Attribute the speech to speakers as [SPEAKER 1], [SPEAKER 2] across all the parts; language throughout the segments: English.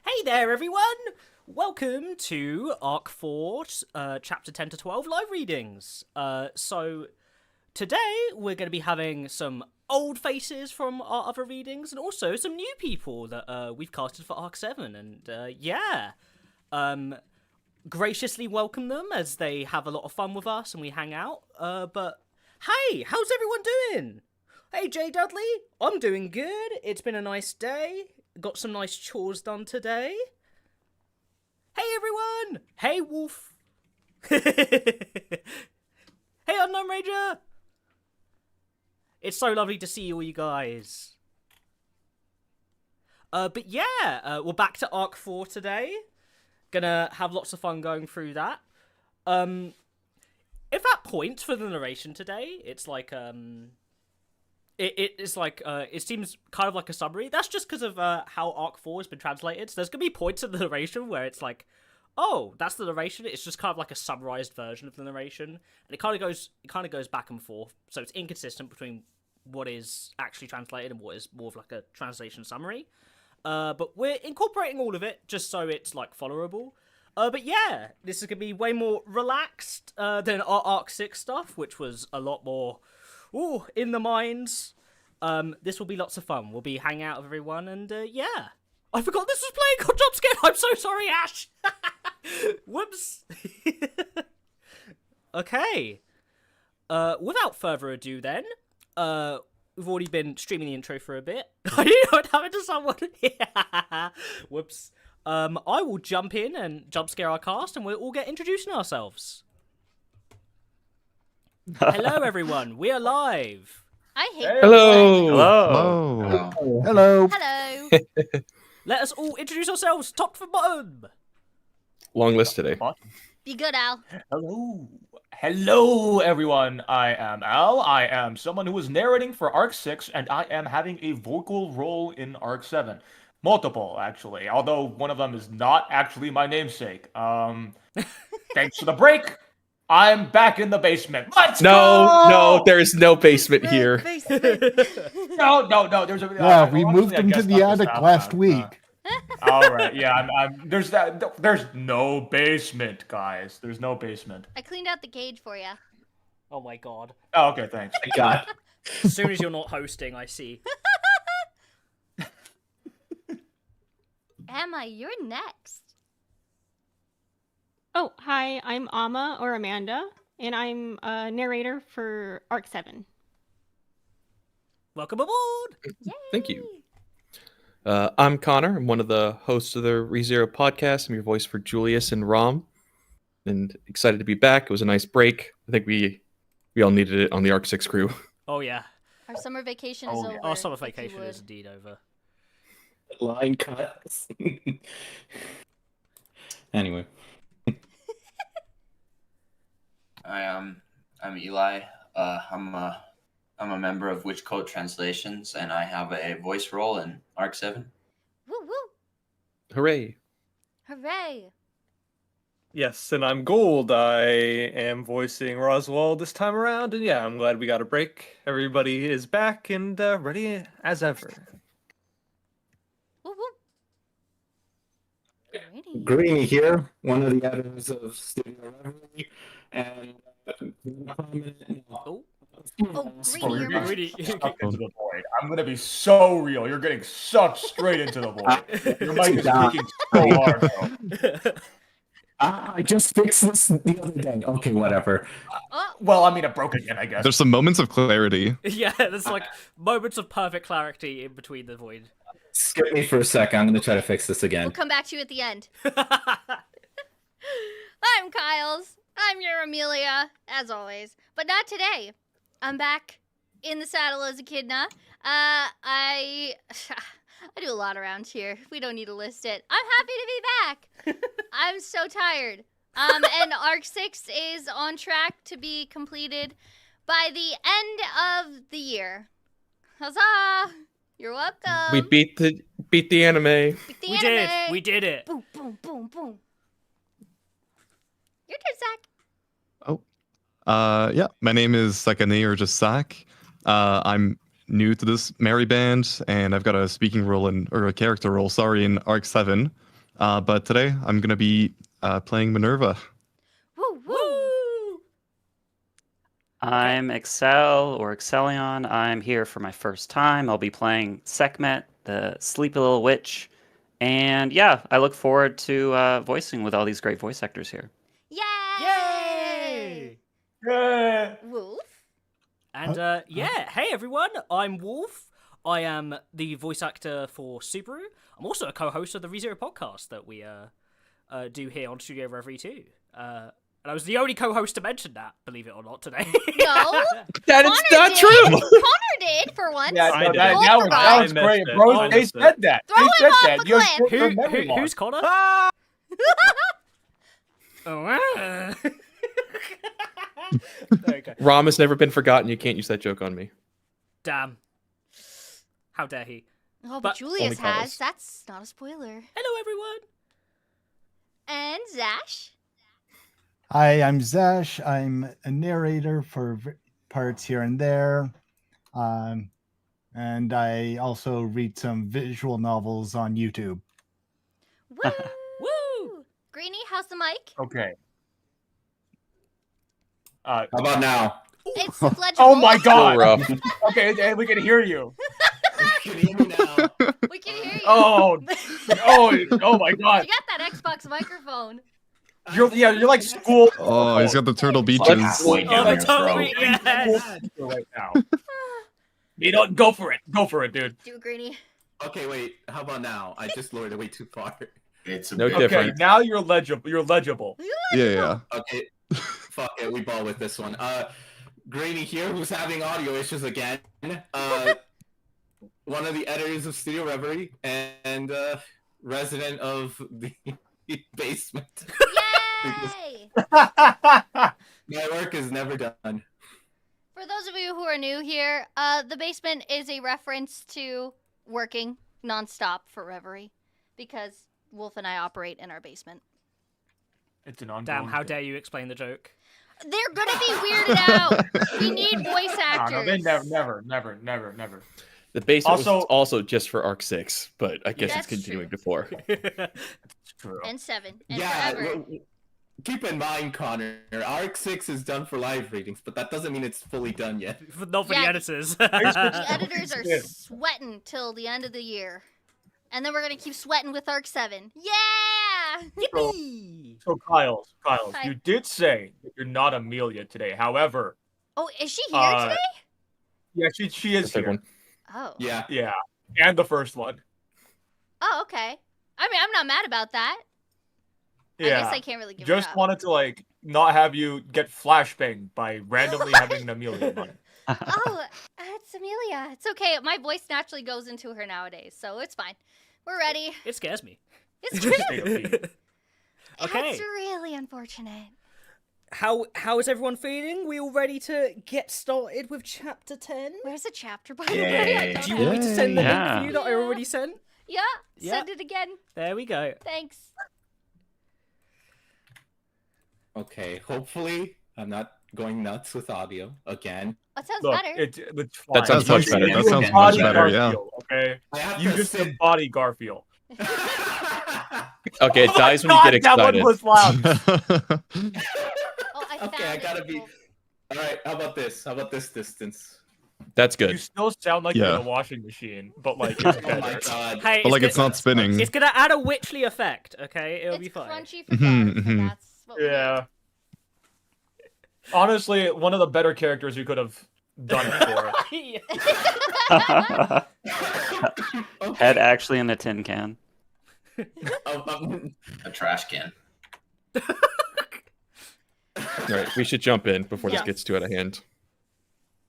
[SPEAKER 1] Hey there, everyone! Welcome to Arc 4, Chapter 10 to 12 live readings. So, today we're going to be having some old faces from our other readings and also some new people that we've casted for Arc 7. And, graciously welcome them as they have a lot of fun with us and we hang out. But, hey, how's everyone doing? Hey, Jay Dudley, I'm doing good. It's been a nice day. Got some nice chores done today. Hey everyone! Hey Wolf! Hey Unknown Ranger! It's so lovely to see all you guys. But yeah, we're back to Arc 4 today. Gonna have lots of fun going through that. If at point for the narration today, it's like, it seems kind of like a summary. That's just because of how Arc 4 has been translated. So there's going to be points in the narration where it's like, oh, that's the narration. It's just kind of like a summarized version of the narration. And it kind of goes back and forth. So it's inconsistent between what is actually translated and what is more of like a translation summary. But we're incorporating all of it just so it's like followable. But yeah, this is going to be way more relaxed than our Arc 6 stuff, which was a lot more... Ooh, in the minds. This will be lots of fun. We'll be hanging out with everyone, and yeah. I forgot this was playing on jump scare. I'm so sorry, Ash. Whoops. Okay. Without further ado, then, we've already been streaming the intro for a bit. I knew I would have it to someone. Whoops. I will jump in and jump scare our cast, and we'll all get introducing ourselves. Hello, everyone. We are live.
[SPEAKER 2] I hate
[SPEAKER 3] Hello.
[SPEAKER 4] Hello.
[SPEAKER 3] Hello.
[SPEAKER 2] Hello.
[SPEAKER 1] Let us all introduce ourselves, top to bottom.
[SPEAKER 3] Long list today.
[SPEAKER 2] Be good, Al.
[SPEAKER 4] Hello, everyone. I am Al. I am someone who is narrating for Arc 6, and I am having a vocal role in Arc 7. Multiple, actually, although one of them is not actually my namesake. Thanks for the break. I'm back in the basement. Let's go!
[SPEAKER 3] No, there's no basement here.
[SPEAKER 4] No. There's a.
[SPEAKER 5] Yeah, we moved him to the attic last week.
[SPEAKER 4] All right. Yeah. There's that. There's no basement, guys. There's no basement.
[SPEAKER 2] I cleaned out the cage for you.
[SPEAKER 1] Oh my god.
[SPEAKER 4] Oh, okay. Thanks.
[SPEAKER 5] God.
[SPEAKER 1] As soon as you're not hosting, I see.
[SPEAKER 2] Emma, you're next.
[SPEAKER 6] Oh, hi, I'm Amma, or Amanda, and I'm a narrator for Arc 7.
[SPEAKER 1] Welcome aboard!
[SPEAKER 2] Yay!
[SPEAKER 3] Thank you. I'm Connor. I'm one of the hosts of the ReZero podcast. I'm your voice for Julius and Rom. And excited to be back. It was a nice break. I think we all needed it on the Arc 6 crew.
[SPEAKER 1] Oh yeah.
[SPEAKER 2] Our summer vacation is
[SPEAKER 4] Oh,
[SPEAKER 2] over.
[SPEAKER 4] yeah.
[SPEAKER 1] Our summer
[SPEAKER 2] if you
[SPEAKER 1] vacation
[SPEAKER 2] would.
[SPEAKER 1] is indeed over.
[SPEAKER 5] Line cuts.
[SPEAKER 7] Anyway,
[SPEAKER 8] I'm Eli. I'm a member of Witch Code Translations, and I have a voice role in Arc 7.
[SPEAKER 2] Woo woo!
[SPEAKER 3] Hooray.
[SPEAKER 2] Hooray!
[SPEAKER 9] Yes, and I'm Gold. I am voicing Roswell this time around, and yeah, I'm glad we got a break. Everybody is back and ready as ever.
[SPEAKER 2] Woo woo! Alrighty.
[SPEAKER 5] Greeny here, one of the editors of Studio Reverie, and
[SPEAKER 1] Oh,
[SPEAKER 2] Oh,
[SPEAKER 4] Oh,
[SPEAKER 2] Greeny,
[SPEAKER 4] you're
[SPEAKER 2] you're
[SPEAKER 1] Greeny.
[SPEAKER 4] stuck into the void. I'm gonna be so real. You're getting sucked straight into the void. Your mic is peaking so hard, bro.
[SPEAKER 5] I just fixed this the other day. Okay, whatever.
[SPEAKER 2] Oh,
[SPEAKER 4] Well, I mean, it broke again, I guess.
[SPEAKER 10] There's some moments of clarity.
[SPEAKER 1] yeah, there's like moments of perfect clarity in between the void.
[SPEAKER 5] Skip me for a second. I'm going to try to fix this
[SPEAKER 2] we'll
[SPEAKER 5] again.
[SPEAKER 2] come back to you at the end. I'm Kyles. I'm your Amelia, as always. But not today. I'm back in the saddle as Echidna. I do a lot around here. We don't need to list it. I'm happy to be back. I'm so tired. And Arc 6 is on track to be completed by the end of the year. Huzzah! You're welcome.
[SPEAKER 3] We beat the anime.
[SPEAKER 2] Beat the anime.
[SPEAKER 1] We did it.
[SPEAKER 2] Boom, boom, boom, boom. Your turn, Zach.
[SPEAKER 10] Yeah, my name is Sakane or just Sak. I'm new to this merry band, and I've got a speaking role or a character role, in Arc 7. But today I'm gonna be playing Minerva.
[SPEAKER 2] Woo woo.
[SPEAKER 1] Woo!
[SPEAKER 7] I'm Excel or Excellion. I'm here for my first time. I'll be playing Sekhmet, the sleepy little witch. And yeah, I look forward to voicing with all these great voice actors here.
[SPEAKER 2] Yay!
[SPEAKER 4] Yeah.
[SPEAKER 2] Wolf.
[SPEAKER 1] And hey everyone, I'm Wolf. I am the voice actor for Subaru. I'm also a co-host of the ReZero podcast that we do here on Studio Reverie too. And I was the only co-host to mention that, believe it or not, today.
[SPEAKER 2] No.
[SPEAKER 3] That is
[SPEAKER 2] Connor
[SPEAKER 3] not
[SPEAKER 2] did.
[SPEAKER 3] true.
[SPEAKER 2] Connor did for once.
[SPEAKER 4] Yeah,
[SPEAKER 9] I
[SPEAKER 4] no,
[SPEAKER 9] did.
[SPEAKER 4] that
[SPEAKER 2] Wolf
[SPEAKER 4] was
[SPEAKER 2] forgot.
[SPEAKER 4] great,
[SPEAKER 9] I
[SPEAKER 4] bro.
[SPEAKER 9] missed
[SPEAKER 4] They
[SPEAKER 9] it.
[SPEAKER 4] said that.
[SPEAKER 2] Throw him
[SPEAKER 4] they said
[SPEAKER 2] off
[SPEAKER 4] that.
[SPEAKER 2] a
[SPEAKER 4] You're
[SPEAKER 2] cliff.
[SPEAKER 4] short-term memory loss.
[SPEAKER 1] Who's Connor? Oh, there you go.
[SPEAKER 3] Rom has never been forgotten. You can't use that joke on me.
[SPEAKER 1] Damn. How dare he?
[SPEAKER 2] Oh,
[SPEAKER 1] But
[SPEAKER 2] but Julius
[SPEAKER 3] only Carlos.
[SPEAKER 2] has. That's not a spoiler.
[SPEAKER 1] Hello everyone.
[SPEAKER 2] And Zash.
[SPEAKER 11] Hi, I'm Zash. I'm a narrator for parts here and there. And I also read some visual novels on YouTube.
[SPEAKER 2] Woo!
[SPEAKER 1] Woo!
[SPEAKER 2] Greenie, how's the mic?
[SPEAKER 4] Okay.
[SPEAKER 5] How about now?
[SPEAKER 2] It's legible.
[SPEAKER 4] Oh my
[SPEAKER 3] Still
[SPEAKER 4] god.
[SPEAKER 3] rough.
[SPEAKER 4] Okay, we can hear you.
[SPEAKER 5] You can hear me now.
[SPEAKER 2] We can hear you.
[SPEAKER 4] Oh, oh my god.
[SPEAKER 2] You got that Xbox microphone.
[SPEAKER 4] You're like school.
[SPEAKER 10] Oh, he's got the Turtle Beaches.
[SPEAKER 8] Halfway down
[SPEAKER 1] Oh,
[SPEAKER 8] your
[SPEAKER 1] the
[SPEAKER 8] throat.
[SPEAKER 1] Toby, yes.
[SPEAKER 4] right now. You don't go for it. Go for it, dude.
[SPEAKER 2] Do it, Greenie.
[SPEAKER 5] Okay, wait. How about now? I just lowered it way too far.
[SPEAKER 8] It's a
[SPEAKER 3] No
[SPEAKER 8] bit-
[SPEAKER 3] different.
[SPEAKER 4] Okay, now you're legible. You're legible.
[SPEAKER 10] Yeah.
[SPEAKER 5] Okay, fuck it. We ball with this one. Greenie here, who's having audio issues again. One of the editors of Studio Reverie and resident of the basement.
[SPEAKER 2] Yay!
[SPEAKER 5] My work is never done.
[SPEAKER 2] For those of you who are new here, the basement is a reference to working nonstop for Reverie, because Wolf and I operate in our basement.
[SPEAKER 4] It's an ongoing.
[SPEAKER 1] Damn, how
[SPEAKER 4] thing.
[SPEAKER 1] dare you explain the joke?
[SPEAKER 2] They're gonna be weirded out. We need voice
[SPEAKER 4] No,
[SPEAKER 2] actors.
[SPEAKER 4] they never.
[SPEAKER 3] The basement
[SPEAKER 4] Also-
[SPEAKER 3] was also just for Arc 6, but I guess
[SPEAKER 2] That's
[SPEAKER 3] it's continuing
[SPEAKER 2] true.
[SPEAKER 3] to 4.
[SPEAKER 4] It's true.
[SPEAKER 2] And 7. And
[SPEAKER 5] Yeah,
[SPEAKER 2] forever.
[SPEAKER 5] keep in mind, Connor, Arc 6 is done for live readings, but that doesn't mean it's fully done yet.
[SPEAKER 1] Not for the
[SPEAKER 2] Yeah.
[SPEAKER 1] editors.
[SPEAKER 2] The editors are
[SPEAKER 4] Yeah.
[SPEAKER 2] sweating till the end of the year. And then we're gonna keep sweating with Arc 7. Yeah!
[SPEAKER 1] Yippee!
[SPEAKER 4] So Kyle,
[SPEAKER 2] Hi.
[SPEAKER 4] you did say that you're not Amelia today. However,
[SPEAKER 2] Oh, is she here today?
[SPEAKER 4] yeah, she is
[SPEAKER 3] The third
[SPEAKER 4] here.
[SPEAKER 3] one.
[SPEAKER 2] Oh.
[SPEAKER 5] Yeah.
[SPEAKER 4] Yeah, and the first one.
[SPEAKER 2] Oh, okay. I mean, I'm not mad about that. I
[SPEAKER 4] Yeah,
[SPEAKER 2] guess I can't really give
[SPEAKER 4] just
[SPEAKER 2] it up.
[SPEAKER 4] wanted to not have you get flashbanged by randomly having an Amelia on it.
[SPEAKER 2] Oh, it's Amelia. It's okay. My voice naturally goes into her nowadays, so it's fine. We're ready.
[SPEAKER 1] It scares me.
[SPEAKER 2] It's true.
[SPEAKER 4] State of being.
[SPEAKER 1] Okay.
[SPEAKER 2] That's really unfortunate.
[SPEAKER 1] How is everyone feeling? We all ready to get started with chapter 10?
[SPEAKER 2] Where's the chapter, by the way?
[SPEAKER 8] Yay.
[SPEAKER 2] I
[SPEAKER 1] Do you
[SPEAKER 2] don't
[SPEAKER 1] want me
[SPEAKER 2] know.
[SPEAKER 1] to send the
[SPEAKER 7] Yeah.
[SPEAKER 1] link for you that I already sent?
[SPEAKER 2] Yeah,
[SPEAKER 1] Yeah.
[SPEAKER 2] send it again.
[SPEAKER 1] There we go.
[SPEAKER 2] Thanks.
[SPEAKER 5] Okay, hopefully I'm not going nuts with audio again.
[SPEAKER 2] That sounds
[SPEAKER 4] Look,
[SPEAKER 2] better.
[SPEAKER 4] it's fine.
[SPEAKER 3] That sounds much better.
[SPEAKER 10] That
[SPEAKER 4] You
[SPEAKER 10] sounds
[SPEAKER 4] embody
[SPEAKER 10] much better, yeah.
[SPEAKER 4] Garfield, okay,
[SPEAKER 5] I have
[SPEAKER 4] you
[SPEAKER 5] to
[SPEAKER 4] just
[SPEAKER 5] sit.
[SPEAKER 4] embody Garfield.
[SPEAKER 3] Okay, it dies when you
[SPEAKER 4] God,
[SPEAKER 3] get
[SPEAKER 4] that one
[SPEAKER 3] excited.
[SPEAKER 4] was loud.
[SPEAKER 2] Oh, I
[SPEAKER 5] Okay,
[SPEAKER 2] found
[SPEAKER 5] I
[SPEAKER 2] it.
[SPEAKER 5] gotta be.
[SPEAKER 2] Cool.
[SPEAKER 5] All right, how about this? How about this distance?
[SPEAKER 3] That's
[SPEAKER 4] You
[SPEAKER 3] good.
[SPEAKER 4] still sound like you're in
[SPEAKER 10] Yeah.
[SPEAKER 4] a washing machine, but it's
[SPEAKER 5] Oh
[SPEAKER 4] better.
[SPEAKER 5] my god.
[SPEAKER 1] Hey,
[SPEAKER 10] But like it's
[SPEAKER 1] gonna,
[SPEAKER 10] not spinning.
[SPEAKER 1] It's gonna add a witchly effect, okay? It'll
[SPEAKER 2] It's
[SPEAKER 1] be fine.
[SPEAKER 2] crunchy for
[SPEAKER 10] Mhm,
[SPEAKER 2] Garth,
[SPEAKER 10] mhm.
[SPEAKER 2] and that's what we
[SPEAKER 4] Yeah. Honestly, one of the better characters you could have done it for.
[SPEAKER 5] Okay.
[SPEAKER 7] Head actually in a tin can.
[SPEAKER 8] A trash can.
[SPEAKER 3] All right, we should jump in before
[SPEAKER 2] Yes.
[SPEAKER 3] this gets too out of hand.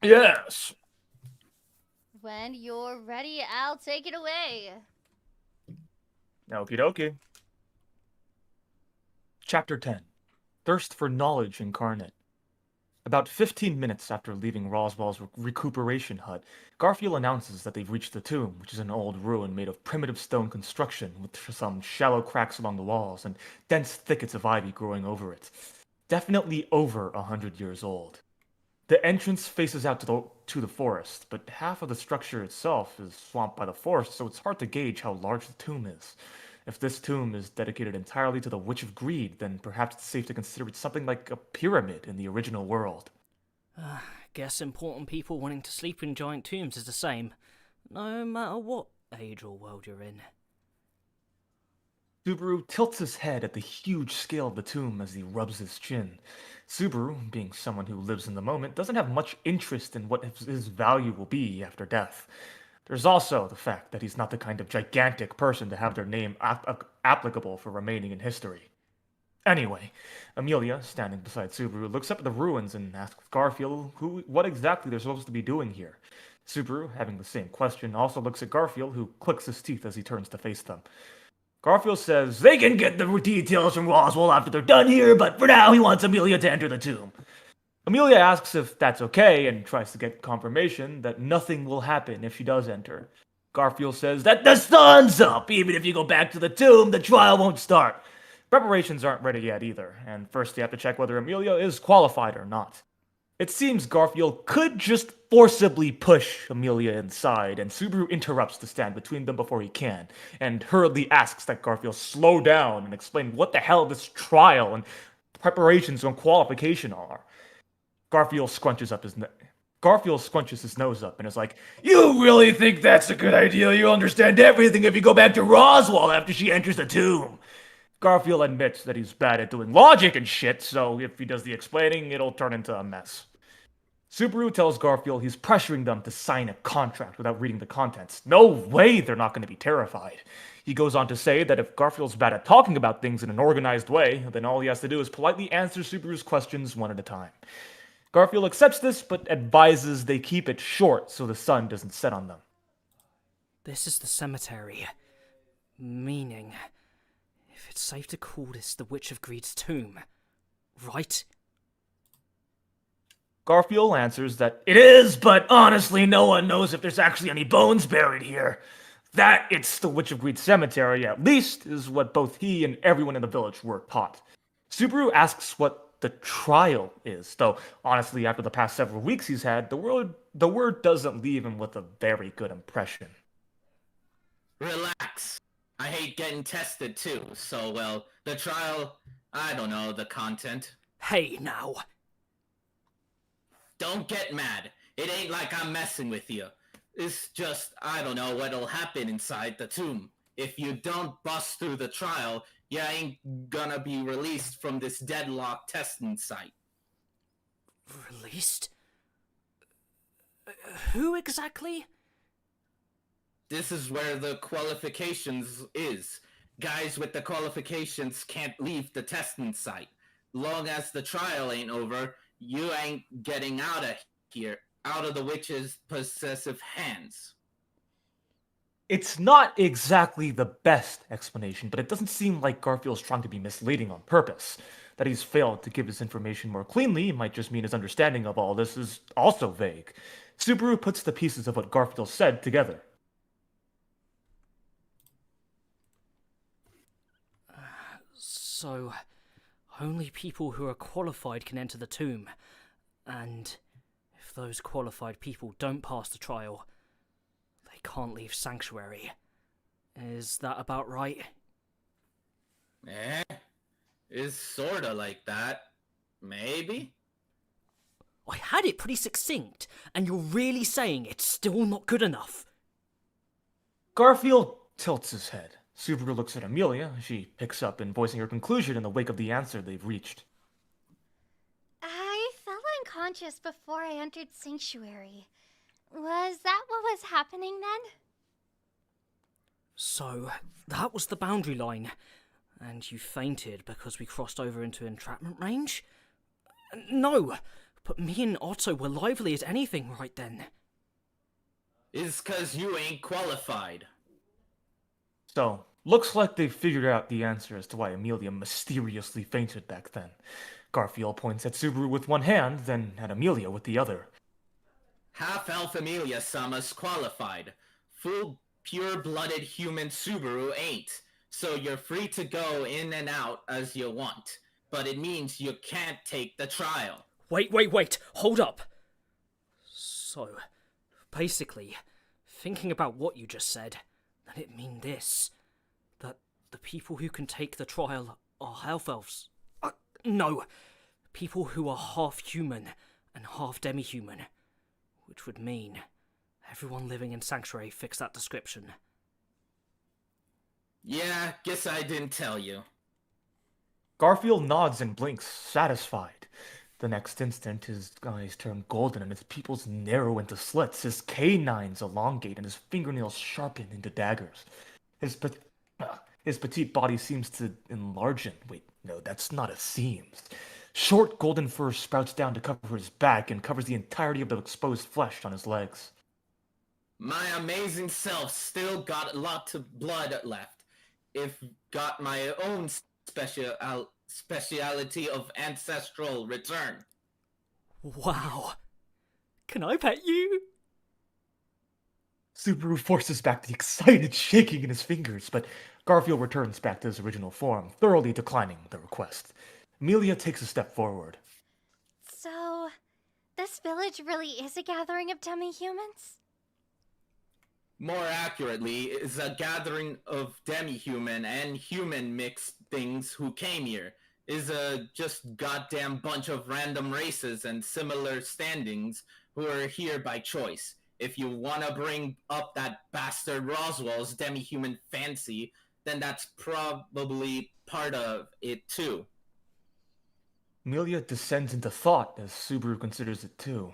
[SPEAKER 4] Yes.
[SPEAKER 2] When you're ready, I'll take it away.
[SPEAKER 4] Okie dokie. Chapter 10. Thirst for Knowledge Incarnate. About 15 minutes after leaving Roswell's recuperation hut, Garfield announces that they've reached the tomb, which is an old ruin made of primitive stone construction with some shallow cracks along the walls and dense thickets of ivy growing over it. Definitely over 100 years old. The entrance faces out to the forest, but half of the structure itself is swamped by the forest, so it's hard to gauge how large the tomb is. If this tomb is dedicated entirely to the Witch of Greed, then perhaps it's safe to consider it something like a pyramid in the original world.
[SPEAKER 1] Guess important people wanting to sleep in giant tombs is the same, no matter what age or world you're in.
[SPEAKER 4] Subaru tilts his head at the huge scale of the tomb as he rubs his chin. Subaru, being someone who lives in the moment, doesn't have much interest in what his value will be after death. There's also the fact that he's not the kind of gigantic person to have their name applicable for remaining in history. Anyway, Amelia, standing beside Subaru, looks up at the ruins and asks Garfield what exactly they're supposed to be doing here. Subaru, having the same question, also looks at Garfield, who clicks his teeth as he turns to face them. Garfield says they can get the details from Roswell after they're done here, but for now he wants Amelia to enter the tomb. Amelia asks if that's okay and tries to get confirmation that nothing will happen if she does enter. Garfield says that the sun's up. Even if you go back to the tomb, the trial won't start. Preparations aren't ready yet either, and first they have to check whether Amelia is qualified or not. It seems Garfield could just forcibly push Amelia inside, and Subaru interrupts to stand between them before he can, and hurriedly asks that Garfield slow down and explain what the hell this trial and preparations on qualification are. Garfield scrunches his nose up and is like, "You really think that's a good idea? You'll understand everything if you go back to Roswell after she enters the tomb." Garfield admits that he's bad at doing logic and shit, so if he does the explaining, it'll turn into a mess. Subaru tells Garfield he's pressuring them to sign a contract without reading the contents. No way they're not going to be terrified. He goes on to say that if Garfield's bad at talking about things in an organized way, then all he has to do is politely answer Subaru's questions one at a time. Garfield accepts this, but advises they keep it short so the sun doesn't set on them.
[SPEAKER 1] This is the cemetery. Meaning, if it's safe to call this the Witch of Greed's tomb, right?
[SPEAKER 4] Garfield answers that it is, but honestly, no one knows if there's actually any bones buried here. That it's the Witch of Greed cemetery, at least, is what both he and everyone in the village were taught. Subaru asks what the trial is, though honestly, after the past several weeks he's had, the word doesn't leave him with a very good impression.
[SPEAKER 5] Relax. I hate getting tested too, so, well, the trial, I don't know, the content.
[SPEAKER 1] Hey, now.
[SPEAKER 5] Don't get mad. It ain't like I'm messing with you. It's just, I don't know what'll happen inside the tomb. If you don't bust through the trial, you ain't gonna be released from this deadlock testing site.
[SPEAKER 1] Released? Who exactly?
[SPEAKER 5] This is where the qualifications is. Guys with the qualifications can't leave the testing site. Long as the trial ain't over, you ain't getting out of here, out of the witch's possessive hands.
[SPEAKER 4] It's not exactly the best explanation, but it doesn't seem like Garfield's trying to be misleading on purpose. That he's failed to give his information more cleanly might just mean his understanding of all this is also vague. Subaru puts the pieces of what Garfield said together.
[SPEAKER 1] So, only people who are qualified can enter the tomb, and if those qualified people don't pass the trial, they can't leave Sanctuary. Is that about right?
[SPEAKER 5] It's sorta like that. Maybe?
[SPEAKER 1] I had it pretty succinct, and you're really saying it's still not good enough?
[SPEAKER 4] Garfield tilts his head. Subaru looks at Amelia. She picks up in voicing her conclusion in the wake of the answer they've reached.
[SPEAKER 2] I fell unconscious before I entered Sanctuary. Was that what was happening then?
[SPEAKER 1] So, that was the boundary line, and you fainted because we crossed over into entrapment range? No, but me and Otto were lively as anything right then.
[SPEAKER 5] It's 'cause you ain't qualified.
[SPEAKER 4] So, looks like they figured out the answer as to why Amelia mysteriously fainted back then. Garfield points at Subaru with one hand, then at Amelia with the other.
[SPEAKER 5] Half-elf Amelia-sama's qualified. Full, pure-blooded human Subaru ain't. So you're free to go in and out as you want. But it means you can't take the trial.
[SPEAKER 1] Wait, hold up. So, basically, thinking about what you just said, then it mean this. That The people who can take the trial are half elves. No, people who are half human and half demi-human, which would mean everyone living in Sanctuary fits that description.
[SPEAKER 5] Yeah, guess I didn't tell you.
[SPEAKER 4] Garfield nods and blinks, satisfied. The next instant, his eyes turn golden and his pupils narrow into slits, his canines elongate and his fingernails sharpen into daggers. His petite body seems to enlarge. Wait, no, that's not a seams. Short golden fur sprouts down to cover his back and covers the entirety of the exposed flesh on his legs.
[SPEAKER 5] My amazing self still got a lot of blood left. If got my own speciality of ancestral return.
[SPEAKER 1] Wow. Can I pet you?
[SPEAKER 4] Subaru forces back the excited shaking in his fingers, but Garfield returns back to his original form, thoroughly declining the request. Amelia takes a step forward.
[SPEAKER 2] So, this village really is a gathering of demi-humans?
[SPEAKER 5] More accurately, is a gathering of demi-human and human mixed things who came here. Is a just goddamn bunch of random races and similar standings who are here by choice. If you want to bring up that bastard Roswell's demi-human fancy, then that's probably part of it too.
[SPEAKER 4] Amelia descends into thought as Subaru considers it too.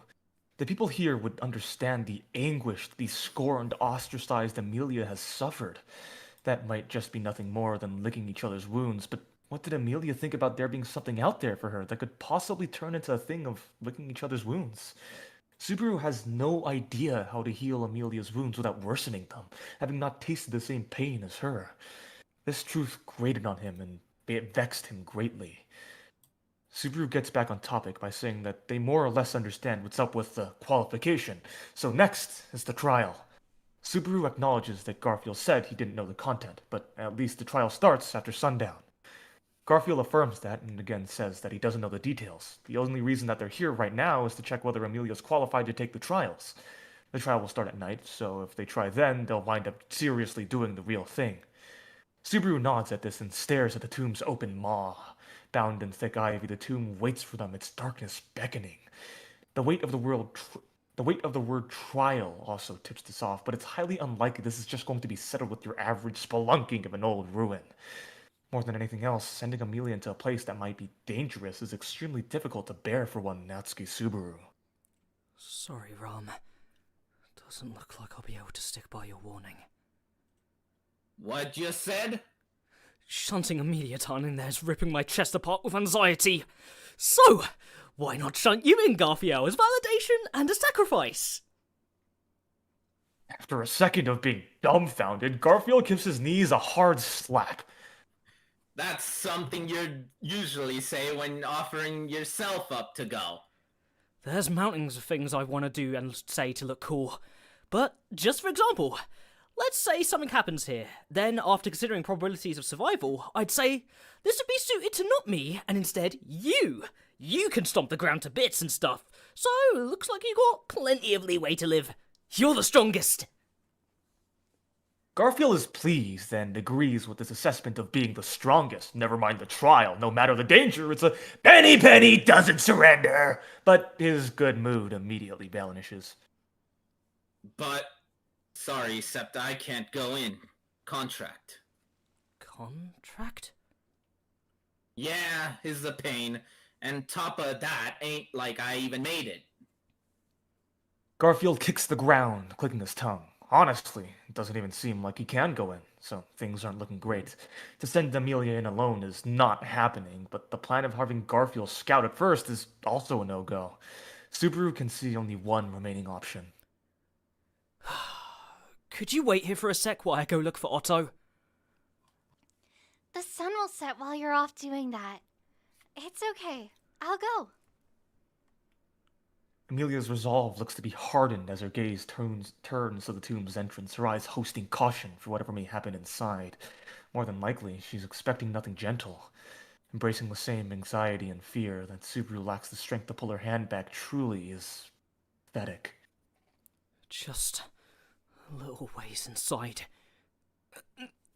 [SPEAKER 4] The people here would understand the anguish the scorned, ostracized Amelia has suffered. That might just be nothing more than licking each other's wounds, but what did Amelia think about there being something out there for her that could possibly turn into a thing of licking each other's wounds? Subaru has no idea how to heal Amelia's wounds without worsening them, having not tasted the same pain as her. This truth grated on him, and it vexed him greatly. Subaru gets back on topic by saying that they more or less understand what's up with the qualification, so next is the trial. Subaru acknowledges that Garfield said he didn't know the content, but at least the trial starts after sundown. Garfield affirms that and again says that he doesn't know the details. The only reason that they're here right now is to check whether Amelia's qualified to take the trials. The trial will start at night, so if they try then, they'll wind up seriously doing the real thing. Subaru nods at this and stares at the tomb's open maw. Bound in thick ivy, the tomb waits for them, its darkness beckoning. The weight of the word trial also tips this off, but it's highly unlikely this is just going to be settled with your average spelunking of an old ruin. More than anything else, sending Amelia into a place that might be dangerous is extremely difficult to bear for one Natsuki Subaru.
[SPEAKER 1] Sorry, Ram. Doesn't look like I'll be able to stick by your warning.
[SPEAKER 5] What you said?
[SPEAKER 1] Shunting Amelia down in there is ripping my chest apart with anxiety. So, why not shunt you in, Garfield, as validation and a sacrifice?
[SPEAKER 4] After a second of being dumbfounded, Garfield gives his knees a hard slap.
[SPEAKER 5] That's something you'd usually say when offering yourself up to go.
[SPEAKER 1] There's mountains of things I want to do and say to look cool. But, just for example, let's say something happens here. Then, after considering probabilities of survival, I'd say this would be suited to not me, and instead you. You can stomp the ground to bits and stuff. So, looks like you got plenty of leeway to live. You're the strongest.
[SPEAKER 4] Garfield is pleased and agrees with his assessment of being the strongest. Never mind the trial. No matter the danger, it's a penny doesn't surrender. But his good mood immediately vanishes.
[SPEAKER 5] But, sorry, Septa, I can't go in. Contract.
[SPEAKER 1] Contract?
[SPEAKER 5] Yeah, is a pain. And top of that, ain't like I even made it.
[SPEAKER 4] Garfield kicks the ground, clicking his tongue. Honestly, it doesn't even seem like he can go in, so things aren't looking great. To send Amelia in alone is not happening, but the plan of having Garfield scout at first is also a no-go. Subaru can see only one remaining option.
[SPEAKER 1] Could you wait here for a sec while I go look for Otto?
[SPEAKER 2] The sun will set while you're off doing that. It's okay. I'll go.
[SPEAKER 4] Amelia's resolve looks to be hardened as her gaze turns to the tomb's entrance, her eyes hosting caution for whatever may happen inside. More than likely, she's expecting nothing gentle. Embracing the same anxiety and fear that Subaru lacks the strength to pull her hand back truly is pathetic.
[SPEAKER 1] Just a little ways inside.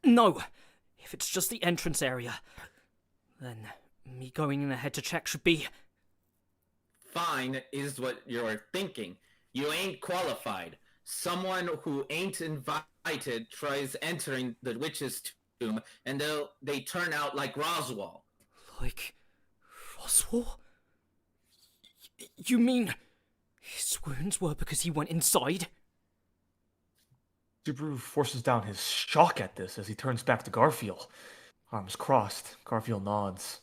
[SPEAKER 1] No! If it's just the entrance area, then me going in ahead to check should be...
[SPEAKER 5] Fine is what you're thinking. You ain't qualified. Someone who ain't invited tries entering the witch's tomb, and they turn out like Roswell.
[SPEAKER 1] Like... Roswell? You mean... his wounds were because he went inside?
[SPEAKER 4] Subaru forces down his shock at this as he turns back to Garfield. Arms crossed, Garfield nods.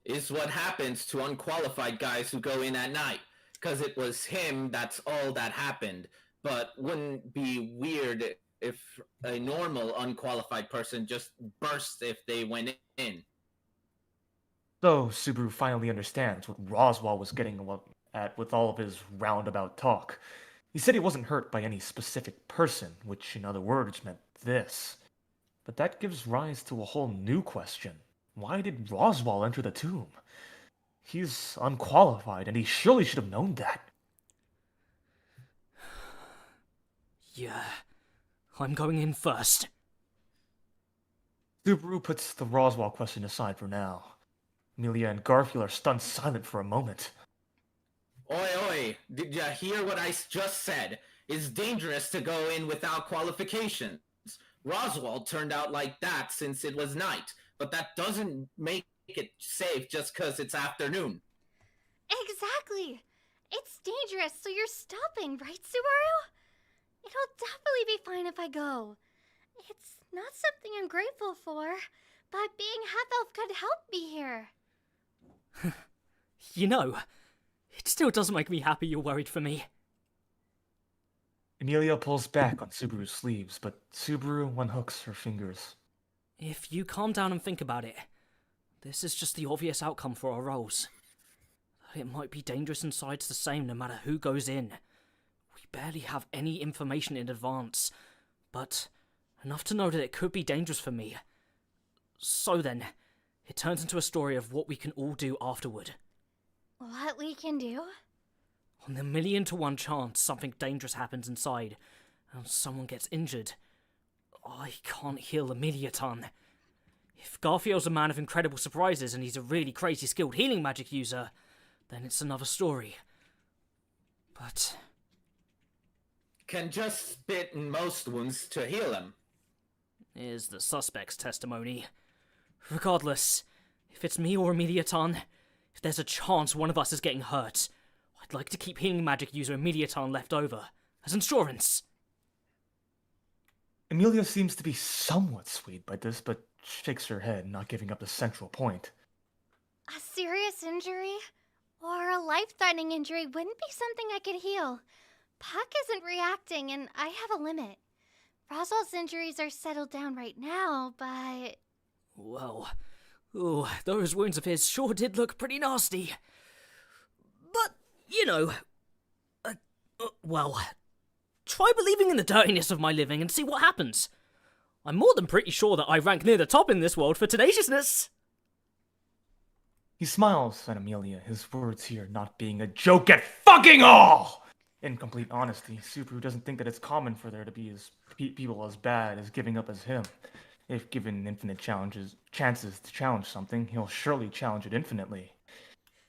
[SPEAKER 5] Is what happens to unqualified guys who go in at night. Because it was him, that's all that happened. But wouldn't be weird if a normal unqualified person just burst if they went in.
[SPEAKER 4] So Subaru finally understands what Roswell was getting at with all of his roundabout talk. He said he wasn't hurt by any specific person, which in other words meant this. But that gives rise to a whole new question. Why did Roswell enter the tomb? He's unqualified, and he surely should have known that.
[SPEAKER 1] Yeah, I'm going in first.
[SPEAKER 4] Subaru puts the Roswell question aside for now. Amelia and Garfield are stunned silent for a moment.
[SPEAKER 5] Oi, oi, did ya hear what I just said? It's dangerous to go in without qualifications. Roswell turned out like that since it was night, but that doesn't make it safe just because it's afternoon.
[SPEAKER 2] Exactly. It's dangerous, so you're stopping, right, Subaru? It'll definitely be fine if I go. It's not something I'm grateful for, but being half-elf could help me here.
[SPEAKER 1] You know, it still doesn't make me happy you're worried for me.
[SPEAKER 4] Amelia pulls back on Subaru's sleeves, but Subaru unhooks her fingers.
[SPEAKER 1] If you calm down and think about it, this is just the obvious outcome for our roles. It might be dangerous inside's the same no matter who goes in. We barely have any information in advance, but enough to know that it could be dangerous for me. So then, it turns into a story of what we can all do afterward.
[SPEAKER 2] What we can do?
[SPEAKER 1] On the 1,000,000 to 1 chance something dangerous happens inside, and someone gets injured, I can't heal 1,000,000. If Garfield's a man of incredible surprises and he's a really crazy skilled healing magic user, then it's another story. But...
[SPEAKER 5] Can just spit in most wounds to heal them.
[SPEAKER 1] Is the suspect's testimony. Regardless, if it's me or 1,000,000, if there's a chance one of us is getting hurt, I'd like to keep healing magic user 1,000,000 left over, as insurance.
[SPEAKER 4] Amelia seems to be somewhat swayed by this, but shakes her head, not giving up the central point.
[SPEAKER 2] A serious injury? Or a life-threatening injury wouldn't be something I could heal. Puck isn't reacting, and I have a limit. Roswell's injuries are settled down right now, but...
[SPEAKER 1] Well, ooh, those wounds of his sure did look pretty nasty. But, you know... well... Try believing in the dirtiness of my living and see what happens. I'm more than pretty sure that I rank near the top in this world for tenaciousness.
[SPEAKER 4] He smiles at Amelia, his words here not being a joke at fucking all! In complete honesty, Subaru doesn't think that it's common for there to be people as bad as giving up as him. If given infinite chances to challenge something, he'll surely challenge it infinitely.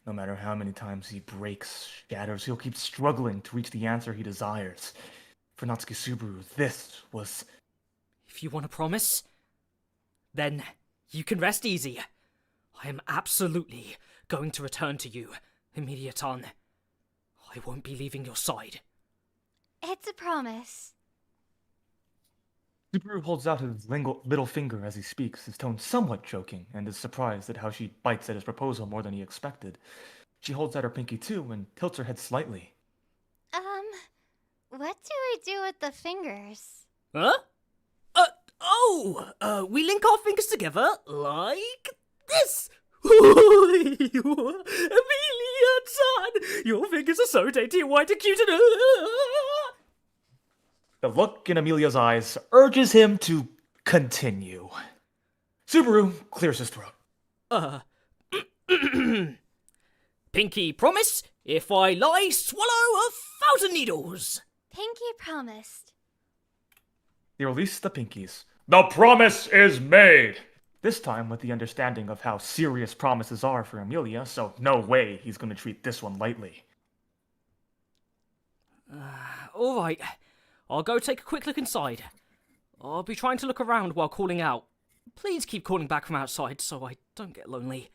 [SPEAKER 4] No matter how many times he breaks, shatters, he'll keep struggling to reach the answer he desires. For Natsuki Subaru, this was...
[SPEAKER 1] If you want to promise, then you can rest easy. I am absolutely going to return to you, Immediaton. I won't be leaving your side.
[SPEAKER 2] It's a promise.
[SPEAKER 4] Subaru holds out his little finger as he speaks, his tone somewhat joking, and is surprised at how she bites at his proposal more than he expected. She holds out her pinky too and tilts her head slightly.
[SPEAKER 2] What do I do with the fingers?
[SPEAKER 1] Huh? We link our fingers together like this. Amelia-san, your fingers are so dainty and white and cute and...
[SPEAKER 4] The look in Amelia's eyes urges him to continue. Subaru clears his throat.
[SPEAKER 1] Pinky promise, if I lie, swallow 1,000 needles.
[SPEAKER 2] Pinky promised.
[SPEAKER 4] They release the pinkies, The promise is made! This time with the understanding of how serious promises are for Amelia, so no way he's going to treat this one lightly.
[SPEAKER 1] All right, I'll go take a quick look inside. I'll be trying to look around while calling out. Please keep calling back from outside so I don't get lonely.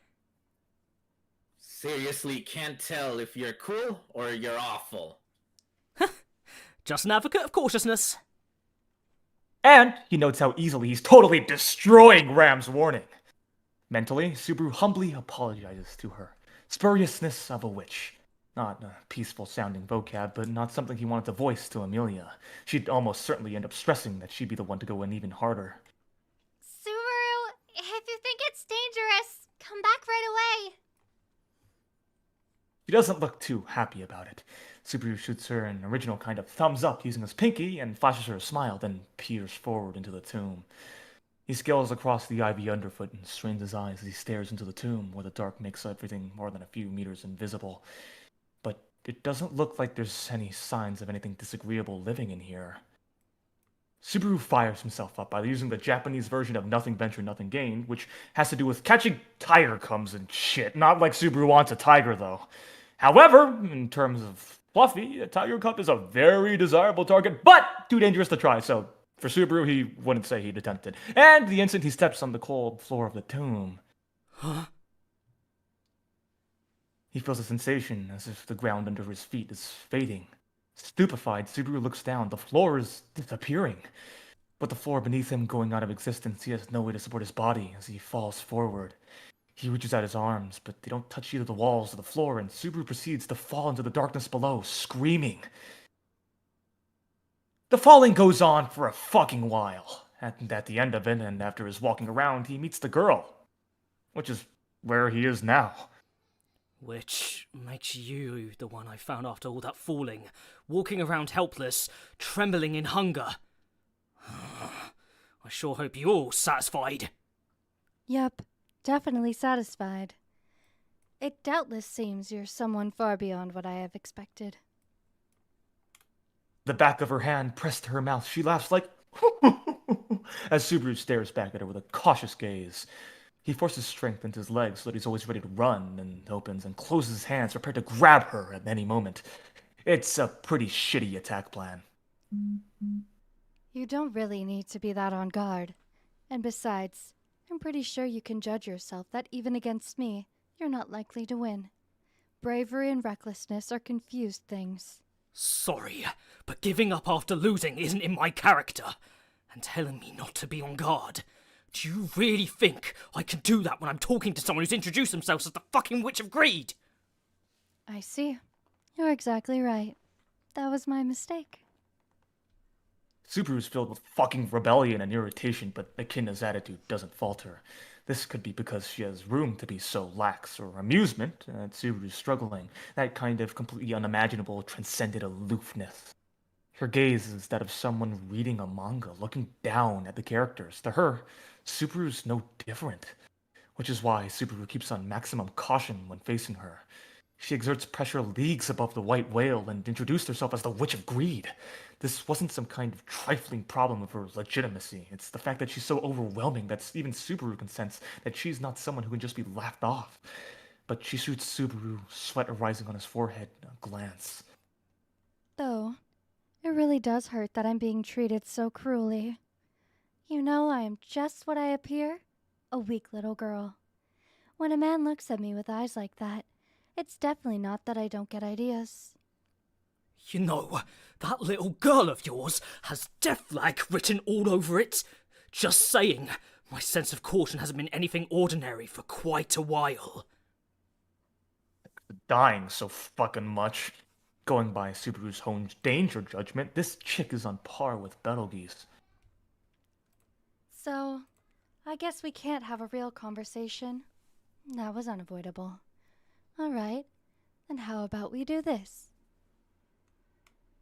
[SPEAKER 5] Seriously, can't tell if you're cool or you're awful.
[SPEAKER 1] Just an advocate of cautiousness.
[SPEAKER 4] And he notes how easily he's totally destroying Ram's warning. Mentally, Subaru humbly apologizes to her. Spuriousness of a witch. Not a peaceful-sounding vocab, but not something he wanted to voice to Amelia. She'd almost certainly end up stressing that she'd be the one to go in even harder.
[SPEAKER 2] Subaru, if you think it's dangerous, come back right away.
[SPEAKER 4] She doesn't look too happy about it. Subaru shoots her an original kind of thumbs up using his pinky and flashes her a smile, then peers forward into the tomb. He scales across the ivy underfoot and strains his eyes as he stares into the tomb, where the dark makes everything more than a few meters invisible. But it doesn't look like there's any signs of anything disagreeable living in here. Subaru fires himself up by using the Japanese version of Nothing Venture, Nothing Gain, which has to do with catching tiger cubs and shit. Not like Subaru wants a tiger, though. However, in terms of Fluffy, a tiger cub is a very desirable target, but too dangerous to try, so for Subaru, he wouldn't say he'd attempt it. And the instant he steps on the cold floor of the tomb, he feels a sensation as if the ground under his feet is fading. Stupefied, Subaru looks down. The floor is disappearing. But the floor beneath him going out of existence, he has no way to support his body as he falls forward. He reaches out his arms, but they don't touch either the walls or the floor, and Subaru proceeds to fall into the darkness below, screaming. The falling goes on for a fucking while, and at the end of it, and after his walking around, he meets the girl. Which is where he is now.
[SPEAKER 1] Which makes you the one I found after all that falling, walking around helpless, trembling in hunger. I sure hope you're all satisfied.
[SPEAKER 2] Yep, definitely satisfied. It doubtless seems you're someone far beyond what I have expected.
[SPEAKER 4] The back of her hand pressed to her mouth, she laughs like as Subaru stares back at her with a cautious gaze. He forces strength into his legs so that he's always ready to run, and opens and closes his hands, prepared to grab her at any moment. It's a pretty shitty attack plan.
[SPEAKER 2] You don't really need to be that on guard. And besides, I'm pretty sure you can judge yourself that even against me, you're not likely to win. Bravery and recklessness are confused things.
[SPEAKER 1] Sorry, but giving up after losing isn't in my character. And telling me not to be on guard. Do you really think I can do that when I'm talking to someone who's introduced themselves as the fucking Witch of Greed?
[SPEAKER 2] I see. You're exactly right. That was my mistake.
[SPEAKER 4] Subaru's filled with fucking rebellion and irritation, but Echidna's attitude doesn't falter. This could be because she has room to be so lax, or amusement at Subaru's struggling, that kind of completely unimaginable, transcendent aloofness. Her gaze is that of someone reading a manga, looking down at the characters. To her, Subaru's no different, which is why Subaru keeps on maximum caution when facing her. She exerts pressure leagues above the white whale and introduced herself as the Witch of Greed. This wasn't some kind of trifling problem of her legitimacy. It's the fact that she's so overwhelming that even Subaru can sense that she's not someone who can just be laughed off. But she shoots Subaru, sweat arising on his forehead, a glance.
[SPEAKER 2] Though, it really does hurt that I'm being treated so cruelly. You know, I am just what I appear, a weak little girl. When a man looks at me with eyes like that, it's definitely not that I don't get ideas.
[SPEAKER 1] You know, that little girl of yours has death flag written all over it. Just saying, my sense of caution hasn't been anything ordinary for quite a while.
[SPEAKER 4] Dying so fucking much. Going by Subaru's own danger judgment, this chick is on par with Betelgeuse.
[SPEAKER 2] So, I guess we can't have a real conversation. That was unavoidable. Alright, then how about we do this?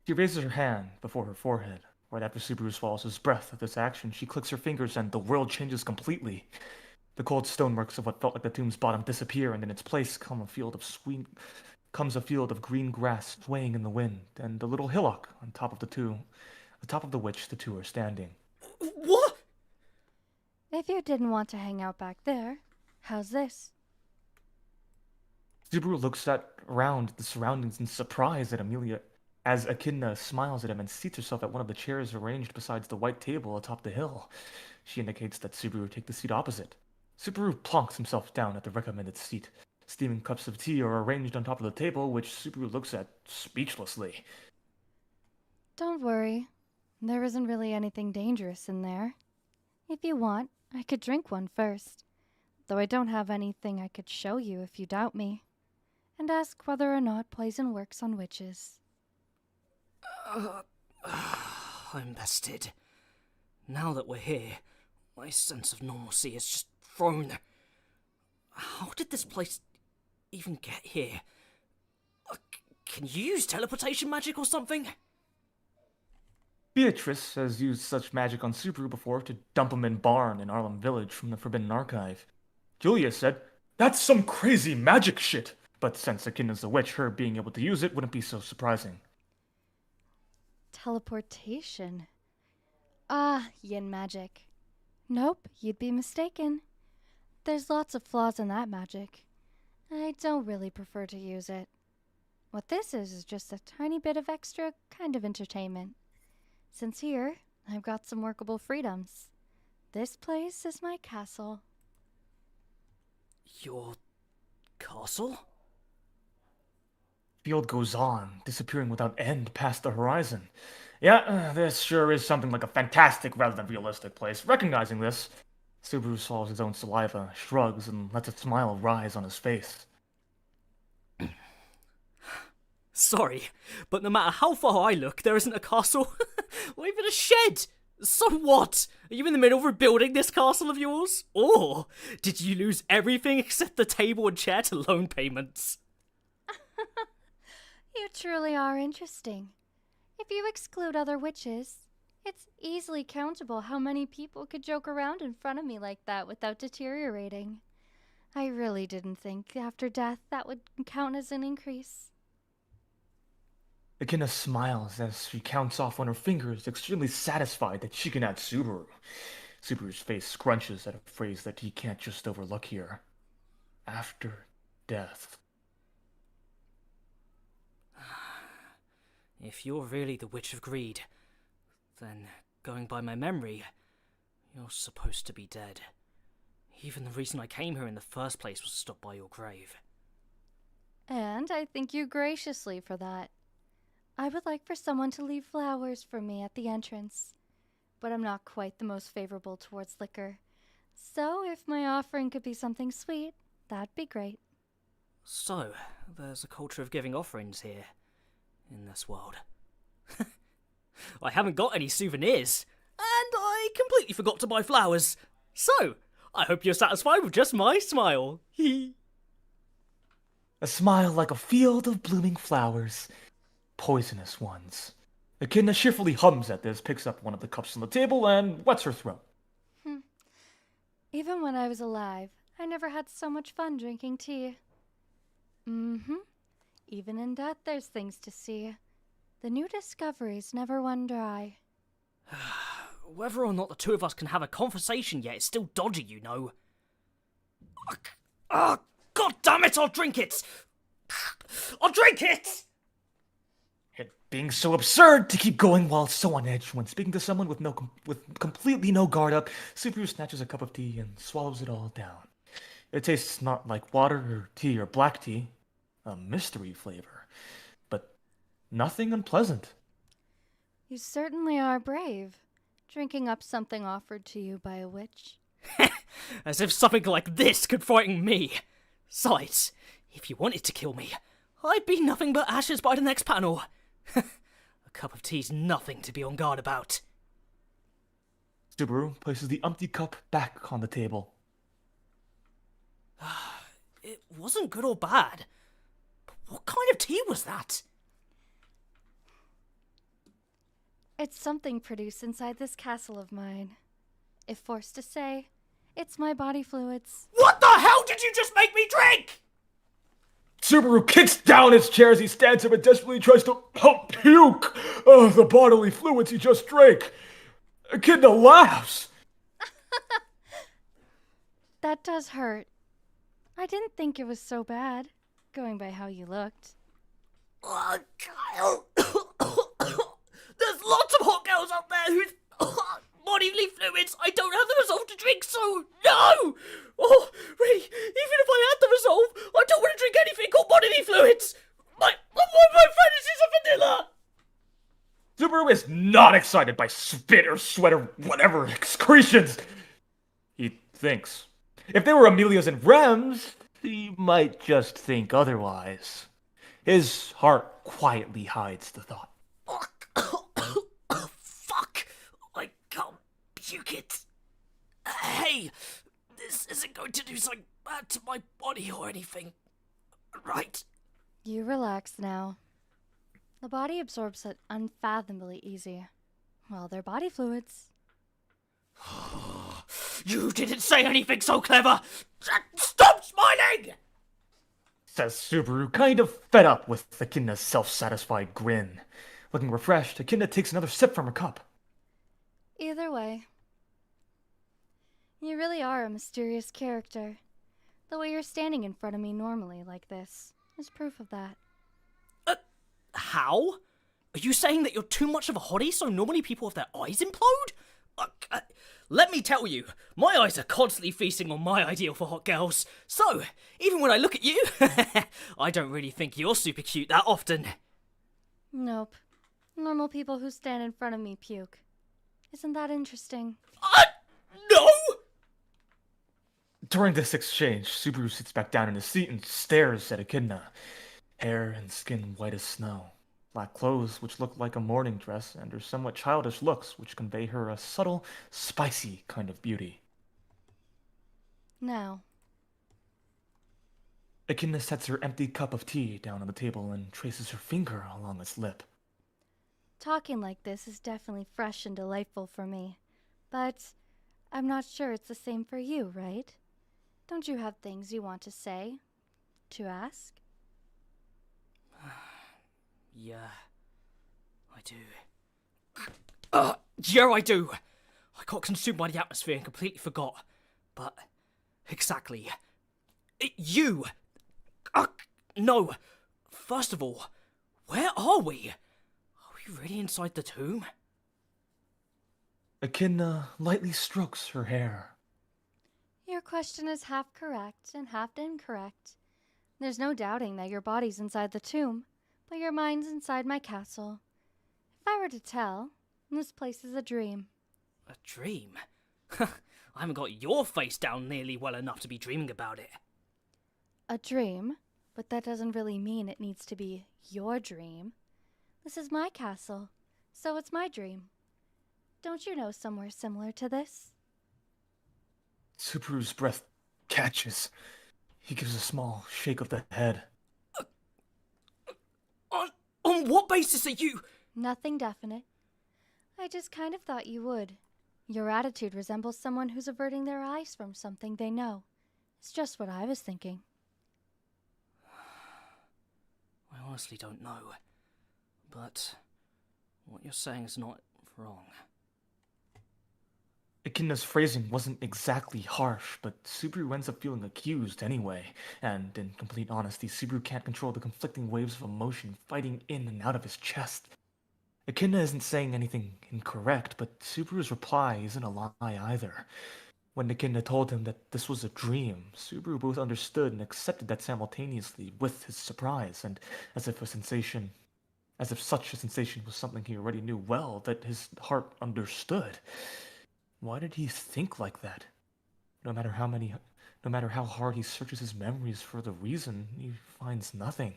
[SPEAKER 4] She raises her hand before her forehead. Right after Subaru swallows his breath at this action, she clicks her fingers and the world changes completely. The cold stoneworks of what felt like the tomb's bottom disappear, and in its place comes a field of green grass swaying in the wind, and a little hillock on top of the which the two are standing.
[SPEAKER 1] What?
[SPEAKER 2] If you didn't want to hang out back there, how's this?
[SPEAKER 4] Subaru looks around the surroundings in surprise at Amelia as Echidna smiles at him and seats herself at one of the chairs arranged beside the white table atop the hill. She indicates that Subaru take the seat opposite. Subaru plonks himself down at the recommended seat. Steaming cups of tea are arranged on top of the table, which Subaru looks at speechlessly.
[SPEAKER 2] Don't worry. There isn't really anything dangerous in there. If you want, I could drink one first. Though I don't have anything I could show you if you doubt me. And ask whether or not poison works on witches.
[SPEAKER 1] I'm bested. Now that we're here, my sense of normalcy is just thrown. How did this place even get here? Can you use teleportation magic or something?
[SPEAKER 4] Beatrice has used such magic on Subaru before to dump him in barn in Arlem Village from the Forbidden Archive. Julia said, "That's some crazy magic shit," but since Echidna's a witch, her being able to use it wouldn't be so surprising.
[SPEAKER 2] Teleportation? Ah, yin magic. Nope, you'd be mistaken. There's lots of flaws in that magic. I don't really prefer to use it. What this is just a tiny bit of extra kind of entertainment. Since here, I've got some workable freedoms. This place is my castle.
[SPEAKER 1] Your castle?
[SPEAKER 4] Field goes on, disappearing without end past the horizon. Yeah, this sure is something like a fantastic rather than realistic place. Recognizing this, Subaru swallows his own saliva, shrugs, and lets a smile rise on his face.
[SPEAKER 1] Sorry, but no matter how far I look, there isn't a castle, or even a shed. So what? Are you in the middle of rebuilding this castle of yours? Or did you lose everything except the table and chair to loan payments?
[SPEAKER 2] You truly are interesting. If you exclude other witches, it's easily countable how many people could joke around in front of me like that without deteriorating. I really didn't think after death that would count as an increase.
[SPEAKER 4] Echidna smiles as she counts off on her fingers, extremely satisfied that she can add Subaru. Subaru's face scrunches at a phrase that he can't just overlook here. After death.
[SPEAKER 1] If you're really the Witch of Greed, then, going by my memory, you're supposed to be dead. Even the reason I came here in the first place was to stop by your grave.
[SPEAKER 2] And I thank you graciously for that. I would like for someone to leave flowers for me at the entrance, but I'm not quite the most favorable towards liquor. So if my offering could be something sweet, that'd be great.
[SPEAKER 1] So, there's a culture of giving offerings here, in this world. I haven't got any souvenirs, and I completely forgot to buy flowers. So, I hope you're satisfied with just my smile.
[SPEAKER 4] A smile like a field of blooming flowers. Poisonous ones. Echidna cheerfully hums at this, picks up one of the cups on the table, and wets her throat.
[SPEAKER 2] Even when I was alive, I never had so much fun drinking tea. Even in death, there's things to see. The new discoveries never run dry.
[SPEAKER 1] Whether or not the two of us can have a conversation yet is still dodgy, you know. God damn it, I'll drink it! I'll drink it!
[SPEAKER 4] It being so absurd to keep going while so on edge when speaking to someone with completely no guard up, Subaru snatches a cup of tea and swallows it all down. It tastes not like water or tea or black tea, a mystery flavor, but nothing unpleasant.
[SPEAKER 2] You certainly are brave, drinking up something offered to you by a witch.
[SPEAKER 1] As if something like this could frighten me. Besides, if you wanted to kill me, I'd be nothing but ashes by the next panel. A cup of tea's nothing to be on guard about.
[SPEAKER 4] Subaru places the empty cup back on the table.
[SPEAKER 1] It wasn't good or bad. But what kind of tea was that?
[SPEAKER 2] It's something produced inside this castle of mine. If forced to say, it's my body fluids.
[SPEAKER 1] What the hell did you just make me drink?
[SPEAKER 4] Subaru kicks down his chair as he stands up and desperately tries to puke the bodily fluids he just drank. Echidna laughs.
[SPEAKER 2] That does hurt. I didn't think it was so bad, going by how you looked.
[SPEAKER 1] Kyle. There's lots of hot girls out there whose bodily fluids I don't have the resolve to drink, so no! Oh, really, even if I had the resolve, I don't want to drink anything called bodily fluids! My fantasy is a vanilla!
[SPEAKER 4] Subaru is not excited by spit or sweat or whatever excretions. He thinks. If they were Amelia's and Rem's, he might just think otherwise. His heart quietly hides the thought.
[SPEAKER 1] Fuck! I can't puke it. Hey, this isn't going to do something bad to my body or anything, right?
[SPEAKER 2] You relax now. The body absorbs it unfathomably easy. Well, they're body fluids.
[SPEAKER 1] You didn't say anything so clever! Stop smiling!
[SPEAKER 4] Says Subaru, kind of fed up with Echidna's self-satisfied grin. Looking refreshed, Echidna takes another sip from her cup.
[SPEAKER 2] Either way, you really are a mysterious character. The way you're standing in front of me normally like this is proof of that.
[SPEAKER 1] How? Are you saying that you're too much of a hottie so normally people have their eyes implode? Let me tell you, my eyes are constantly feasting on my ideal for hot girls. So, even when I look at you, I don't really think you're super cute that often.
[SPEAKER 2] Nope. Normal people who stand in front of me puke. Isn't that interesting?
[SPEAKER 1] No!
[SPEAKER 4] During this exchange, Subaru sits back down in his seat and stares at Echidna. Hair and skin white as snow. Black clothes, which look like a morning dress, and her somewhat childish looks, which convey her a subtle, spicy kind of beauty.
[SPEAKER 2] Now.
[SPEAKER 4] Echidna sets her empty cup of tea down on the table and traces her finger along its lip.
[SPEAKER 2] Talking like this is definitely fresh and delightful for me. But I'm not sure it's the same for you, right? Don't you have things you want to say? To ask?
[SPEAKER 1] Yeah, I do. Yeah, I do. I got consumed by the atmosphere and completely forgot. But, exactly. You! No. First of all, where are we? Are we really inside the tomb?
[SPEAKER 4] Echidna lightly strokes her hair.
[SPEAKER 2] Your question is half correct and half incorrect. There's no doubting that your body's inside the tomb, but your mind's inside my castle. If I were to tell, this place is a dream.
[SPEAKER 1] A dream? I haven't got your face down nearly well enough to be dreaming about it.
[SPEAKER 2] A dream? But that doesn't really mean it needs to be your dream. This is my castle, so it's my dream. Don't you know somewhere similar to this?
[SPEAKER 4] Subaru's breath catches. He gives a small shake of the head.
[SPEAKER 1] On what basis are you?
[SPEAKER 2] Nothing definite. I just kind of thought you would. Your attitude resembles someone who's averting their eyes from something they know. It's just what I was thinking.
[SPEAKER 1] I honestly don't know. But what you're saying is not wrong.
[SPEAKER 4] Echidna's phrasing wasn't exactly harsh, but Subaru ends up feeling accused anyway. And in complete honesty, Subaru can't control the conflicting waves of emotion fighting in and out of his chest. Echidna isn't saying anything incorrect, but Subaru's reply isn't a lie either. When Echidna told him that this was a dream, Subaru both understood and accepted that simultaneously with his surprise, and as if such a sensation was something he already knew well, that his heart understood. Why did he think like that? No matter how hard he searches his memories for the reason, he finds nothing.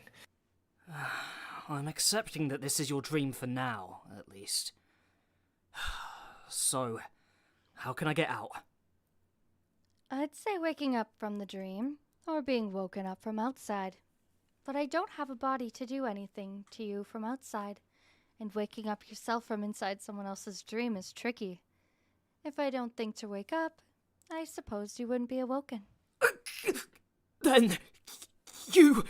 [SPEAKER 1] I'm accepting that this is your dream for now, at least. So, how can I get out?
[SPEAKER 2] I'd say waking up from the dream, or being woken up from outside. But I don't have a body to do anything to you from outside, and waking up yourself from inside someone else's dream is tricky. If I don't think to wake up, I suppose you wouldn't be awoken.
[SPEAKER 1] Then, you...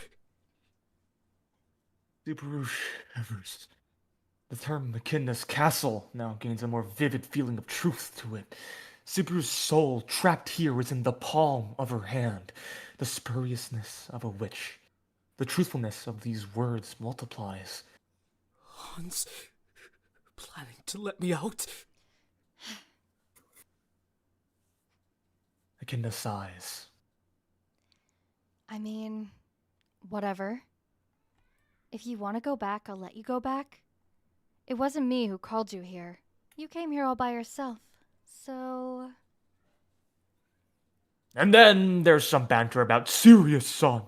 [SPEAKER 4] Subaru shivers. The term Echidna's castle now gains a more vivid feeling of truth to it. Subaru's soul trapped here is in the palm of her hand. The spuriousness of a witch. The truthfulness of these words multiplies.
[SPEAKER 1] Hans, planning to let me out?
[SPEAKER 4] Echidna sighs.
[SPEAKER 2] I mean, whatever. If you want to go back, I'll let you go back. It wasn't me who called you here. You came here all by yourself, so...
[SPEAKER 4] And then there's some banter about Sirius' son,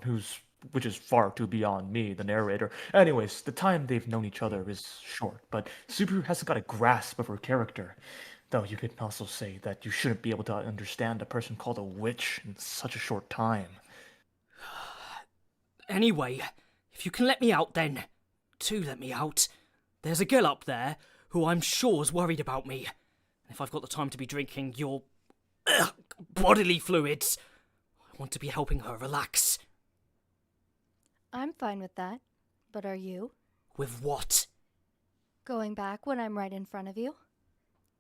[SPEAKER 4] which is far too beyond me, the narrator. Anyways, the time they've known each other is short, but Subaru hasn't got a grasp of her character. Though you could also say that you shouldn't be able to understand a person called a witch in such a short time.
[SPEAKER 1] Anyway, if you can let me out then, do let me out. There's a girl up there who I'm sure is worried about me. And if I've got the time to be drinking your bodily fluids, I want to be helping her relax.
[SPEAKER 2] I'm fine with that. But are you?
[SPEAKER 1] With what?
[SPEAKER 2] Going back when I'm right in front of you?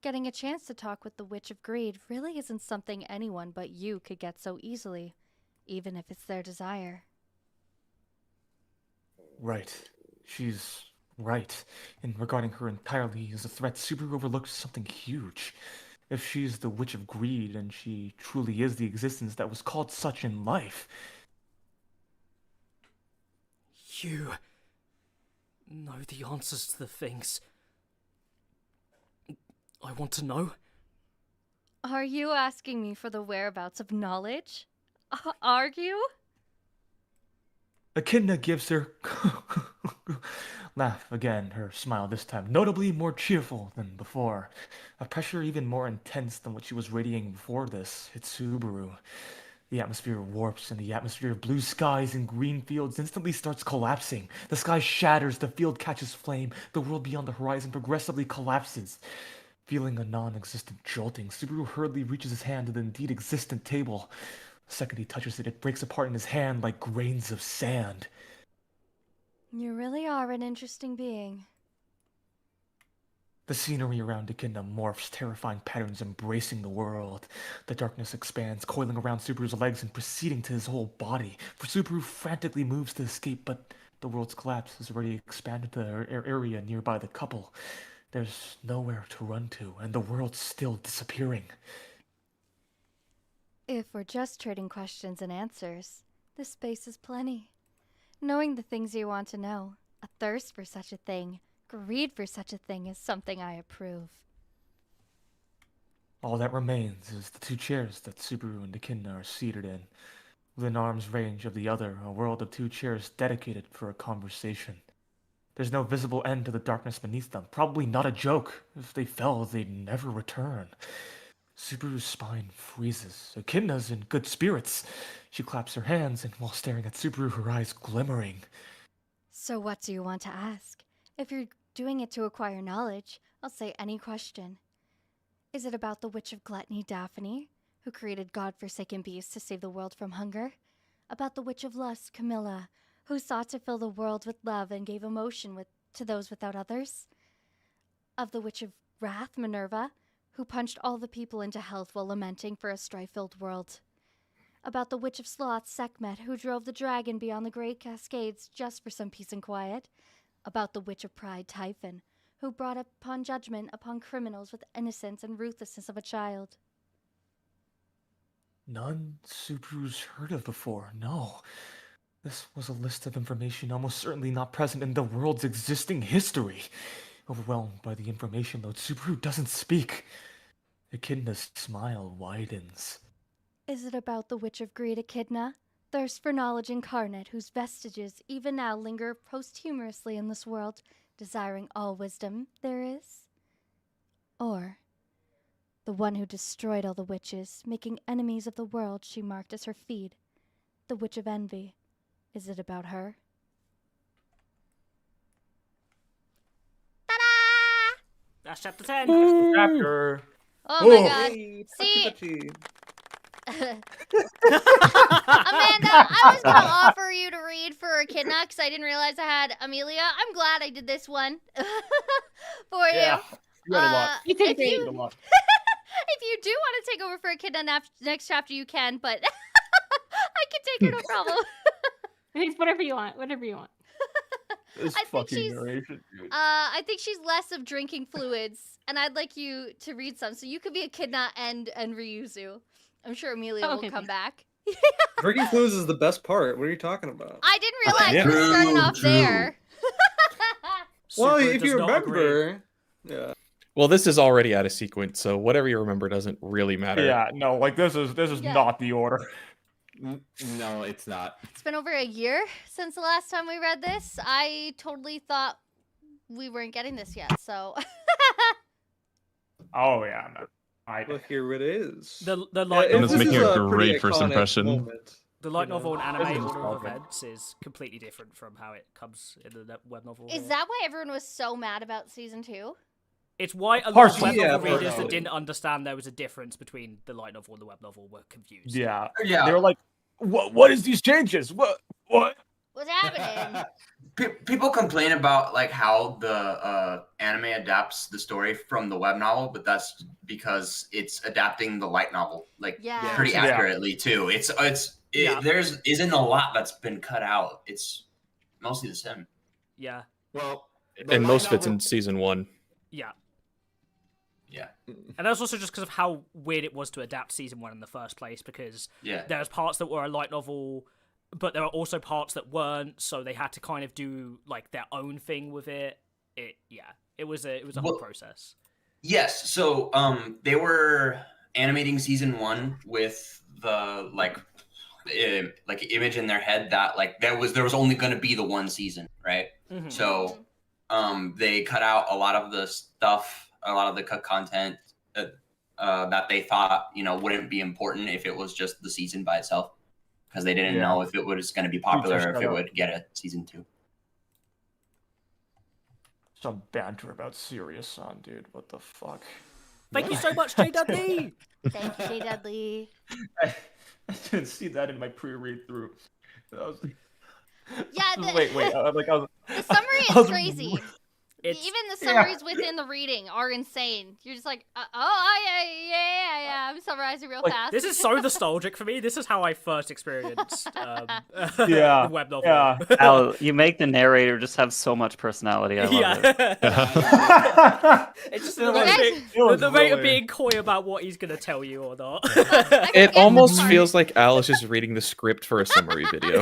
[SPEAKER 2] Getting a chance to talk with the Witch of Greed really isn't something anyone but you could get so easily, even if it's their desire.
[SPEAKER 4] Right. She's right. And regarding her entirely as a threat, Subaru overlooked something huge. If she's the Witch of Greed, and she truly is the existence that was called such in life...
[SPEAKER 1] You know the answers to the things I want to know?
[SPEAKER 2] Are you asking me for the whereabouts of knowledge? Are you?
[SPEAKER 4] Echidna gives her laugh again, her smile this time notably more cheerful than before. A pressure even more intense than what she was radiating before this hits Subaru. The atmosphere warps, and the atmosphere of blue skies and green fields instantly starts collapsing. The sky shatters, the field catches flame, the world beyond the horizon progressively collapses. Feeling a non-existent jolting, Subaru hurriedly reaches his hand to the indeed existent table. The second he touches it, it breaks apart in his hand like grains of sand.
[SPEAKER 2] You really are an interesting being.
[SPEAKER 4] The scenery around Echidna morphs, terrifying patterns embracing the world. The darkness expands, coiling around Subaru's legs and proceeding to his whole body. For Subaru frantically moves to escape, but the world's collapse has already expanded to the area nearby the couple. There's nowhere to run to, and the world's still disappearing.
[SPEAKER 2] If we're just trading questions and answers, this space is plenty. Knowing the things you want to know, a thirst for such a thing, greed for such a thing is something I approve.
[SPEAKER 4] All that remains is the two chairs that Subaru and Echidna are seated in. Within arm's range of the other, a world of two chairs dedicated for a conversation. There's no visible end to the darkness beneath them. Probably not a joke. If they fell, they'd never return. Subaru's spine freezes. Echidna's in good spirits. She claps her hands, and while staring at Subaru, her eyes glimmering.
[SPEAKER 2] So what do you want to ask? If you're doing it to acquire knowledge, I'll say any question. Is it about the Witch of Gluttony, Daphne, who created God-forsaken beasts to save the world from hunger? About the Witch of Lust, Camilla, who sought to fill the world with love and gave emotion to those without others? Of the Witch of Wrath, Minerva, who punched all the people into health while lamenting for a strife-filled world? About the Witch of Sloth, Sekhmet, who drove the dragon beyond the Great Cascades just for some peace and quiet? About the Witch of Pride, Typhon, who brought upon judgment upon criminals with innocence and ruthlessness of a child?
[SPEAKER 4] None Subaru's heard of before, no. This was a list of information almost certainly not present in the world's existing history. Overwhelmed by the information load, Subaru doesn't speak. Echidna's smile widens.
[SPEAKER 2] Is it about the Witch of Greed, Echidna? Thirst for knowledge incarnate, whose vestiges even now linger posthumously in this world, desiring all wisdom there is? Or the one who destroyed all the witches, making enemies of the world she marked as her feed, the Witch of Envy? Is it about her?
[SPEAKER 1] That's chapter 10.
[SPEAKER 4] Chapter.
[SPEAKER 2] Oh my god. See, Amanda, I was gonna offer you to read for Echidna because I didn't realize I had Amelia. I'm glad I did this one for you.
[SPEAKER 4] Yeah, you had a lot.
[SPEAKER 2] If you do want to take over for Echidna next chapter, you can, but I can take her, no problem.
[SPEAKER 6] It's whatever you want. Whatever you want.
[SPEAKER 4] This
[SPEAKER 2] I think
[SPEAKER 4] fucking
[SPEAKER 2] she's-
[SPEAKER 4] narration, dude.
[SPEAKER 2] I think she's less of drinking fluids, and I'd like you to read some. So you could be Echidna and Ryuzu. I'm sure Amelia
[SPEAKER 6] Oh,
[SPEAKER 2] will
[SPEAKER 6] okay,
[SPEAKER 2] come
[SPEAKER 6] thanks.
[SPEAKER 2] back.
[SPEAKER 9] Drinking fluids is the best part. What are you talking about?
[SPEAKER 2] I didn't realize
[SPEAKER 10] Yeah.
[SPEAKER 2] we were starting
[SPEAKER 8] True,
[SPEAKER 2] off
[SPEAKER 8] true.
[SPEAKER 2] there.
[SPEAKER 9] Well,
[SPEAKER 1] Super
[SPEAKER 9] if
[SPEAKER 1] does
[SPEAKER 9] you
[SPEAKER 1] not agree.
[SPEAKER 9] remember, yeah.
[SPEAKER 3] Well, this is already out of sequence, so whatever you remember doesn't really matter.
[SPEAKER 4] Yeah, no, like this is
[SPEAKER 2] Yeah.
[SPEAKER 4] not the order.
[SPEAKER 5] No, it's not.
[SPEAKER 2] It's been over a year since the last time we read this. I totally thought we weren't getting this yet, so.
[SPEAKER 4] Oh yeah, no.
[SPEAKER 9] Well, here it is.
[SPEAKER 1] The
[SPEAKER 9] Yeah,
[SPEAKER 1] light
[SPEAKER 10] And it's
[SPEAKER 9] this
[SPEAKER 1] novel,
[SPEAKER 10] making
[SPEAKER 9] is
[SPEAKER 10] a
[SPEAKER 9] pretty
[SPEAKER 10] great first
[SPEAKER 9] iconic
[SPEAKER 10] impression.
[SPEAKER 9] moment.
[SPEAKER 1] the light
[SPEAKER 9] you know.
[SPEAKER 1] novel and
[SPEAKER 4] This
[SPEAKER 1] anime
[SPEAKER 4] is
[SPEAKER 1] order of
[SPEAKER 4] awesome.
[SPEAKER 1] events is completely different from how it comes in the web novel.
[SPEAKER 2] Is that why everyone was so mad about season 2?
[SPEAKER 1] It's why a lot of
[SPEAKER 4] Partially,
[SPEAKER 1] web
[SPEAKER 9] yeah,
[SPEAKER 1] novel readers that
[SPEAKER 9] partially.
[SPEAKER 1] didn't understand there was a difference between the light novel and the web novel were confused.
[SPEAKER 4] Yeah,
[SPEAKER 8] Yeah.
[SPEAKER 4] they were like, what is these changes? What?
[SPEAKER 2] What's happening?
[SPEAKER 8] People complain about like how the anime adapts the story from the web novel, but that's because it's adapting the light novel like
[SPEAKER 2] Yeah.
[SPEAKER 8] pretty
[SPEAKER 4] Yeah.
[SPEAKER 8] accurately too.
[SPEAKER 1] Yeah.
[SPEAKER 8] There's isn't a lot that's been cut out. It's mostly the same.
[SPEAKER 1] Yeah.
[SPEAKER 5] Well,
[SPEAKER 3] And most of it's in season 1.
[SPEAKER 1] Yeah.
[SPEAKER 8] Yeah.
[SPEAKER 1] And that's also just because of how weird it was to adapt season 1 in the first place, because
[SPEAKER 8] Yeah.
[SPEAKER 1] there's parts that were a light novel, but there are also parts that weren't, so they had to kind of do like their own thing with it. It was a whole
[SPEAKER 8] Well-
[SPEAKER 1] process.
[SPEAKER 8] Yes. So they were animating season 1 with the like image in their head that like there was only going to be the one season, right?
[SPEAKER 1] Mhm.
[SPEAKER 8] So they cut out a lot of the stuff, a lot of the cut content that they thought wouldn't be important if it was just the season by itself, because they didn't
[SPEAKER 4] Yeah.
[SPEAKER 8] know if it was going to be popular or if
[SPEAKER 4] shut
[SPEAKER 8] it
[SPEAKER 4] up.
[SPEAKER 8] would get a season 2.
[SPEAKER 4] Some banter about Serious Son, dude. What the fuck?
[SPEAKER 1] Thank you so much, Jay Dudley!
[SPEAKER 2] Thank you, Jay Dudley.
[SPEAKER 4] I didn't see that in my pre-read through. I was like,
[SPEAKER 2] Yeah, the,
[SPEAKER 4] wait. I was,
[SPEAKER 2] the summary
[SPEAKER 4] I was-
[SPEAKER 2] is crazy.
[SPEAKER 1] It's
[SPEAKER 2] Even the summaries within the reading are insane. You're just like, yeah, I'm summarizing real
[SPEAKER 4] Like,
[SPEAKER 2] fast.
[SPEAKER 1] this is so nostalgic for me. This is how I first experienced
[SPEAKER 4] Yeah,
[SPEAKER 1] the web novel.
[SPEAKER 4] yeah.
[SPEAKER 7] Al, you make the narrator just have so much personality. I love it.
[SPEAKER 1] Yeah. It's just the
[SPEAKER 4] It
[SPEAKER 1] rate,
[SPEAKER 2] was-
[SPEAKER 1] of
[SPEAKER 4] it was
[SPEAKER 1] the rate of
[SPEAKER 4] really-
[SPEAKER 1] being coy about what he's gonna tell you or not.
[SPEAKER 2] I forget
[SPEAKER 3] It
[SPEAKER 2] the
[SPEAKER 3] almost
[SPEAKER 2] part.
[SPEAKER 3] feels like Al is just reading the script for a summary video.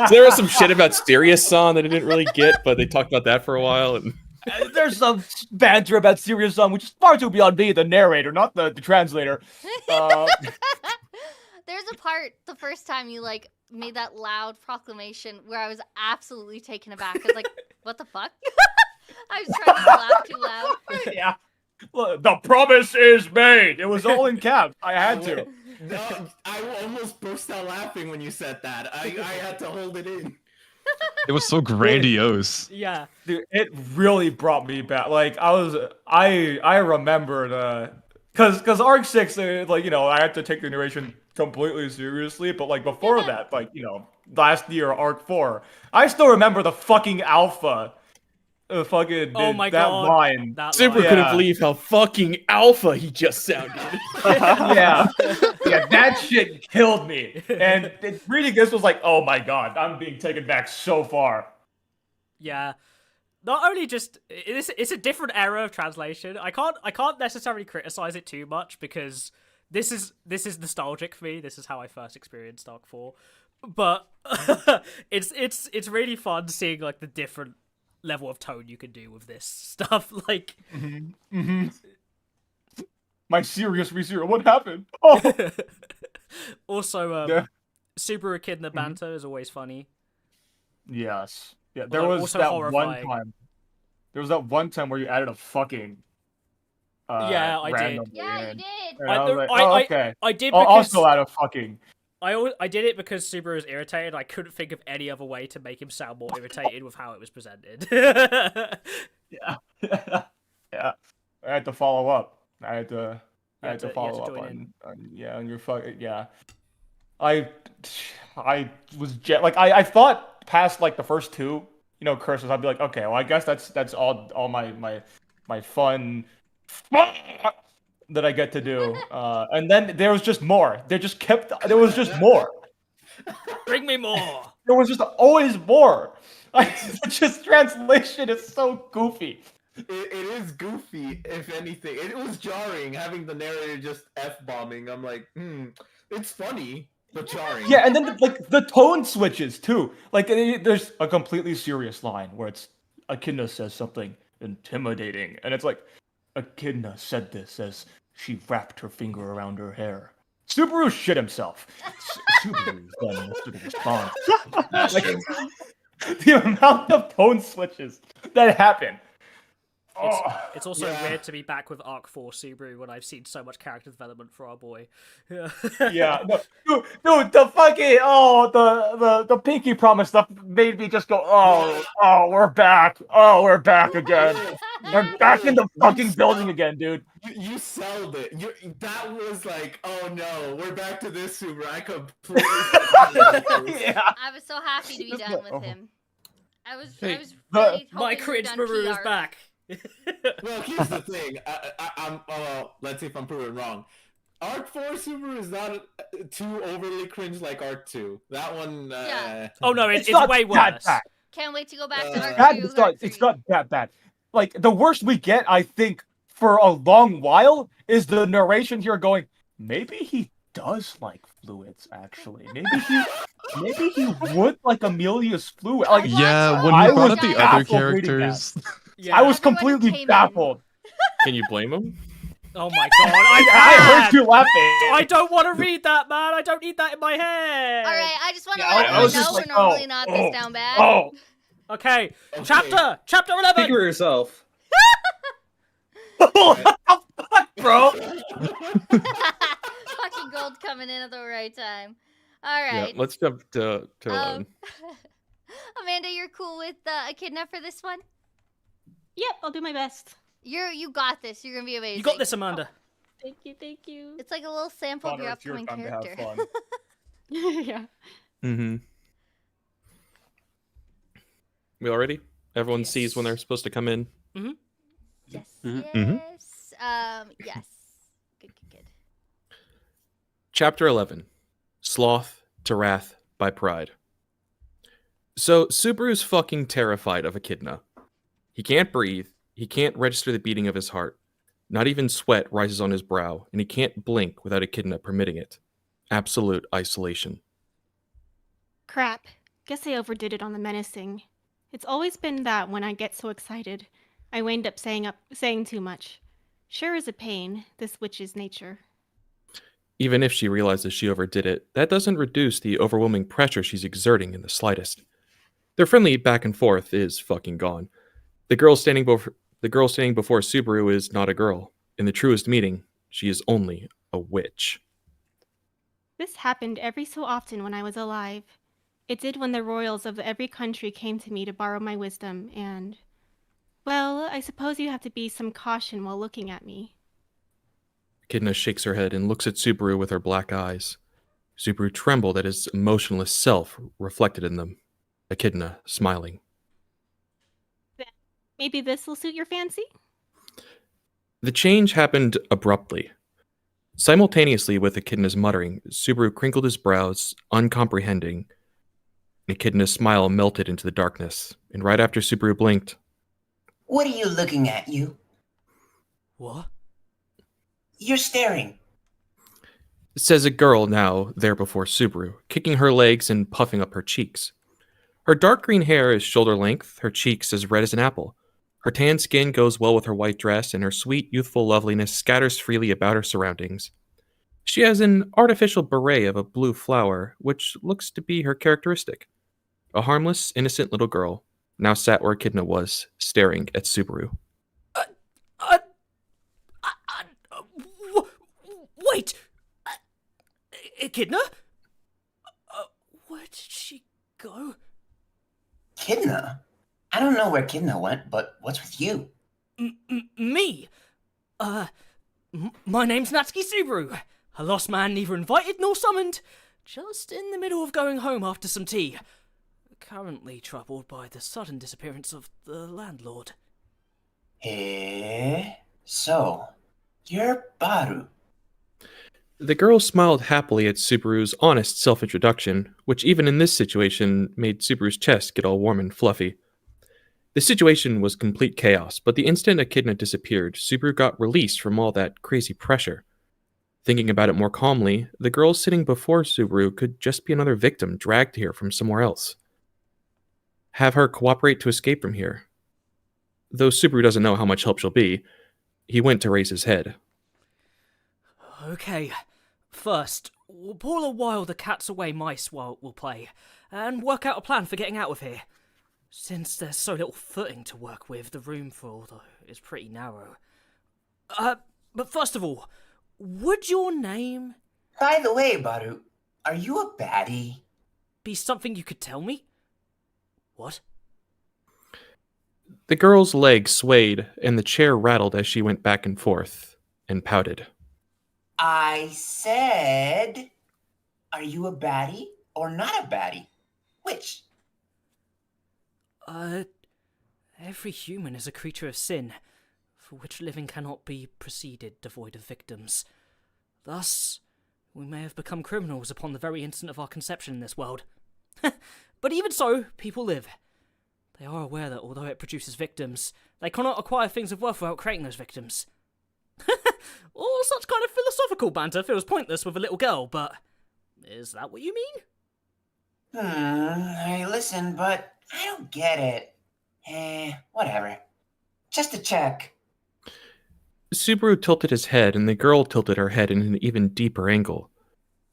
[SPEAKER 3] There was some shit about Serious Son that I didn't really get, but they talked about that for a while. And
[SPEAKER 4] There's some banter about Serious Son, which is far too beyond me, the narrator, not the translator.
[SPEAKER 2] There's a part the first time you like made that loud proclamation where I was absolutely taken aback. I was like, what the fuck? I was trying to laugh too loud.
[SPEAKER 4] Yeah. Look, the promise is made. It was all in caps. I had to.
[SPEAKER 5] No, I almost burst out laughing when you said that. I had to hold it in.
[SPEAKER 10] It was so grandiose.
[SPEAKER 1] Yeah.
[SPEAKER 4] Dude, it really brought me back. Like I remembered, cause Arc 6, I had to take the narration completely seriously. But like before that, last year Arc 4, I still remember the fucking alpha.
[SPEAKER 1] Oh my
[SPEAKER 4] that
[SPEAKER 1] God.
[SPEAKER 4] line.
[SPEAKER 1] That
[SPEAKER 3] Super
[SPEAKER 1] line.
[SPEAKER 3] couldn't believe how fucking alpha he just sounded.
[SPEAKER 4] Yeah, that shit killed me. And reading this was like, oh my god, I'm being taken back so far.
[SPEAKER 1] Yeah. Not only just it's a different era of translation. I can't necessarily criticize it too much because this is nostalgic for me. This is how I first experienced Arc 4. But it's really fun seeing like the different level of tone you can do with this stuff. Like
[SPEAKER 4] My serious ReZero, what happened? Oh,
[SPEAKER 1] also
[SPEAKER 4] Yeah.
[SPEAKER 1] Super Echidna banter is always funny.
[SPEAKER 4] yes. Yeah, there
[SPEAKER 1] Although
[SPEAKER 4] was
[SPEAKER 1] also
[SPEAKER 4] that
[SPEAKER 1] horrifying.
[SPEAKER 4] one time. There was that one time where you added a fucking.
[SPEAKER 1] Yeah, I did.
[SPEAKER 4] randomly
[SPEAKER 2] Yeah, you
[SPEAKER 4] in.
[SPEAKER 2] did.
[SPEAKER 4] And I was like,
[SPEAKER 1] I-
[SPEAKER 4] okay.
[SPEAKER 1] I did
[SPEAKER 4] I'll
[SPEAKER 1] because
[SPEAKER 4] also add a fucking.
[SPEAKER 1] I did it because Subaru was irritated. I couldn't think of any other way to make him sound more irritated with how it was presented.
[SPEAKER 4] Yeah. Yeah. I had to follow up. I had to
[SPEAKER 1] You had to
[SPEAKER 4] follow up
[SPEAKER 1] join
[SPEAKER 4] on your fucking I was I thought past like the first two curses I'd be like, okay, well I guess that's all my fun that I get to do, and then there was just more. There was just more.
[SPEAKER 1] Bring me more.
[SPEAKER 4] There was just always more. Like, just translation is so goofy.
[SPEAKER 5] It is goofy, if anything. It was jarring having the narrator just f-bombing. I'm like, it's funny, but jarring.
[SPEAKER 4] Yeah, and then the tone switches too. Like there's a completely serious line where it's Echidna says something intimidating, and it's like Echidna said this as she wrapped her finger around her hair. Subaru shit himself. Subaru's done most of the response. Like, the amount of tone switches that happen.
[SPEAKER 1] It's also weird to be back with Arc 4 Subaru when I've seen so much character development for our boy.
[SPEAKER 4] Yeah, no, dude, the fucking the pinky promise stuff made me just go, we're back again. We're back in the fucking building again, dude.
[SPEAKER 5] You sold it. That was like, oh no, we're back to this Subaru. I completely.
[SPEAKER 4] Yeah.
[SPEAKER 2] I was so happy to be done with him. I was really
[SPEAKER 1] my
[SPEAKER 2] hoping
[SPEAKER 1] cringe
[SPEAKER 2] we'd done
[SPEAKER 1] Maru is
[SPEAKER 2] PR.
[SPEAKER 1] back.
[SPEAKER 5] Well, here's the thing. I'm. Let's see if I'm proven wrong. Arc 4 Subaru is not too overly cringe like Arc 2. That one.
[SPEAKER 2] Yeah.
[SPEAKER 1] Oh no, it's
[SPEAKER 4] not
[SPEAKER 1] way
[SPEAKER 4] that
[SPEAKER 1] worse.
[SPEAKER 4] bad.
[SPEAKER 2] Can't wait to go back to Arc 2.
[SPEAKER 4] It's not that bad. Like the worst we get, I think, for a long while is the narration here going, maybe he does like fluids. Actually, maybe he would like Amelia's fluid. Like,
[SPEAKER 10] Yeah, when
[SPEAKER 4] I
[SPEAKER 10] he brought
[SPEAKER 4] was
[SPEAKER 10] up the other
[SPEAKER 4] baffled reading that.
[SPEAKER 10] characters.
[SPEAKER 1] Yeah.
[SPEAKER 4] I was
[SPEAKER 2] Everyone who
[SPEAKER 4] completely
[SPEAKER 2] came
[SPEAKER 4] baffled.
[SPEAKER 3] Can you blame him?
[SPEAKER 1] Oh my god,
[SPEAKER 4] I heard you laughing.
[SPEAKER 1] I don't want to read that, man. I don't need that in my head.
[SPEAKER 2] All right, I just want to
[SPEAKER 4] Yeah,
[SPEAKER 2] let
[SPEAKER 4] I
[SPEAKER 2] everyone
[SPEAKER 4] was
[SPEAKER 2] know
[SPEAKER 4] just
[SPEAKER 2] we're
[SPEAKER 4] like,
[SPEAKER 2] normally not this down bad.
[SPEAKER 4] Oh,
[SPEAKER 1] Okay, chapter 11.
[SPEAKER 9] Speak for yourself.
[SPEAKER 4] what the fuck, bro?
[SPEAKER 2] Fucking gold coming in at the right time. All right.
[SPEAKER 3] Yeah, let's jump to 11.
[SPEAKER 2] Amanda, you're cool with Echidna for this one?
[SPEAKER 6] Yep, I'll do my best.
[SPEAKER 2] You got this. You're gonna be amazing.
[SPEAKER 1] You got this, Amanda.
[SPEAKER 6] Thank you.
[SPEAKER 2] It's like a little sample of your
[SPEAKER 4] Connor, it's your
[SPEAKER 2] upcoming
[SPEAKER 4] time to have
[SPEAKER 2] character.
[SPEAKER 4] fun.
[SPEAKER 6] Yeah.
[SPEAKER 3] Mm-hmm. We all ready? Everyone sees when they're supposed to come in.
[SPEAKER 2] Yes.
[SPEAKER 10] Mhm.
[SPEAKER 2] Yes. Yes. Good.
[SPEAKER 3] Chapter 11. Sloth to Wrath by Pride. So, Subaru's fucking terrified of Echidna. He can't breathe. He can't register the beating of his heart. Not even sweat rises on his brow, and he can't blink without Echidna permitting it. Absolute isolation.
[SPEAKER 6] Crap. Guess I overdid it on the menacing. It's always been that when I get so excited, I wind up saying too much. Sure is a pain, this witch's nature.
[SPEAKER 3] Even if she realizes she overdid it, that doesn't reduce the overwhelming pressure she's exerting in the slightest. Their friendly back and forth is fucking gone. The girl standing before Subaru is not a girl. In the truest meaning, she is only a witch.
[SPEAKER 6] This happened every so often when I was alive. It did when the royals of every country came to me to borrow my wisdom, and... well, I suppose you have to be some caution while looking at me.
[SPEAKER 3] Echidna shakes her head and looks at Subaru with her black eyes. Subaru trembled at his emotionless self reflected in them. Echidna smiling.
[SPEAKER 6] Maybe this will suit your fancy?
[SPEAKER 3] The change happened abruptly. Simultaneously with Echidna's muttering, Subaru crinkled his brows, uncomprehending. Echidna's smile melted into the darkness, and right after Subaru blinked...
[SPEAKER 8] What are you looking at, you?
[SPEAKER 1] What?
[SPEAKER 8] You're staring.
[SPEAKER 3] says a girl now there before Subaru, kicking her legs and puffing up her cheeks. Her dark green hair is shoulder length, her cheeks as red as an apple. Her tan skin goes well with her white dress, and her sweet, youthful loveliness scatters freely about her surroundings. She has an artificial beret of a blue flower, which looks to be her characteristic. A harmless, innocent little girl, now sat where Echidna was, staring at Subaru.
[SPEAKER 1] Wait! Echidna? Where did she go?
[SPEAKER 8] Echidna? I don't know where Echidna went, but what's with you?
[SPEAKER 1] Me? My name's Natsuki Subaru. A lost man neither invited nor summoned. Just in the middle of going home after some tea. Currently troubled by the sudden disappearance of the landlord.
[SPEAKER 8] Eh? So, You're Baru.
[SPEAKER 3] The girl smiled happily at Subaru's honest self-introduction, which even in this situation made Subaru's chest get all warm and fluffy. The situation was complete chaos, but the instant Echidna disappeared, Subaru got released from all that crazy pressure. Thinking about it more calmly, the girl sitting before Subaru could just be another victim dragged here from somewhere else. Have her cooperate to escape from here. Though Subaru doesn't know how much help she'll be, he went to raise his head.
[SPEAKER 1] Okay, first, we'll pull a while the cat's away mice while we'll play, and work out a plan for getting out of here. Since there's so little footing to work with, the room for all is pretty narrow. But first of all, would your name...
[SPEAKER 8] By the way, Baru, are you a baddie?
[SPEAKER 1] ...be something you could tell me? What?
[SPEAKER 3] The girl's legs swayed, and the chair rattled as she went back and forth, and pouted.
[SPEAKER 8] I said, are you a baddie or not a baddie? Which?
[SPEAKER 1] Every human is a creature of sin, for which living cannot be preceded devoid of victims. Thus, we may have become criminals upon the very instant of our conception in this world. But even so, people live. They are aware that although it produces victims, they cannot acquire things of worth without creating those victims. All such kind of philosophical banter feels pointless with a little girl, but is that what you mean?
[SPEAKER 8] I listen, but I don't get it. Whatever. Just to check.
[SPEAKER 3] Subaru tilted his head, and the girl tilted her head in an even deeper angle.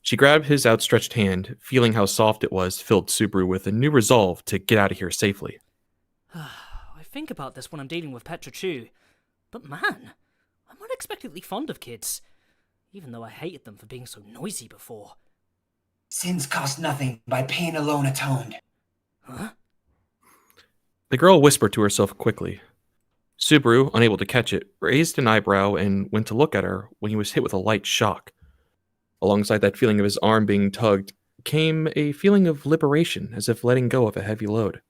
[SPEAKER 3] She grabbed his outstretched hand, feeling how soft it was, filled Subaru with a new resolve to get out of here safely.
[SPEAKER 1] I think about this when I'm dealing with Petra Chu, but man, I'm unexpectedly fond of kids, even though I hated them for being so noisy before.
[SPEAKER 8] Sins cost nothing, by pain alone atoned.
[SPEAKER 1] Huh?
[SPEAKER 3] The girl whispered to herself quickly. Subaru, unable to catch it, raised an eyebrow and went to look at her when he was hit with a light shock. Alongside that feeling of his arm being tugged came a feeling of liberation, as if letting go of a heavy load.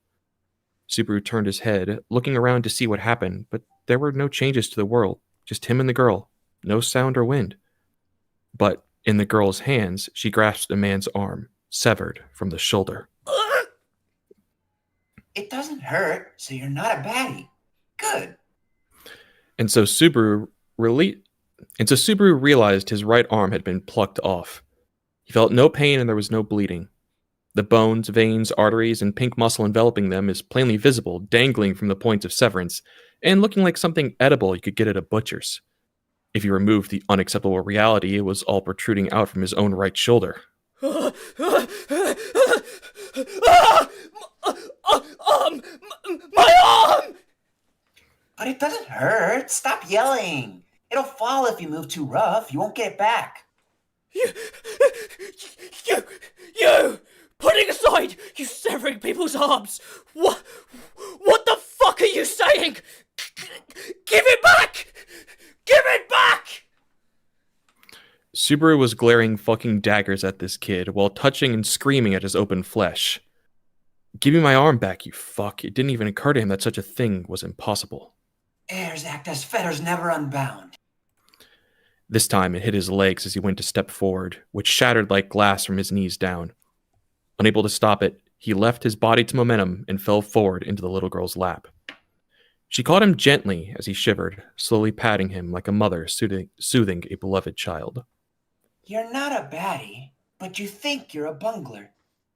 [SPEAKER 3] Subaru turned his head, looking around to see what happened, but there were no changes to the world, just him and the girl, no sound or wind. But in the girl's hands, she grasped a man's arm, severed from the shoulder.
[SPEAKER 8] It doesn't hurt, so you're not a baddie. Good.
[SPEAKER 3] And so Subaru realized his right arm had been plucked off. He felt no pain and there was no bleeding. The bones, veins, arteries, and pink muscle enveloping them is plainly visible, dangling from the points of severance, and looking like something edible you could get at a butcher's. If you removed the unacceptable reality, it was all protruding out from his own right shoulder.
[SPEAKER 1] My arm!
[SPEAKER 8] But it doesn't hurt. Stop yelling. It'll fall if you move too rough. You won't get it back.
[SPEAKER 1] You! Putting aside, you severing people's arms! What the fuck are you saying? Give it back! Give it back!
[SPEAKER 3] Subaru was glaring fucking daggers at this kid while touching and screaming at his open flesh. Give me my arm back, you fuck. It didn't even occur to him that such a thing was impossible.
[SPEAKER 8] Heirs act as fetters never unbound.
[SPEAKER 3] This time it hit his legs as he went to step forward, which shattered like glass from his knees down. Unable to stop it, he left his body to momentum and fell forward into the little girl's lap. She caught him gently as he shivered, slowly patting him like a mother soothing a beloved child.
[SPEAKER 8] You're not a baddie, but you think you're a bungler.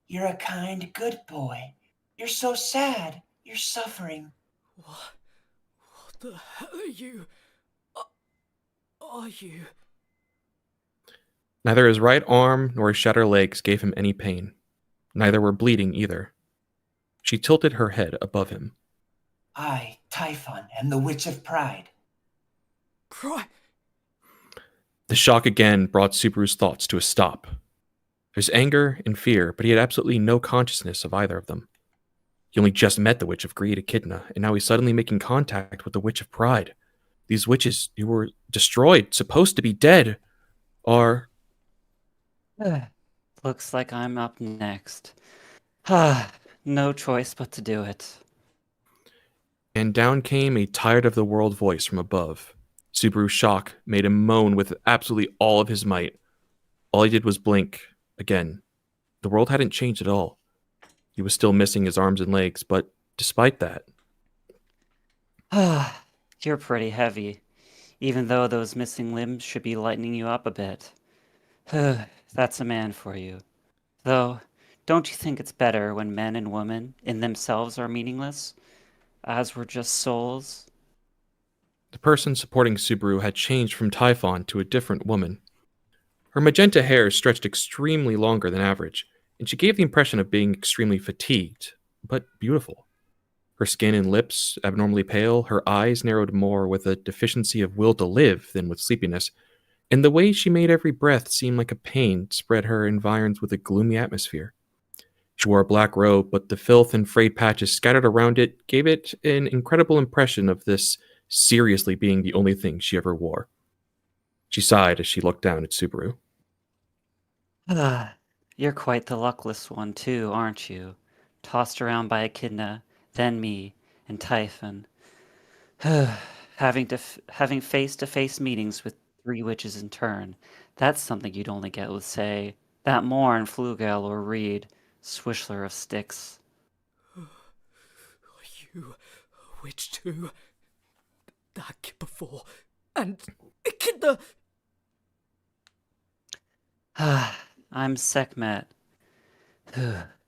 [SPEAKER 8] You're a kind, good boy. You're so sad. You're suffering.
[SPEAKER 1] What the hell are you? Are you?
[SPEAKER 3] Neither his right arm nor his shattered legs gave him any pain. Neither were bleeding either. She tilted her head above him.
[SPEAKER 8] I, Typhon, am the Witch of Pride.
[SPEAKER 1] Pride?
[SPEAKER 3] The shock again brought Subaru's thoughts to a stop. There's anger and fear, but he had absolutely no consciousness of either of them. He only just met the Witch of Greed, Echidna, and now he's suddenly making contact with the Witch of Pride. These witches who were destroyed, supposed to be dead, are...
[SPEAKER 7] Looks like I'm up next. No choice but to do it.
[SPEAKER 3] And down came a tired-of-the-world voice from above. Subaru's shock made him moan with absolutely all of his might. All he did was blink. Again, the world hadn't changed at all. He was still missing his arms and legs, but despite that...
[SPEAKER 7] You're pretty heavy, even though those missing limbs should be lightening you up a bit. That's a man for you. Though, don't you think it's better when men and women in themselves are meaningless, as we're just souls?
[SPEAKER 3] The person supporting Subaru had changed from Typhon to a different woman. Her magenta hair stretched extremely longer than average, and she gave the impression of being extremely fatigued, but beautiful. Her skin and lips abnormally pale, her eyes narrowed more with a deficiency of will to live than with sleepiness, and the way she made every breath seem like a pain spread her environs with a gloomy atmosphere. She wore a black robe, but the filth and frayed patches scattered around it gave it an incredible impression of this seriously being the only thing she ever wore. She sighed as she looked down at Subaru.
[SPEAKER 7] You're quite the luckless one too, aren't you? Tossed around by Echidna, then me, and Typhon. Having face-to-face meetings with 3 witches in turn, that's something you'd only get with, say, that Morn, Flugel, or Reed, Swishler of Styx.
[SPEAKER 1] Are you a witch too? That before, and Echidna...
[SPEAKER 7] I'm Sekhmet.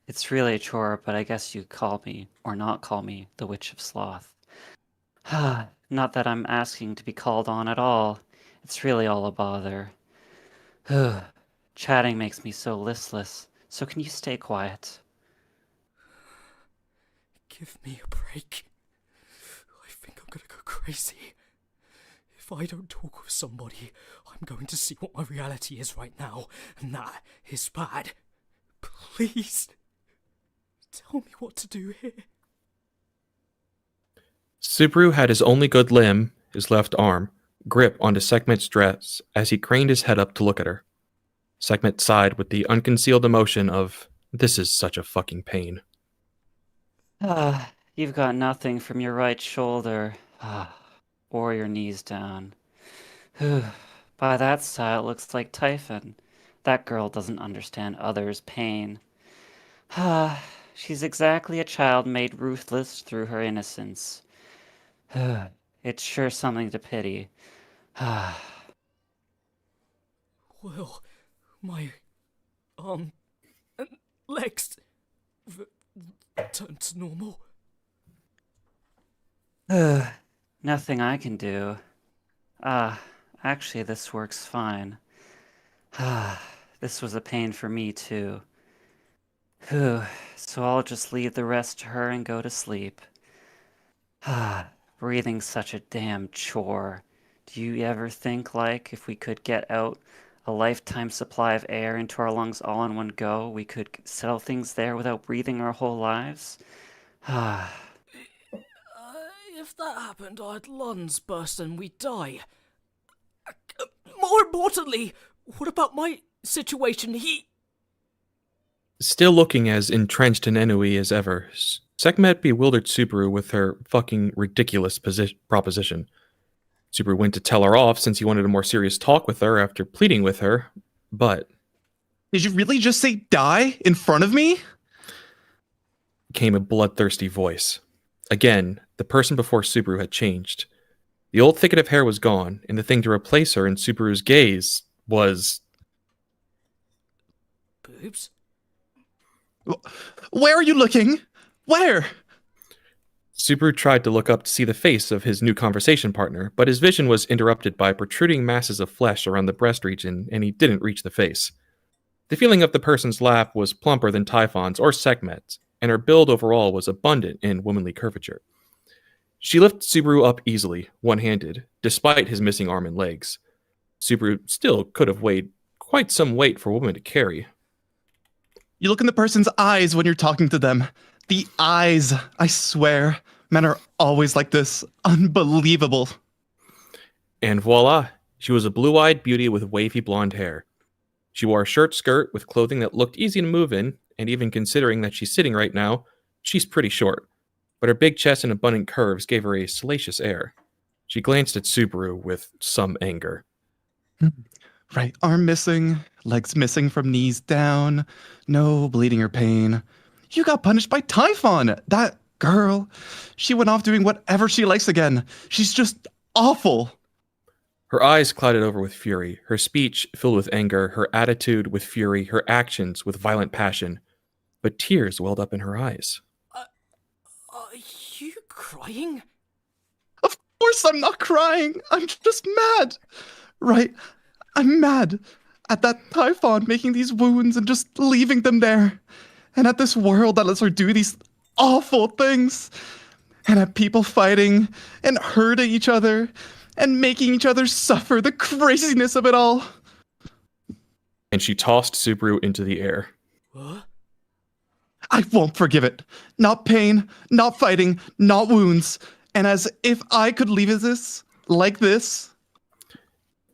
[SPEAKER 7] It's really a chore, but I guess you call me, or not call me, the Witch of Sloth. Not that I'm asking to be called on at all. It's really all a bother. Chatting makes me so listless, so can you stay quiet?
[SPEAKER 1] Give me a break. I think I'm gonna go crazy. If I don't talk with somebody, I'm going to see what my reality is right now, and that is bad. Please, tell me what to do here.
[SPEAKER 3] Subaru had his only good limb, his left arm, grip onto Sekhmet's dress as he craned his head up to look at her. Sekhmet sighed with the unconcealed emotion of, this is such a fucking pain.
[SPEAKER 7] You've got nothing from your right shoulder, or your knees down. By that style, it looks like Typhon. That girl doesn't understand others' pain. She's exactly a child made ruthless through her innocence. It's sure something to pity.
[SPEAKER 1] Well, my arm and legs returned to normal.
[SPEAKER 7] Nothing I can do. Actually, this works fine. This was a pain for me, too. So I'll just leave the rest to her and go to sleep. Breathing's such a damn chore. Do you ever think, like, if we could get out a lifetime supply of air into our lungs all in one go, we could settle things there without breathing our whole lives?
[SPEAKER 1] If that happened, I'd lungs burst and we'd die. More importantly, what about my situation?
[SPEAKER 3] Still looking as entrenched and ennui as ever, Sekhmet bewildered Subaru with her fucking ridiculous proposition. Subaru went to tell her off since he wanted a more serious talk with her after pleading with her, but...
[SPEAKER 10] Did you really just say die in front of me?
[SPEAKER 3] Came a bloodthirsty voice. Again, the person before Subaru had changed. The old thicket of hair was gone, and the thing to replace her in Subaru's gaze was...
[SPEAKER 1] Boobs?
[SPEAKER 10] Where are you looking? Where?
[SPEAKER 3] Subaru tried to look up to see the face of his new conversation partner, but his vision was interrupted by protruding masses of flesh around the breast region, and he didn't reach the face. The feeling of the person's lap was plumper than Typhon's or Sekhmet's, and her build overall was abundant in womanly curvature. She lifted Subaru up easily, one-handed, despite his missing arm and legs. Subaru still could have weighed quite some weight for a woman to carry.
[SPEAKER 10] You look in the person's eyes when you're talking to them. The eyes, I swear. Men are always like this. Unbelievable.
[SPEAKER 3] And voila, she was a blue-eyed beauty with wavy blonde hair. She wore a short skirt with clothing that looked easy to move in, and even considering that she's sitting right now, she's pretty short. But her big chest and abundant curves gave her a salacious air. She glanced at Subaru with some anger.
[SPEAKER 10] Right arm missing, legs missing from knees down, no bleeding or pain. You got punished by Typhon! That girl, she went off doing whatever she likes again. She's just awful.
[SPEAKER 3] Her eyes clouded over with fury, her speech filled with anger, her attitude with fury, her actions with violent passion. But tears welled up in her eyes.
[SPEAKER 1] Are you crying?
[SPEAKER 10] Of course I'm not crying. I'm just mad. Right, I'm mad at that Typhon making these wounds and just leaving them there. And at this world that lets her do these awful things. And at people fighting and hurting each other and making each other suffer, the craziness of it all.
[SPEAKER 3] And she tossed Subaru into the air.
[SPEAKER 1] What?
[SPEAKER 10] I won't forgive it. Not pain, not fighting, not wounds. And as if I could leave this like this.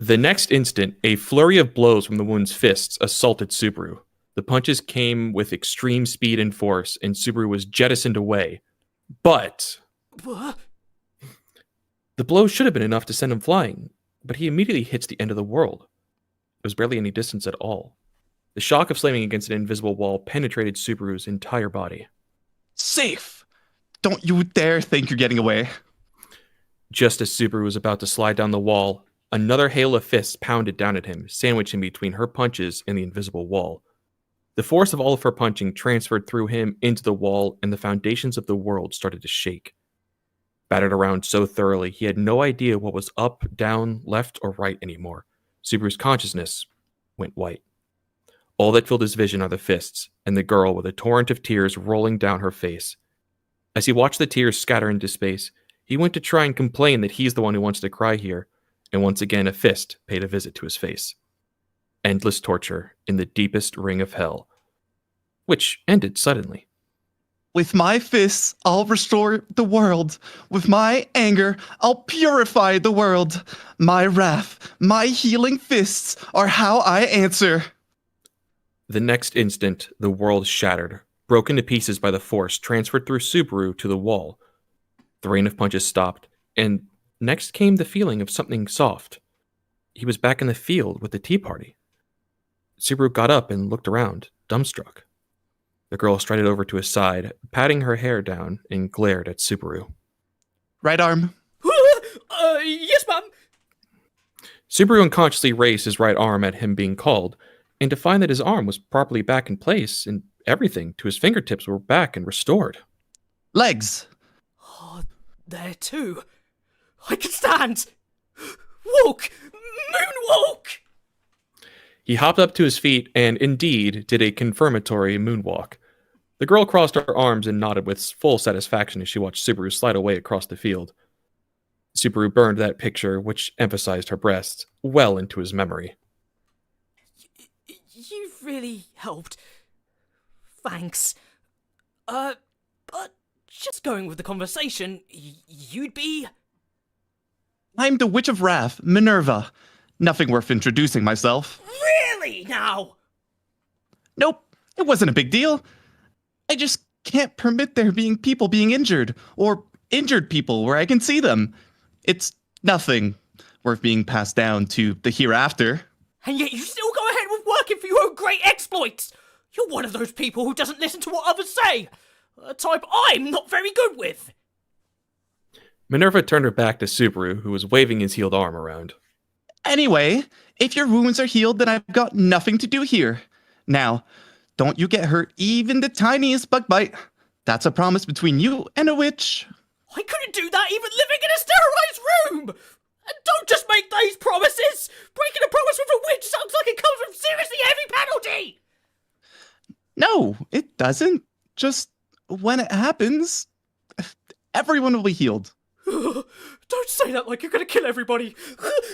[SPEAKER 3] The next instant, a flurry of blows from the wound's fists assaulted Subaru. The punches came with extreme speed and force, and Subaru was jettisoned away. But
[SPEAKER 1] What?
[SPEAKER 3] the blow should have been enough to send him flying, but he immediately hits the end of the world. It was barely any distance at all. The shock of slamming against an invisible wall penetrated Subaru's entire body.
[SPEAKER 10] Safe! Don't you dare think you're getting away.
[SPEAKER 3] Just as Subaru was about to slide down the wall, another hail of fists pounded down at him, sandwiching between her punches and the invisible wall. The force of all of her punching transferred through him into the wall, and the foundations of the world started to shake. Battered around so thoroughly, he had no idea what was up, down, left, or right anymore. Subaru's consciousness went white. All that filled his vision are the fists, and the girl with a torrent of tears rolling down her face. As he watched the tears scatter into space, he went to try and complain that he's the one who wants to cry here, and once again a fist paid a visit to his face. Endless torture in the deepest ring of hell, which ended suddenly.
[SPEAKER 10] With my fists, I'll restore the world. With my anger, I'll purify the world. My wrath, my healing fists are how I answer.
[SPEAKER 3] The next instant, the world shattered, broken to pieces by the force transferred through Subaru to the wall. The rain of punches stopped, and next came the feeling of something soft. He was back in the field with the tea party. Subaru got up and looked around, dumbstruck. The girl strided over to his side, patting her hair down, and glared at Subaru.
[SPEAKER 10] Right arm.
[SPEAKER 1] Yes, ma'am.
[SPEAKER 3] Subaru unconsciously raised his right arm at him being called, and to find that his arm was properly back in place, and everything to his fingertips were back and restored.
[SPEAKER 10] Legs.
[SPEAKER 1] Oh, there too. I can stand. Walk. Moonwalk.
[SPEAKER 3] He hopped up to his feet and, indeed, did a confirmatory moonwalk. The girl crossed her arms and nodded with full satisfaction as she watched Subaru slide away across the field. Subaru burned that picture, which emphasized her breasts, well into his memory.
[SPEAKER 1] You've really helped. Thanks. But just going with the conversation, you'd be...
[SPEAKER 10] I'm the Witch of Wrath, Minerva. Nothing worth introducing myself.
[SPEAKER 1] Really, now?
[SPEAKER 10] Nope, it wasn't a big deal. I just can't permit there being people being injured, or injured people where I can see them. It's nothing worth being passed down to the hereafter.
[SPEAKER 1] And yet you still go ahead with working for your own great exploits! You're one of those people who doesn't listen to what others say! A type I'm not very good with!
[SPEAKER 3] Minerva turned her back to Subaru, who was waving his healed arm around.
[SPEAKER 10] Anyway, if your wounds are healed, then I've got nothing to do here. Now, don't you get hurt even the tiniest bug bite. That's a promise between you and a witch.
[SPEAKER 1] I couldn't do that even living in a sterilized room! And don't just make these promises! Breaking a promise with a witch sounds like it comes with seriously heavy penalty!
[SPEAKER 10] No, it doesn't. Just when it happens, everyone will be healed.
[SPEAKER 1] Don't say that like you're gonna kill everybody!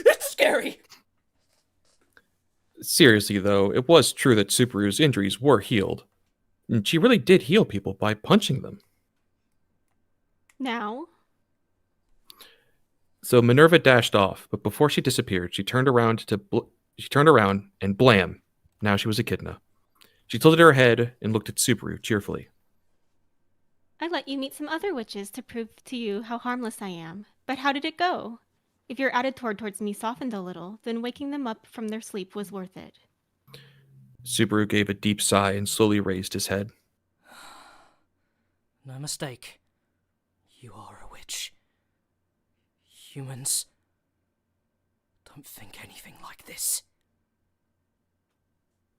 [SPEAKER 1] It's scary!
[SPEAKER 3] Seriously, though, it was true that Subaru's injuries were healed. And she really did heal people by punching them.
[SPEAKER 6] Now?
[SPEAKER 3] So Minerva dashed off, but before she disappeared, she turned around and blam! Now she was Echidna. She tilted her head and looked at Subaru cheerfully.
[SPEAKER 6] I let you meet some other witches to prove to you how harmless I am. But how did it go? If your attitude towards me softened a little, then waking them up from their sleep was worth it.
[SPEAKER 3] Subaru gave a deep sigh and slowly raised his head.
[SPEAKER 1] No mistake. You are a witch. Humans don't think anything like this.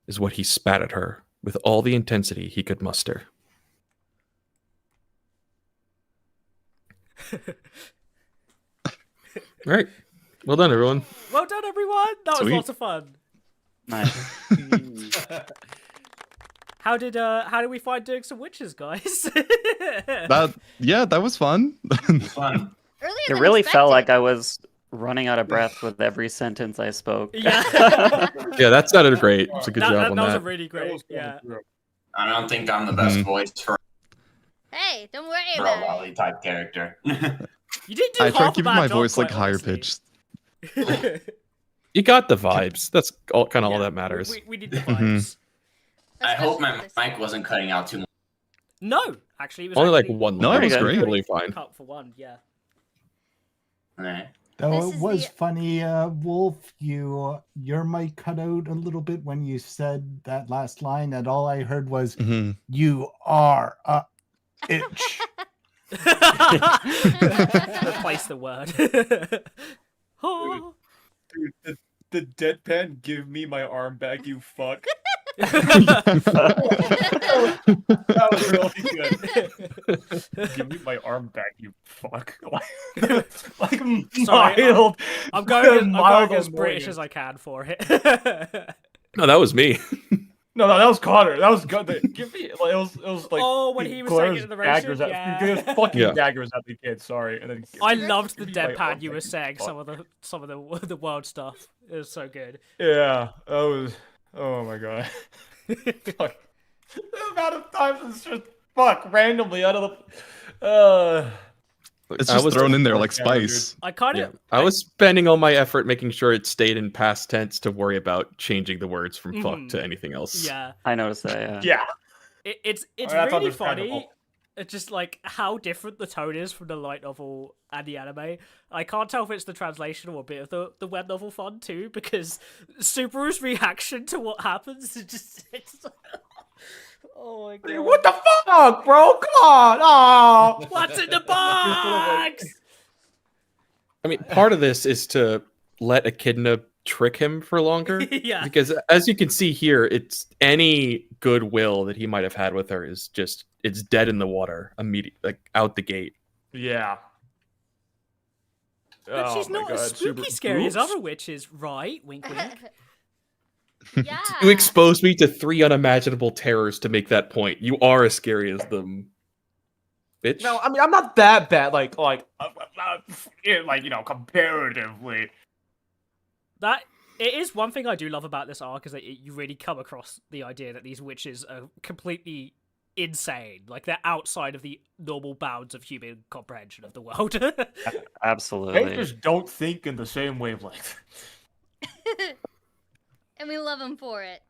[SPEAKER 3] Is what he spat at her with all the intensity he could muster. All right. Well done, everyone.
[SPEAKER 1] Well done, everyone. That was
[SPEAKER 3] Sweet.
[SPEAKER 1] lots of fun.
[SPEAKER 7] Nice.
[SPEAKER 1] How did we find doing some witches, guys?
[SPEAKER 10] That was fun.
[SPEAKER 8] Fun.
[SPEAKER 2] Earlier
[SPEAKER 7] It
[SPEAKER 2] than
[SPEAKER 7] really felt like
[SPEAKER 2] expected.
[SPEAKER 7] I was running out of breath with every sentence I spoke.
[SPEAKER 1] Yeah.
[SPEAKER 3] Yeah, that sounded great. It's a good job on
[SPEAKER 1] that was a
[SPEAKER 3] that.
[SPEAKER 1] really great. Yeah.
[SPEAKER 8] I don't think I'm the best voice for
[SPEAKER 2] Hey, don't worry
[SPEAKER 8] a
[SPEAKER 2] about
[SPEAKER 8] lolly type character.
[SPEAKER 1] You did do
[SPEAKER 10] I
[SPEAKER 1] half
[SPEAKER 10] tried
[SPEAKER 1] a
[SPEAKER 10] keeping
[SPEAKER 1] bad
[SPEAKER 10] my
[SPEAKER 1] job,
[SPEAKER 10] voice like
[SPEAKER 1] quite
[SPEAKER 10] higher
[SPEAKER 1] honestly.
[SPEAKER 10] pitched.
[SPEAKER 3] You got the vibes. That's all kind of all that matters.
[SPEAKER 1] We need the vibes.
[SPEAKER 8] I hope my
[SPEAKER 2] Especially this
[SPEAKER 8] mic wasn't cutting out too much.
[SPEAKER 1] No, actually, it was
[SPEAKER 3] Only like
[SPEAKER 1] actually
[SPEAKER 3] one.
[SPEAKER 10] No, it
[SPEAKER 3] line.
[SPEAKER 10] was
[SPEAKER 3] Pretty
[SPEAKER 10] great.
[SPEAKER 3] Totally fine.
[SPEAKER 1] cut for one. Yeah.
[SPEAKER 8] Alright.
[SPEAKER 11] Though
[SPEAKER 2] This
[SPEAKER 11] it
[SPEAKER 2] is
[SPEAKER 11] was
[SPEAKER 2] the-
[SPEAKER 11] funny, Wolf, your mic cut out a little bit when you said that last line, and all I heard was,
[SPEAKER 10] Mhm.
[SPEAKER 11] "You are a itch."
[SPEAKER 1] Replace the word. Oh.
[SPEAKER 4] Dude, the deadpan, give me my arm back, you fuck. That was really good. Give me my arm back, you fuck. Like
[SPEAKER 1] Sorry,
[SPEAKER 4] mild.
[SPEAKER 1] I'm going
[SPEAKER 4] mild
[SPEAKER 1] as British
[SPEAKER 4] annoyance.
[SPEAKER 1] as I can for it.
[SPEAKER 3] No, that was me.
[SPEAKER 4] No, that was Connor. That was good. Give me. Like, it was like.
[SPEAKER 1] Oh, when he was saying it in the
[SPEAKER 4] daggers
[SPEAKER 1] narration?
[SPEAKER 4] at,
[SPEAKER 1] Yeah.
[SPEAKER 4] he was fucking
[SPEAKER 3] Yeah.
[SPEAKER 4] daggers at the kid. Sorry, and then.
[SPEAKER 1] I loved the
[SPEAKER 4] give me my arm
[SPEAKER 1] deadpan you
[SPEAKER 4] back,
[SPEAKER 1] were saying.
[SPEAKER 4] fuck.
[SPEAKER 1] Some of the world stuff. It was so good.
[SPEAKER 4] Yeah, that was. Oh my god. Fuck. The amount of times it's just fuck randomly out of the.
[SPEAKER 10] It's
[SPEAKER 3] I
[SPEAKER 10] just
[SPEAKER 3] was-
[SPEAKER 10] thrown in there like
[SPEAKER 4] Yeah, dude.
[SPEAKER 10] spice.
[SPEAKER 1] I kind
[SPEAKER 3] Yeah,
[SPEAKER 1] of.
[SPEAKER 3] I was spending all my effort making sure it stayed in past tense to worry about changing the words from fuck to anything else.
[SPEAKER 1] Yeah.
[SPEAKER 7] I noticed that.
[SPEAKER 4] Yeah.
[SPEAKER 1] It's
[SPEAKER 4] That's
[SPEAKER 1] really funny.
[SPEAKER 4] understandable.
[SPEAKER 1] It's just like how different the tone is from the light novel and the anime. I can't tell if it's the translation or a bit of the web novel fun too, because Subaru's reaction to what happens is just it's oh my god.
[SPEAKER 4] What the fuck, bro? Come on! Oh.
[SPEAKER 1] What's in the box?
[SPEAKER 3] I mean, part of this is to let Echidna trick him for longer.
[SPEAKER 1] Yeah.
[SPEAKER 3] Because as you can see here, it's any goodwill that he might have had with her is just it's dead in the water immediately, like out the gate.
[SPEAKER 4] Yeah.
[SPEAKER 1] But
[SPEAKER 4] Oh
[SPEAKER 1] she's
[SPEAKER 4] my
[SPEAKER 1] not
[SPEAKER 4] God,
[SPEAKER 1] as spooky
[SPEAKER 4] super-
[SPEAKER 1] scary as
[SPEAKER 4] Oops.
[SPEAKER 1] other witches, right? Wink wink.
[SPEAKER 2] yeah.
[SPEAKER 3] You exposed me to 3 unimaginable terrors to make that point. You are as scary as them, bitch.
[SPEAKER 4] No, I mean I'm not that bad. Like comparatively.
[SPEAKER 1] That it is one thing I do love about this arc is that you really come across the idea that these witches are completely insane. Like they're outside of the normal bounds of human comprehension of the world.
[SPEAKER 7] Absolutely.
[SPEAKER 4] They just don't think in the same wavelength.
[SPEAKER 2] And we love them for it.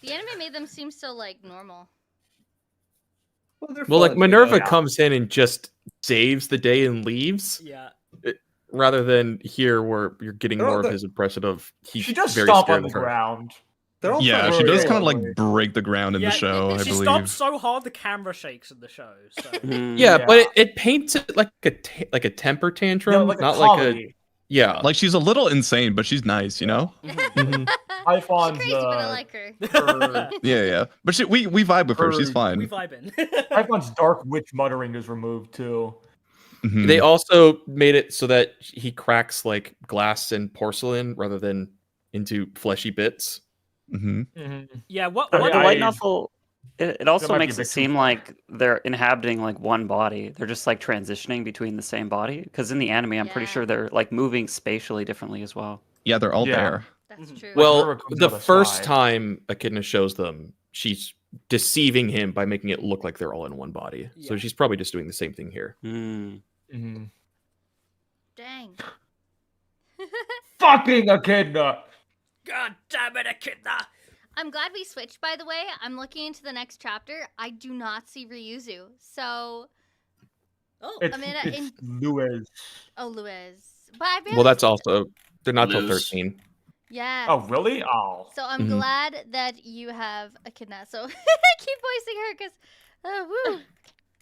[SPEAKER 2] The anime made them seem so like normal.
[SPEAKER 3] Well, like
[SPEAKER 4] fun,
[SPEAKER 3] Minerva
[SPEAKER 4] yeah.
[SPEAKER 3] comes in and just saves the day and leaves,
[SPEAKER 1] Yeah.
[SPEAKER 3] rather than here where you're getting
[SPEAKER 9] They're all
[SPEAKER 3] more of
[SPEAKER 9] the-
[SPEAKER 3] his impression of he's
[SPEAKER 4] She does
[SPEAKER 3] very
[SPEAKER 4] stomp
[SPEAKER 3] scared
[SPEAKER 4] on the
[SPEAKER 3] of her.
[SPEAKER 4] ground.
[SPEAKER 9] They're all
[SPEAKER 10] Yeah,
[SPEAKER 9] pretty
[SPEAKER 10] she does
[SPEAKER 9] good.
[SPEAKER 10] kind of like break the ground in
[SPEAKER 1] Yeah,
[SPEAKER 10] the show, I
[SPEAKER 1] she
[SPEAKER 10] believe.
[SPEAKER 1] stomps so hard the camera shakes in the show. So
[SPEAKER 7] Mhm.
[SPEAKER 3] Yeah,
[SPEAKER 4] Yeah.
[SPEAKER 3] but it paints it like a temper tantrum,
[SPEAKER 4] Yeah, like
[SPEAKER 3] not
[SPEAKER 4] a
[SPEAKER 3] like a
[SPEAKER 4] comedy.
[SPEAKER 3] yeah.
[SPEAKER 10] Like she's a little insane, but she's nice, you know?
[SPEAKER 3] Mhm.
[SPEAKER 4] Typhon's,
[SPEAKER 2] She's crazy, but I like her.
[SPEAKER 4] her-
[SPEAKER 10] Yeah. But we vibe with her. She's
[SPEAKER 4] Her-
[SPEAKER 10] fine.
[SPEAKER 1] we vibing.
[SPEAKER 4] Typhon's dark witch muttering is removed too.
[SPEAKER 10] Mhm.
[SPEAKER 3] They also made it so that he cracks like glass and porcelain rather than into fleshy bits.
[SPEAKER 10] Mhm.
[SPEAKER 1] Yeah, what
[SPEAKER 7] The
[SPEAKER 4] I-
[SPEAKER 7] light
[SPEAKER 4] I-
[SPEAKER 7] novel, it also
[SPEAKER 4] might be
[SPEAKER 7] makes
[SPEAKER 4] a
[SPEAKER 7] it
[SPEAKER 4] bit too
[SPEAKER 7] seem
[SPEAKER 4] far.
[SPEAKER 7] like they're inhabiting like one body. They're just like transitioning between the same body. Because in the anime, I'm pretty
[SPEAKER 2] Yeah.
[SPEAKER 7] sure they're like moving spatially differently as well.
[SPEAKER 10] Yeah, they're all
[SPEAKER 4] Yeah.
[SPEAKER 10] there.
[SPEAKER 2] That's
[SPEAKER 1] Mhm.
[SPEAKER 2] true.
[SPEAKER 3] Well,
[SPEAKER 4] Minerva comes
[SPEAKER 3] the
[SPEAKER 4] out the
[SPEAKER 3] first
[SPEAKER 4] side.
[SPEAKER 3] time Echidna shows them, she's deceiving him by making it look like they're all in one body. So
[SPEAKER 1] Yeah.
[SPEAKER 3] she's probably just doing the same thing here.
[SPEAKER 7] Hmm.
[SPEAKER 4] Mhm.
[SPEAKER 2] Dang.
[SPEAKER 4] Fucking Echidna.
[SPEAKER 1] God damn it, Echidna!
[SPEAKER 2] I'm glad we switched, by the way. I'm looking into the next chapter. I do not see Ryuzu. So,
[SPEAKER 1] Oh,
[SPEAKER 4] It's,
[SPEAKER 2] Amanda,
[SPEAKER 4] it's
[SPEAKER 2] in-
[SPEAKER 4] Luez.
[SPEAKER 2] oh, Luis. But I barely
[SPEAKER 3] Well, that's also they're not till
[SPEAKER 8] Lose.
[SPEAKER 3] 13.
[SPEAKER 2] Yeah.
[SPEAKER 4] Oh, really? Oh.
[SPEAKER 2] So I'm
[SPEAKER 3] Mhm.
[SPEAKER 2] glad that you have Echidna. So I keep voicing her because, woo.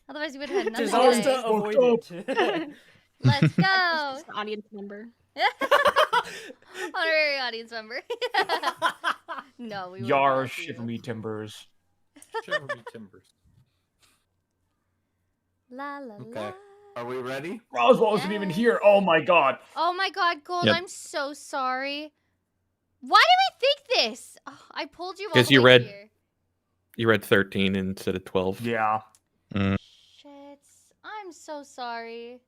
[SPEAKER 2] Otherwise, you would have had nothing
[SPEAKER 1] Disaster
[SPEAKER 2] today.
[SPEAKER 1] avoided.
[SPEAKER 2] Let's go.
[SPEAKER 6] Just an audience member.
[SPEAKER 2] Honorary audience member. No, we would
[SPEAKER 4] Yar,
[SPEAKER 2] not do
[SPEAKER 4] shiver
[SPEAKER 2] that.
[SPEAKER 4] me timbers.
[SPEAKER 3] Shiver me timbers.
[SPEAKER 2] La la
[SPEAKER 3] Okay.
[SPEAKER 2] la.
[SPEAKER 5] Are we ready?
[SPEAKER 4] Roswell isn't even here. Oh my god.
[SPEAKER 2] Oh my god, Gold,
[SPEAKER 3] Yep.
[SPEAKER 2] I'm so sorry. Why did we think this? Oh, I pulled you all
[SPEAKER 3] 'Cause
[SPEAKER 2] the
[SPEAKER 3] you
[SPEAKER 2] way
[SPEAKER 3] read-
[SPEAKER 2] here.
[SPEAKER 3] You read 13 instead of 12.
[SPEAKER 4] Yeah.
[SPEAKER 2] Shit. I'm so sorry.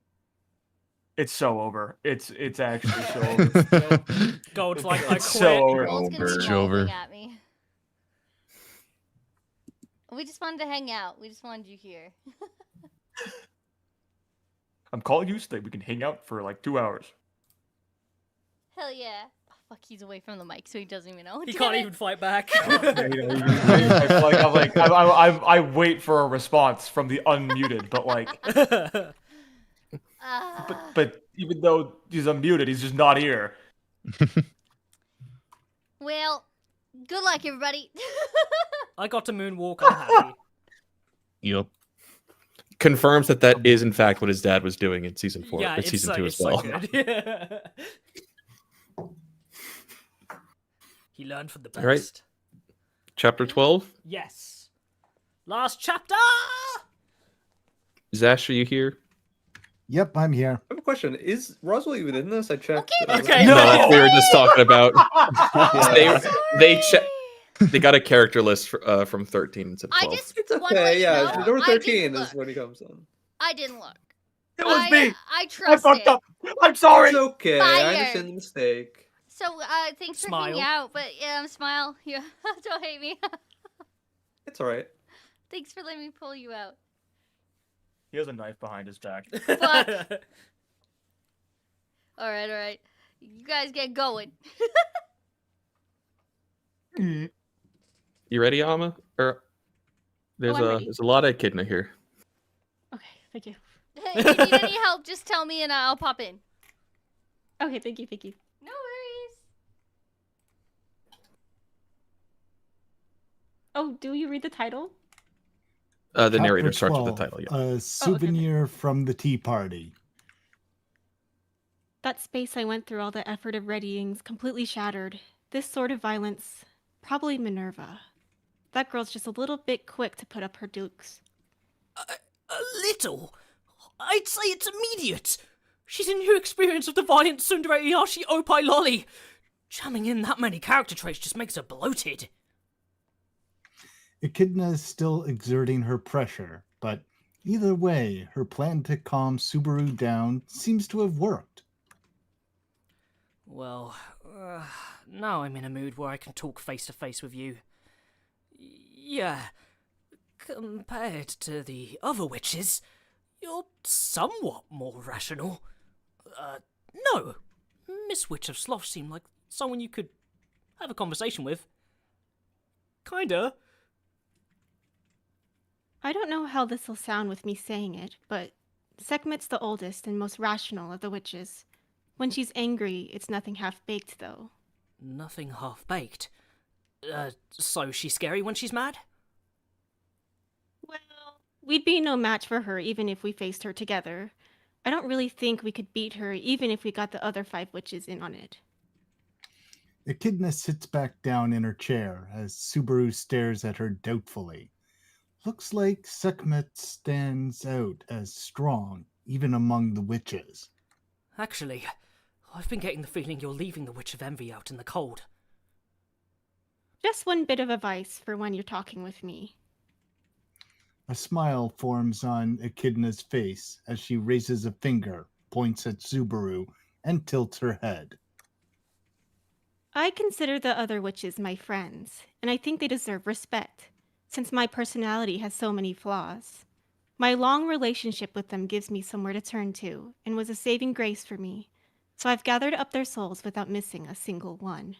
[SPEAKER 4] It's so over. It's actually so over.
[SPEAKER 1] Gold's like, I
[SPEAKER 4] It's
[SPEAKER 1] quit.
[SPEAKER 4] so over.
[SPEAKER 2] Gold's gonna be
[SPEAKER 10] It's over.
[SPEAKER 2] mouthing at me. We just wanted to hang out. We just wanted you here.
[SPEAKER 4] I'm calling you so that we can hang out for like 2 hours.
[SPEAKER 2] Hell yeah. Oh, fuck, he's away from the mic, so he doesn't even know.
[SPEAKER 1] He
[SPEAKER 2] Damn
[SPEAKER 1] can't
[SPEAKER 2] it.
[SPEAKER 1] even fight back.
[SPEAKER 4] I wait for a response from the unmuted, but like,
[SPEAKER 2] Ah.
[SPEAKER 4] but even though he's unmuted, he's just not here.
[SPEAKER 2] Well, good luck, everybody.
[SPEAKER 1] I got to moonwalk. I'm happy.
[SPEAKER 10] Yup.
[SPEAKER 3] Confirms that is in fact what his dad was doing in season 4,
[SPEAKER 1] Yeah,
[SPEAKER 3] or season 2 as
[SPEAKER 1] it's
[SPEAKER 3] well.
[SPEAKER 1] so good. Yeah. He learned from the best.
[SPEAKER 3] All right. Chapter 12.
[SPEAKER 1] Yes. Last chapter.
[SPEAKER 3] Zash, are you here?
[SPEAKER 11] Yep, I'm here.
[SPEAKER 9] I have a question. Is Roswell even in this? I checked.
[SPEAKER 1] Okay.
[SPEAKER 3] No,
[SPEAKER 1] No.
[SPEAKER 3] that's what we were just talking about. they
[SPEAKER 2] Sorry.
[SPEAKER 3] they got a character list from 13 instead of
[SPEAKER 2] I
[SPEAKER 3] 12.
[SPEAKER 2] just
[SPEAKER 9] It's
[SPEAKER 2] want to
[SPEAKER 9] okay.
[SPEAKER 2] let you
[SPEAKER 9] Yeah,
[SPEAKER 2] know,
[SPEAKER 9] number
[SPEAKER 2] I
[SPEAKER 9] 13
[SPEAKER 2] didn't
[SPEAKER 9] is
[SPEAKER 2] look.
[SPEAKER 9] when he comes on.
[SPEAKER 2] I didn't look.
[SPEAKER 4] It was me.
[SPEAKER 2] I
[SPEAKER 4] I
[SPEAKER 2] trust
[SPEAKER 4] fucked
[SPEAKER 2] it.
[SPEAKER 4] up. I'm sorry.
[SPEAKER 9] It's okay.
[SPEAKER 2] Fired.
[SPEAKER 9] I understand the mistake.
[SPEAKER 2] So, thanks for
[SPEAKER 1] Smile.
[SPEAKER 2] hanging out, but smile. Yeah, don't hate me.
[SPEAKER 9] It's all right.
[SPEAKER 2] Thanks for letting me pull you out.
[SPEAKER 4] He has a knife behind his back.
[SPEAKER 2] Fuck. All right. You guys get going.
[SPEAKER 3] You ready, Alma? Or there's
[SPEAKER 6] I'm ready.
[SPEAKER 3] there's a lot of echidna here.
[SPEAKER 6] Okay, thank you.
[SPEAKER 2] If you need any help, just tell me and I'll pop in.
[SPEAKER 6] Okay, thank you.
[SPEAKER 2] No worries.
[SPEAKER 6] Oh, do you read the title?
[SPEAKER 3] The
[SPEAKER 11] Chapter
[SPEAKER 3] narrator starts with
[SPEAKER 11] 12,
[SPEAKER 3] the title. Yeah.
[SPEAKER 11] A souvenir from the Tea Party.
[SPEAKER 6] That space I went through all the effort of readying's completely shattered. This sort of violence, probably Minerva. That girl's just a little bit quick to put up her dukes.
[SPEAKER 1] A little. I'd say it's immediate. She's a new experience of the violent tsundere Iyashi Opai Lolly. Jamming in that many character traits just makes her bloated.
[SPEAKER 11] Echidna is still exerting her pressure, but either way, her plan to calm Subaru down seems to have worked.
[SPEAKER 1] Well, now I'm in a mood where I can talk face to face with you. Yeah, compared to the other witches, you're somewhat more rational. No, Miss Witch of Sloth seemed like someone you could have a conversation with. Kinda.
[SPEAKER 6] I don't know how this'll sound with me saying it, but Sekhmet's the oldest and most rational of the witches. When she's angry, it's nothing half-baked, though.
[SPEAKER 1] Nothing half-baked. So she's scary when she's mad?
[SPEAKER 6] Well, we'd be no match for her even if we faced her together. I don't really think we could beat her even if we got the other 5 witches in on it.
[SPEAKER 11] Echidna sits back down in her chair as Subaru stares at her doubtfully. Looks like Sekhmet stands out as strong, even among the witches.
[SPEAKER 1] Actually, I've been getting the feeling you're leaving the Witch of Envy out in the cold.
[SPEAKER 6] Just one bit of advice for when you're talking with me.
[SPEAKER 11] A smile forms on Echidna's face as she raises a finger, points at Subaru, and tilts her head.
[SPEAKER 6] I consider the other witches my friends, and I think they deserve respect, since my personality has so many flaws. My long relationship with them gives me somewhere to turn to, and was a saving grace for me, so I've gathered up their souls without missing a single one.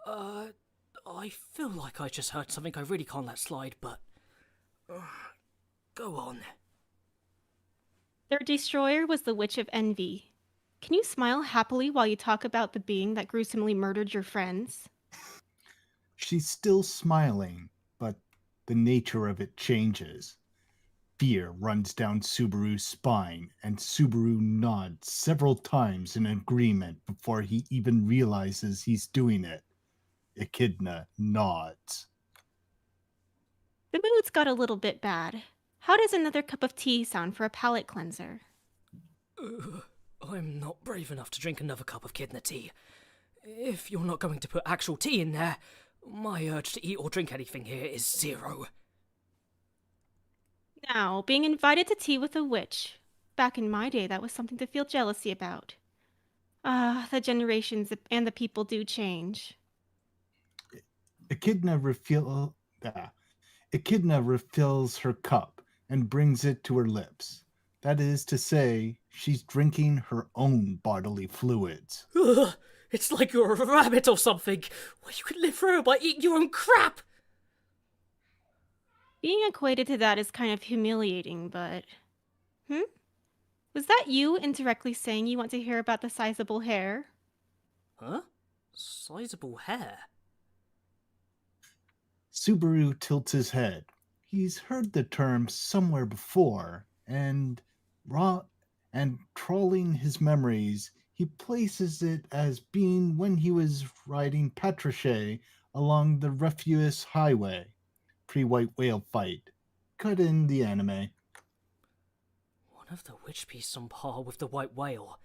[SPEAKER 1] I feel like I just heard something I really can't let slide, but... go on.
[SPEAKER 6] Their destroyer was the Witch of Envy. Can you smile happily while you talk about the being that gruesomely murdered your friends?
[SPEAKER 11] She's still smiling, but the nature of it changes. Fear runs down Subaru's spine, and Subaru nods several times in agreement before he even realizes he's doing it. Echidna nods.
[SPEAKER 6] The mood's got a little bit bad. How does another cup of tea sound for a palate cleanser?
[SPEAKER 1] I'm not brave enough to drink another cup of kidney tea. If you're not going to put actual tea in there, my urge to eat or drink anything here is zero.
[SPEAKER 6] Now, being invited to tea with a witch. Back in my day, that was something to feel jealousy about. The generations and the people do change.
[SPEAKER 11] Echidna refills her cup and brings it to her lips. That is to say, she's drinking her own bodily fluids.
[SPEAKER 1] Ugh, it's like you're a rabbit or something, where you can live forever by eating your own crap!
[SPEAKER 6] Being equated to that is kind of humiliating, but... Was that you indirectly saying you want to hear about the sizable hair?
[SPEAKER 1] Huh? Sizable hair?
[SPEAKER 11] Subaru tilts his head. He's heard the term somewhere before, and trawling his memories, he places it as being when he was riding Patrichet along the Refuse Highway, pre-white whale fight. Cut in the anime.
[SPEAKER 1] One of the witch beasts on par with the white whale.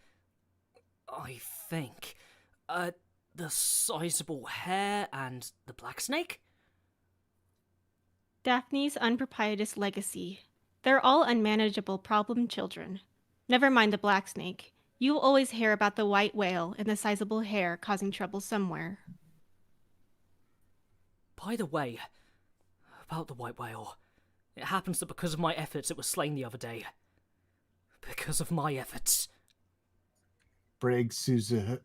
[SPEAKER 1] I think. The sizable hair and the black snake?
[SPEAKER 6] Daphne's unpropitious legacy. They're all unmanageable problem children. Never mind the black snake. You'll always hear about the white whale and the sizable hair causing trouble somewhere.
[SPEAKER 1] By the way, about the white whale. It happens that because of my efforts it was slain the other day. Because of my efforts.
[SPEAKER 11] Brags Subaru.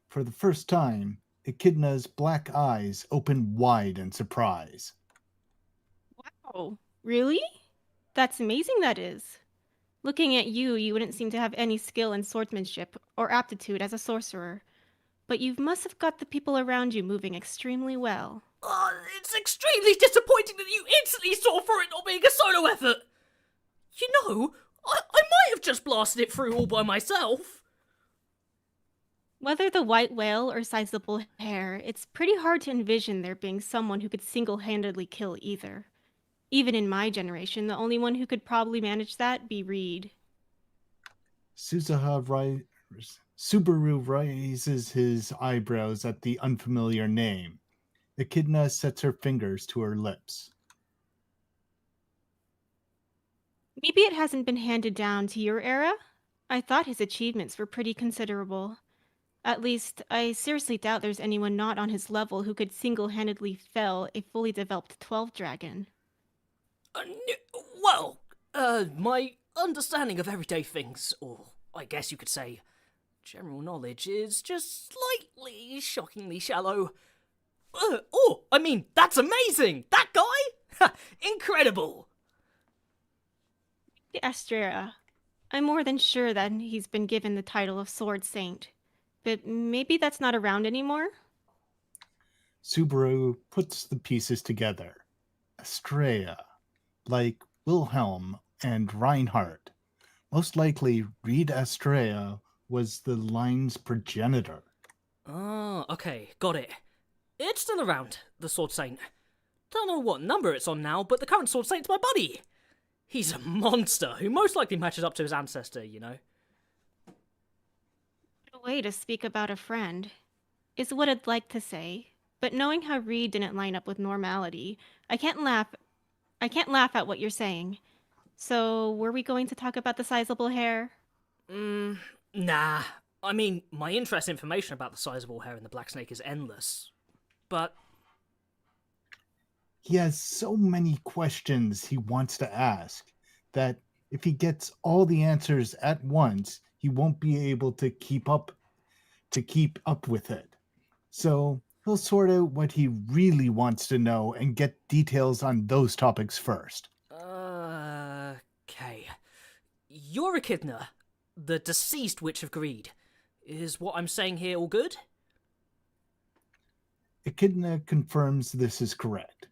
[SPEAKER 11] For the first time, Echidna's black eyes open wide in surprise.
[SPEAKER 6] Wow, really? That's amazing, that is. Looking at you, you wouldn't seem to have any skill in swordsmanship or aptitude as a sorcerer. But you must have got the people around you moving extremely well.
[SPEAKER 1] It's extremely disappointing that you instantly saw through it not being a solo effort! You know, I might have just blasted it through all by myself.
[SPEAKER 6] Whether the white whale or sizable hair, it's pretty hard to envision there being someone who could single-handedly kill either. Even in my generation, the only one who could probably manage that be Reed.
[SPEAKER 11] Subaru raises his eyebrows at the unfamiliar name. Echidna sets her fingers to her lips.
[SPEAKER 6] Maybe it hasn't been handed down to your era? I thought his achievements were pretty considerable. At least, I seriously doubt there's anyone not on his level who could single-handedly fell a fully developed 12 dragon.
[SPEAKER 1] My understanding of everyday things, or I guess you could say, general knowledge, is just slightly shockingly shallow. That's amazing! That guy? Incredible!
[SPEAKER 6] Astrea. I'm more than sure that he's been given the title of Sword Saint. But maybe that's not around anymore?
[SPEAKER 11] Subaru puts the pieces together. Astrea, like Wilhelm and Reinhardt. Most likely, Reed Astrea was the line's progenitor.
[SPEAKER 1] Oh, okay, got it. It's still around, the Sword Saint. Don't know what number it's on now, but the current Sword Saint's my buddy. He's a monster who most likely matches up to his ancestor, you know.
[SPEAKER 6] A way to speak about a friend is what I'd like to say, but knowing how Reed didn't line up with normality, I can't laugh at what you're saying. So, were we going to talk about the sizable hair?
[SPEAKER 1] Nah. I mean, my interest in information about the sizable hair and the black snake is endless. But
[SPEAKER 11] he has so many questions he wants to ask that if he gets all the answers at once, he won't be able to keep up with it. So he'll sort out what he really wants to know and get details on those topics first.
[SPEAKER 1] Okay. You're Echidna. the deceased Witch of Greed. Is what I'm saying here all good?
[SPEAKER 11] Echidna confirms this is correct,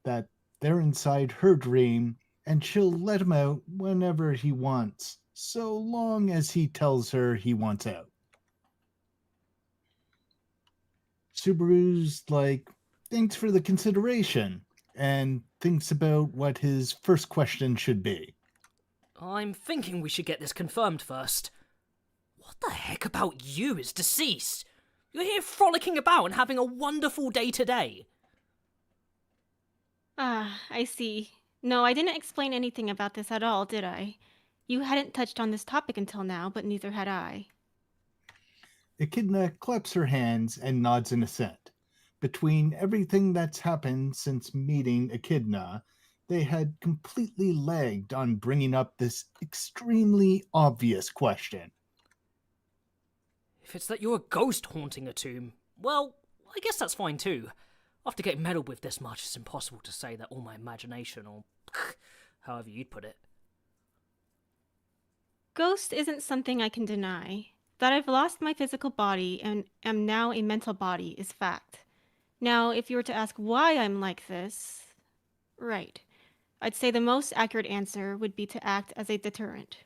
[SPEAKER 11] that they're inside her dream, and she'll let him out whenever he wants, so long as he tells her he wants out. Subaru's like, thanks for the consideration, and thinks about what his first question should be.
[SPEAKER 1] I'm thinking we should get this confirmed first. What the heck about you is deceased? You're here frolicking about and having a wonderful day today.
[SPEAKER 6] Ah, I see. No, I didn't explain anything about this at all, did I? You hadn't touched on this topic until now, but neither had I.
[SPEAKER 11] Echidna claps her hands and nods in assent. Between everything that's happened since meeting Echidna, they had completely lagged on bringing up this extremely obvious question.
[SPEAKER 1] If it's that you're a ghost haunting a tomb, well, I guess that's fine too. After getting meddled with this much, it's impossible to say that all my imagination, or however you'd put it.
[SPEAKER 6] Ghost isn't something I can deny. That I've lost my physical body and am now a mental body is fact. Now, if you were to ask why I'm like this... Right. I'd say the most accurate answer would be to act as a deterrent.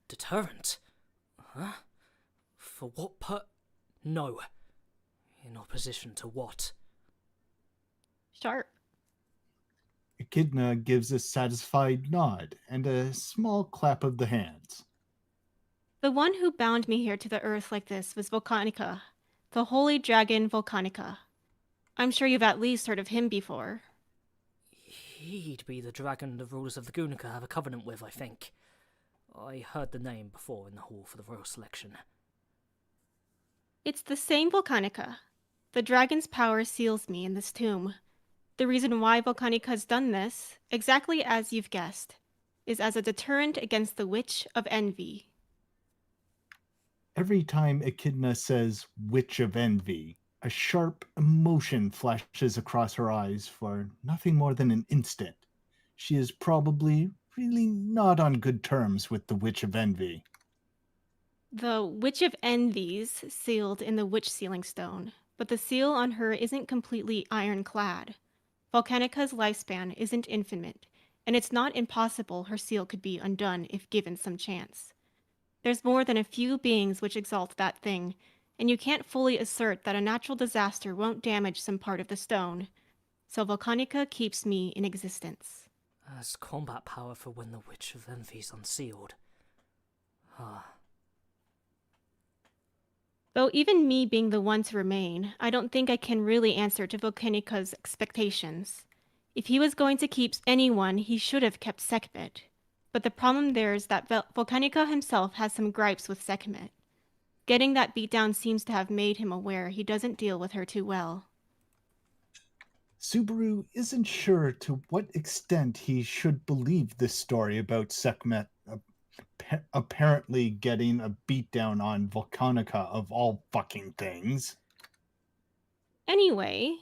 [SPEAKER 1] Deterrent? Huh? For what No. In opposition to what?
[SPEAKER 6] Sharp.
[SPEAKER 11] Echidna gives a satisfied nod and a small clap of the hands.
[SPEAKER 6] The one who bound me here to the earth like this was Volcanica, the holy dragon Volcanica. I'm sure you've at least heard of him before.
[SPEAKER 1] He'd be the dragon the rulers of the Gunica have a covenant with, I think. I heard the name before in the hall for the royal selection.
[SPEAKER 6] It's the same Volcanica. The dragon's power seals me in this tomb. The reason why Volcanica's done this, exactly as you've guessed, is as a deterrent against the Witch of Envy.
[SPEAKER 11] Every time Echidna says Witch of Envy, a sharp emotion flashes across her eyes for nothing more than an instant. She is probably really not on good terms with the Witch of Envy.
[SPEAKER 6] The Witch of Envy's sealed in the Witch Sealing Stone, but the seal on her isn't completely ironclad. Volcanica's lifespan isn't infinite, and it's not impossible her seal could be undone if given some chance. There's more than a few beings which exalt that thing, and you can't fully assert that a natural disaster won't damage some part of the stone. So Volcanica keeps me in existence.
[SPEAKER 1] As combat power for when the Witch of Envy's unsealed.
[SPEAKER 6] Though even me being the one to remain, I don't think I can really answer to Volcanica's expectations. If he was going to keep anyone, he should have kept Sekhmet. But the problem there is that Volcanica himself has some gripes with Sekhmet. Getting that beatdown seems to have made him aware he doesn't deal with her too well.
[SPEAKER 11] Subaru isn't sure to what extent he should believe this story about Sekhmet apparently getting a beatdown on Volcanica of all fucking things.
[SPEAKER 6] Anyway,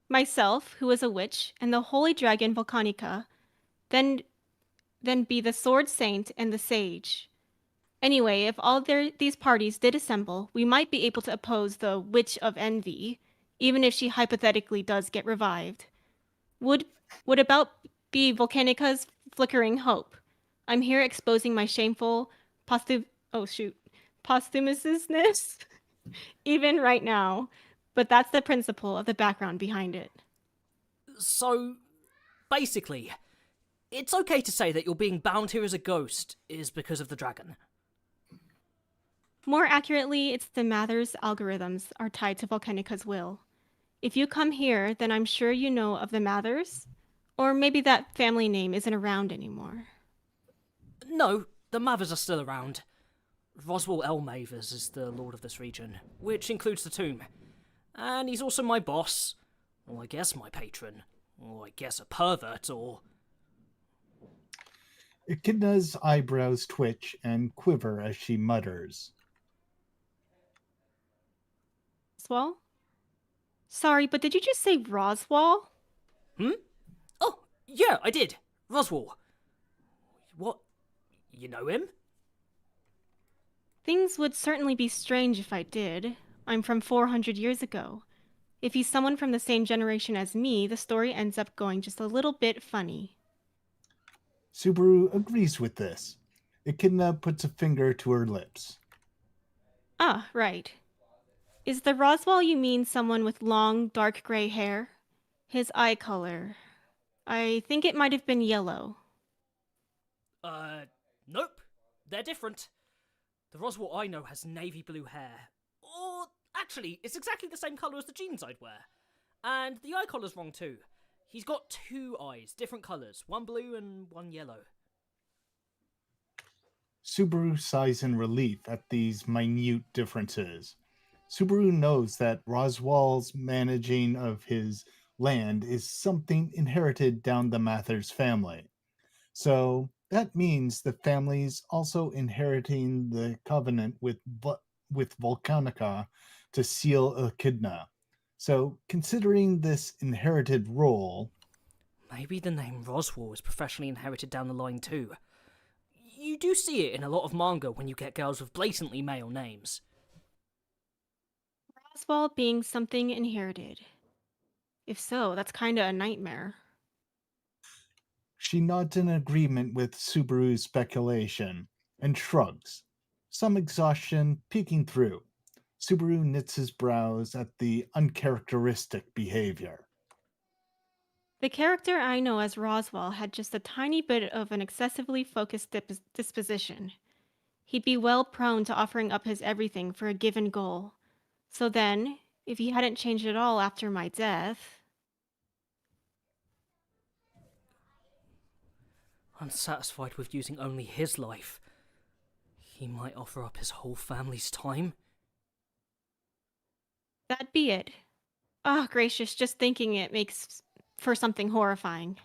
[SPEAKER 6] myself, who is a witch, and the holy dragon Volcanica, then be the sword saint and the sage. Anyway, if all these parties did assemble, we might be able to oppose the Witch of Envy, even if she hypothetically does get revived. Would about be Volcanica's flickering hope. I'm here exposing my shameful posthumousness even right now, but that's the principle of the background behind it.
[SPEAKER 1] So, basically, it's okay to say that you're being bound here as a ghost is because of the dragon.
[SPEAKER 6] More accurately, it's the Mather's algorithms are tied to Volcanica's will. If you come here, then I'm sure you know of the Mathers, or maybe that family name isn't around anymore.
[SPEAKER 1] No, the Mathers are still around. Roswell L. Mathers is the lord of this region, which includes the tomb. And he's also my boss, or I guess my patron, or I guess a pervert, or...
[SPEAKER 11] Echidna's eyebrows twitch and quiver as she mutters.
[SPEAKER 6] Roswell? Sorry, but did you just say Roswell?
[SPEAKER 1] Oh, yeah, I did. Roswell. What? You know him?
[SPEAKER 6] Things would certainly be strange if I did. I'm from 400 years ago. If he's someone from the same generation as me, the story ends up going just a little bit funny.
[SPEAKER 11] Subaru agrees with this. Echidna puts a finger to her lips.
[SPEAKER 6] Ah, right. Is the Roswell you mean someone with long, dark gray hair? His eye color. I think it might have been yellow.
[SPEAKER 1] Nope. They're different. The Roswell I know has navy blue hair. Or, actually, it's exactly the same colour as the jeans I'd wear. And the eye collar's wrong too. He's got two eyes, different colours, one blue and one yellow.
[SPEAKER 11] Subaru sighs in relief at these minute differences. Subaru knows that Roswell's managing of his land is something inherited down the Mathers family. So that means the family's also inheriting the covenant with Volcanica to seal Echidna. So considering this inherited role...
[SPEAKER 1] Maybe the name Roswell was professionally inherited down the line too. You do see it in a lot of manga when you get girls with blatantly male names.
[SPEAKER 6] Roswell being something inherited. If so, that's kinda a nightmare.
[SPEAKER 11] She nods in agreement with Subaru's speculation and shrugs, some exhaustion peeking through. Subaru knits his brows at the uncharacteristic behavior.
[SPEAKER 6] The character I know as Roswell had just a tiny bit of an excessively focused disposition. He'd be well prone to offering up his everything for a given goal. So then, if he hadn't changed at all after my death...
[SPEAKER 1] Unsatisfied with using only his life, he might offer up his whole family's time?
[SPEAKER 6] That'd be it. Ah, gracious, just thinking it makes for something horrifying.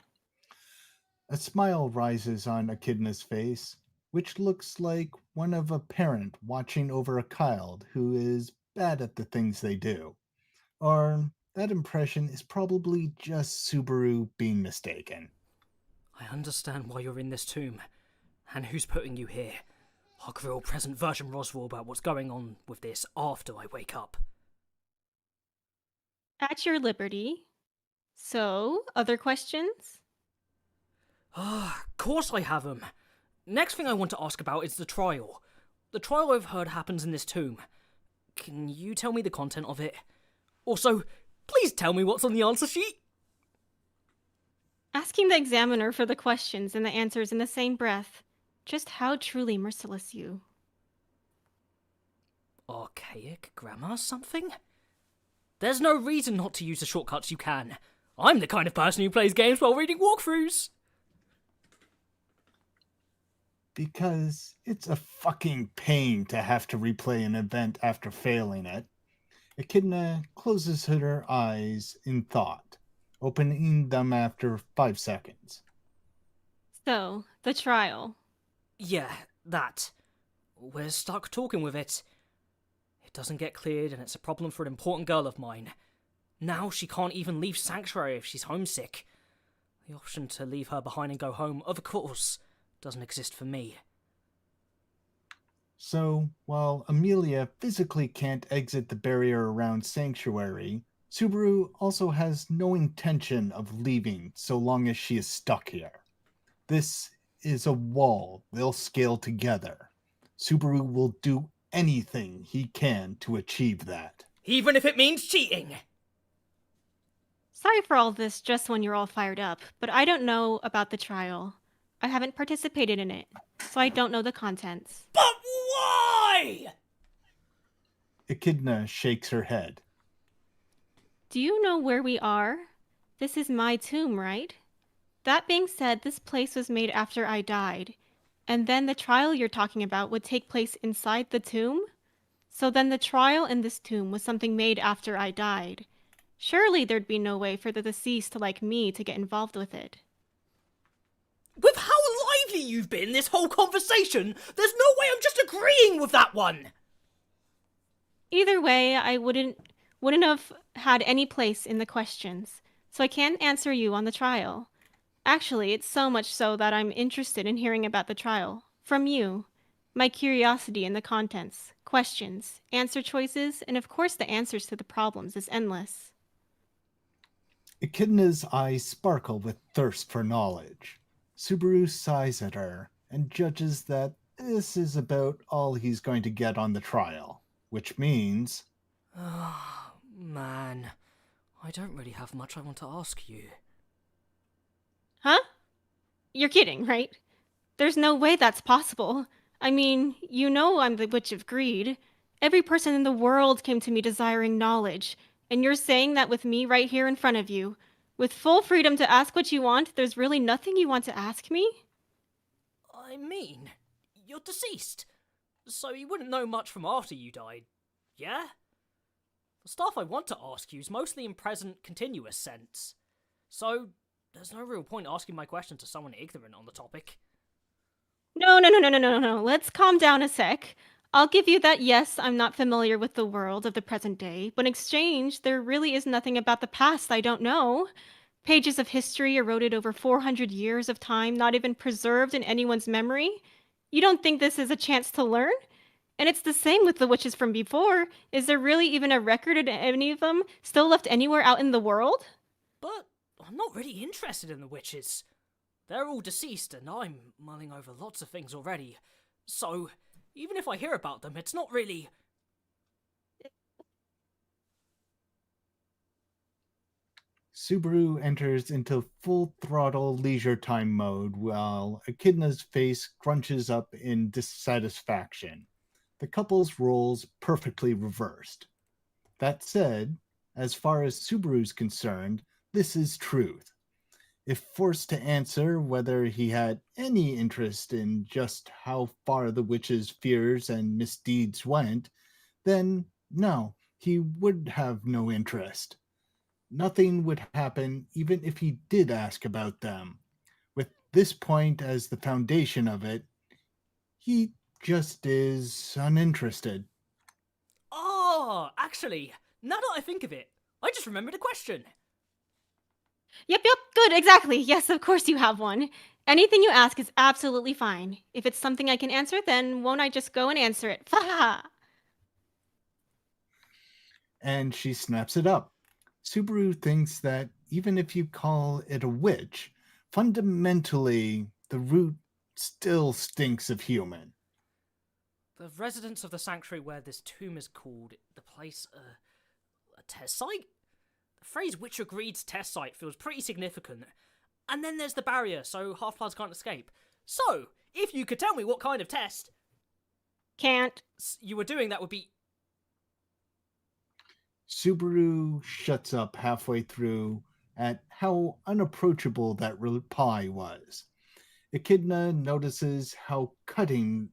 [SPEAKER 11] A smile rises on Echidna's face, which looks like one of a parent watching over a child who is bad at the things they do. Or that impression is probably just Subaru being mistaken.
[SPEAKER 1] I understand why you're in this tomb, and who's putting you here. I'll grill present version Roswell about what's going on with this after I wake up.
[SPEAKER 6] At your liberty. So, other questions?
[SPEAKER 1] Course I have 'em. Next thing I want to ask about is the trial. The trial I've heard happens in this tomb. Can you tell me the content of it? Also, please tell me what's on the answer sheet.
[SPEAKER 6] Asking the examiner for the questions and the answers in the same breath. Just how truly merciless you.
[SPEAKER 1] Archaic grammar, something? There's no reason not to use the shortcuts you can. I'm the kind of person who plays games while reading walkthroughs.
[SPEAKER 11] Because it's a fucking pain to have to replay an event after failing it. Echidna closes her eyes in thought, opening them after 5 seconds.
[SPEAKER 6] So, the trial.
[SPEAKER 1] Yeah, that. We're stuck talking with it. It doesn't get cleared, and it's a problem for an important girl of mine. Now she can't even leave Sanctuary if she's homesick. The option to leave her behind and go home, of course, doesn't exist for me.
[SPEAKER 11] So, while Amelia physically can't exit the barrier around Sanctuary, Subaru also has no intention of leaving so long as she is stuck here. This is a wall they'll scale together. Subaru will do anything he can to achieve that.
[SPEAKER 1] Even if it means cheating!
[SPEAKER 6] Sorry for all this just when you're all fired up, but I don't know about the trial. I haven't participated in it, so I don't know the contents.
[SPEAKER 1] But why?
[SPEAKER 11] Echidna shakes her head.
[SPEAKER 6] Do you know where we are? This is my tomb, right? That being said, this place was made after I died. And then the trial you're talking about would take place inside the tomb? So then the trial in this tomb was something made after I died. Surely there'd be no way for the deceased like me to get involved with it.
[SPEAKER 1] With how lively you've been this whole conversation, there's no way I'm just agreeing with that one!
[SPEAKER 6] Either way, I wouldn't have had any place in the questions, so I can't answer you on the trial. Actually, it's so much so that I'm interested in hearing about the trial. From you. My curiosity in the contents, questions, answer choices, and of course the answers to the problems is endless.
[SPEAKER 11] Echidna's eyes sparkle with thirst for knowledge. Subaru sighs at her and judges that this is about all he's going to get on the trial, which means...
[SPEAKER 1] Oh, man. I don't really have much I want to ask you.
[SPEAKER 6] Huh? You're kidding, right? There's no way that's possible. I mean, you know I'm the Witch of Greed. Every person in the world came to me desiring knowledge, and you're saying that with me right here in front of you. With full freedom to ask what you want, there's really nothing you want to ask me?
[SPEAKER 1] I mean, you're deceased, so you wouldn't know much from after you died, yeah? The stuff I want to ask you is mostly in present continuous sense, so there's no real point asking my question to someone ignorant on the topic.
[SPEAKER 6] No. Let's calm down a sec. I'll give you that yes, I'm not familiar with the world of the present day, but in exchange, there really is nothing about the past I don't know. Pages of history eroded over 400 years of time, not even preserved in anyone's memory. You don't think this is a chance to learn? And it's the same with the witches from before. Is there really even a record of any of them still left anywhere out in the world?
[SPEAKER 1] But I'm not really interested in the witches. They're all deceased, and I'm mulling over lots of things already. So, even if I hear about them, it's not really...
[SPEAKER 11] Subaru enters into full throttle leisure time mode while Echidna's face crunches up in dissatisfaction. The couple's roles perfectly reversed. That said, as far as Subaru's concerned, this is truth. If forced to answer whether he had any interest in just how far the witch's fears and misdeeds went, then no, he would have no interest. Nothing would happen even if he did ask about them. With this point as the foundation of it, he just is uninterested.
[SPEAKER 1] Oh, actually, now that I think of it, I just remembered a question.
[SPEAKER 6] Yep, good, exactly. Yes, of course you have one. Anything you ask is absolutely fine. If it's something I can answer, then won't I just go and answer it? Faha!
[SPEAKER 11] And she snaps it up. Subaru thinks that even if you call it a witch, fundamentally, the root still stinks of human.
[SPEAKER 1] The residents of the sanctuary where this tomb is called, the place, a test site? The phrase Witch Agreed's test site feels pretty significant. And then there's the barrier, so half-bloods can't escape. So, if you could tell me what kind of test...
[SPEAKER 6] Can't.
[SPEAKER 1] You were doing, that would be...
[SPEAKER 11] Subaru shuts up halfway through at how unapproachable that reply was. Echidna notices how cutting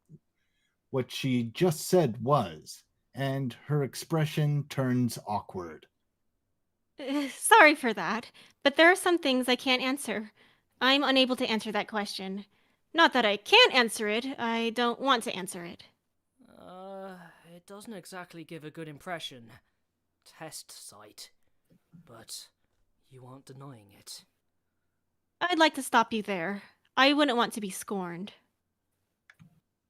[SPEAKER 11] what she just said was, and her expression turns awkward.
[SPEAKER 6] Sorry for that, but there are some things I can't answer. I'm unable to answer that question. Not that I can't answer it, I don't want to answer it.
[SPEAKER 1] It doesn't exactly give a good impression. Test site. But you aren't denying it.
[SPEAKER 6] I'd like to stop you there. I wouldn't want to be scorned.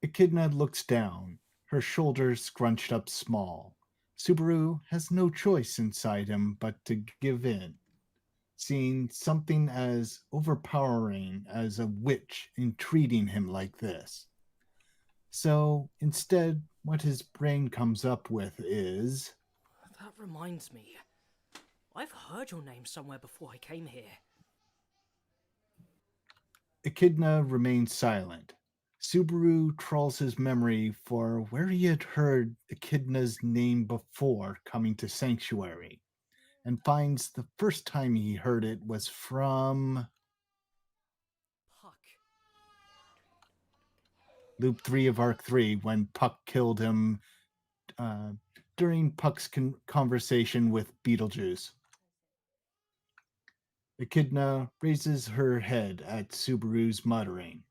[SPEAKER 11] Echidna looks down, her shoulders scrunched up small. Subaru has no choice inside him but to give in, seeing something as overpowering as a witch entreating him like this. So instead, what his brain comes up with is...
[SPEAKER 1] That reminds me. I've heard your name somewhere before I came here.
[SPEAKER 11] Echidna remains silent. Subaru trawls his memory for where he had heard Echidna's name before coming to Sanctuary, and finds the first time he heard it was from...
[SPEAKER 1] Puck.
[SPEAKER 11] Loop 3 of Arc 3, when Puck killed him during Puck's conversation with Beetlejuice. Echidna raises her head at Subaru's muttering.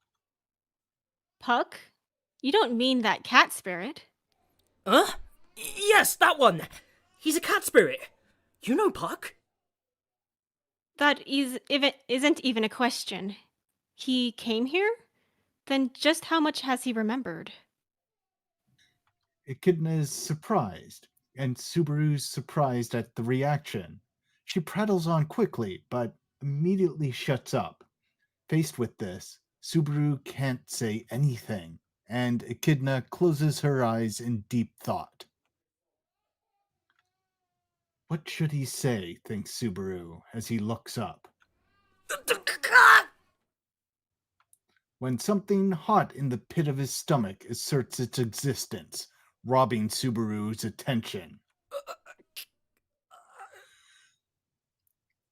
[SPEAKER 6] Puck? You don't mean that cat spirit?
[SPEAKER 1] Huh? Yes, that one! He's a cat spirit! You know Puck?
[SPEAKER 6] That isn't even a question. He came here? Then just how much has he remembered?
[SPEAKER 11] Echidna is surprised, and Subaru's surprised at the reaction. She prattles on quickly, but immediately shuts up. Faced with this, Subaru can't say anything, and Echidna closes her eyes in deep thought. What should he say, thinks Subaru as he looks up. When something hot in the pit of his stomach asserts its existence, robbing Subaru's attention.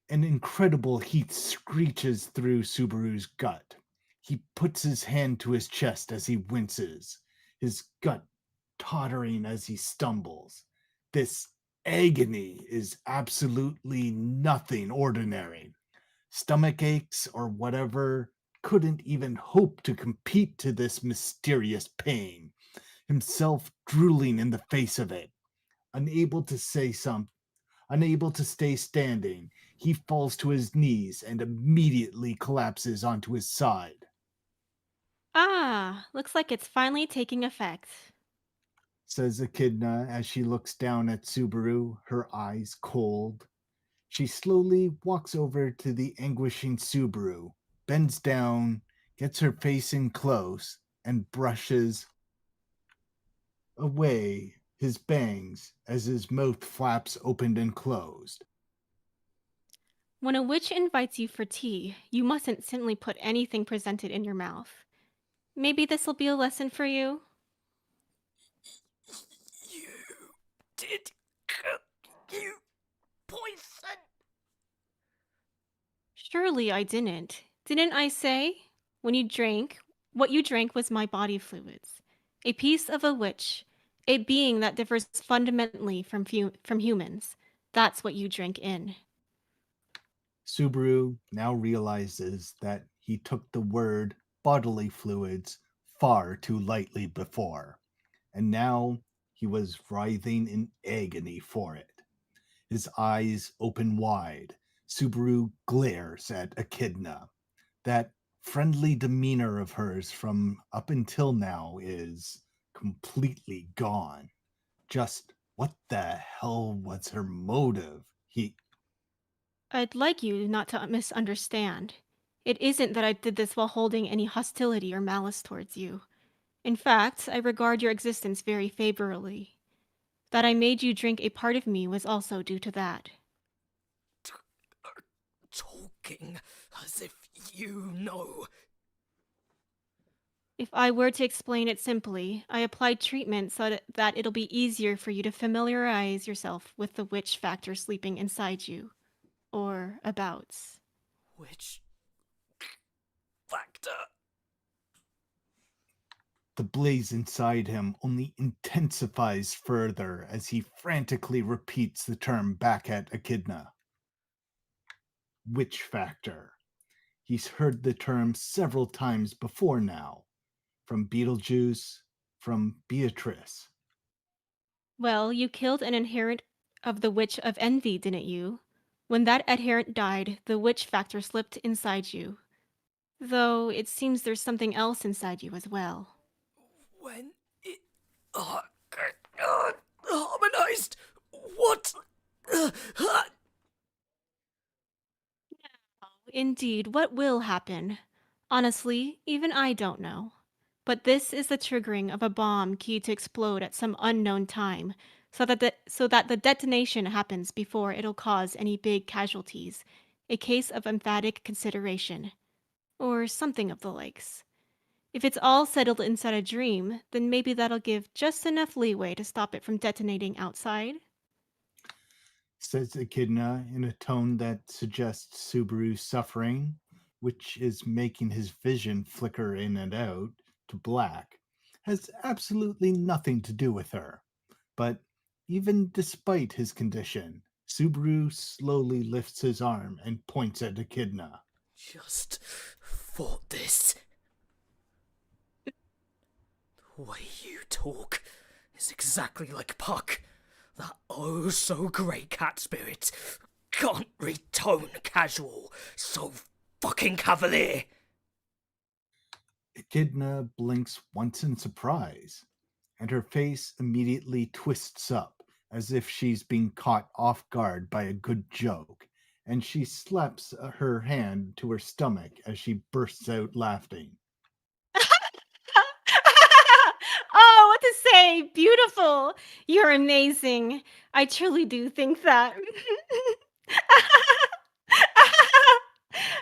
[SPEAKER 11] An incredible heat screeches through Subaru's gut. He puts his hand to his chest as he winces, his gut tottering as he stumbles. This agony is absolutely nothing ordinary. Stomach aches or whatever couldn't even hope to compete to this mysterious pain, himself drooling in the face of it. Unable to say something, unable to stay standing, he falls to his knees and immediately collapses onto his side.
[SPEAKER 6] Ah, looks like it's finally taking effect.
[SPEAKER 11] Says Echidna as she looks down at Subaru, her eyes cold. She slowly walks over to the anguishing Subaru, bends down, gets her face in close, and brushes away his bangs as his mouth flaps opened and closed.
[SPEAKER 6] When a witch invites you for tea, you mustn't simply put anything presented in your mouth. Maybe this'll be a lesson for you?
[SPEAKER 1] You did you poison?
[SPEAKER 6] Surely I didn't. Didn't I say? When you drank, what you drank was my body fluids. A piece of a witch, a being that differs fundamentally from humans. That's what you drank in.
[SPEAKER 11] Subaru now realizes that he took the word bodily fluids far too lightly before, and now he was writhing in agony for it. His eyes open wide. Subaru glares at Echidna. That friendly demeanor of hers from up until now is completely gone. Just what the hell was her motive?
[SPEAKER 6] I'd like you not to misunderstand. It isn't that I did this while holding any hostility or malice towards you. In fact, I regard your existence very favorably. That I made you drink a part of me was also due to that.
[SPEAKER 1] Talking as if you know.
[SPEAKER 6] If I were to explain it simply, I applied treatment so that it'll be easier for you to familiarize yourself with the witch factor sleeping inside you. Or abouts.
[SPEAKER 1] Which factor?
[SPEAKER 11] The blaze inside him only intensifies further as he frantically repeats the term back at Echidna. Witch factor. He's heard the term several times before now. From Beetlejuice, from Beatrice.
[SPEAKER 6] Well, you killed an adherent of the Witch of Envy, didn't you? When that adherent died, the witch factor slipped inside you. Though it seems there's something else inside you as well.
[SPEAKER 1] When it harmonized? What?
[SPEAKER 6] Indeed, what will happen? Honestly, even I don't know. But this is the triggering of a bomb key to explode at some unknown time, so that the detonation happens before it'll cause any big casualties. A case of emphatic consideration. Or something of the likes. If it's all settled inside a dream, then maybe that'll give just enough leeway to stop it from detonating outside.
[SPEAKER 11] Says Echidna in a tone that suggests Subaru's suffering, which is making his vision flicker in and out to black, has absolutely nothing to do with her. But even despite his condition, Subaru slowly lifts his arm and points at Echidna.
[SPEAKER 1] Just fought this. The way you talk is exactly like Puck. That oh so great cat spirit. Can't read tone casual. So fucking cavalier.
[SPEAKER 11] Echidna blinks once in surprise, and her face immediately twists up as if she's being caught off guard by a good joke, and she slaps her hand to her stomach as she bursts out laughing.
[SPEAKER 6] Oh, what to say? Beautiful. You're amazing. I truly do think that.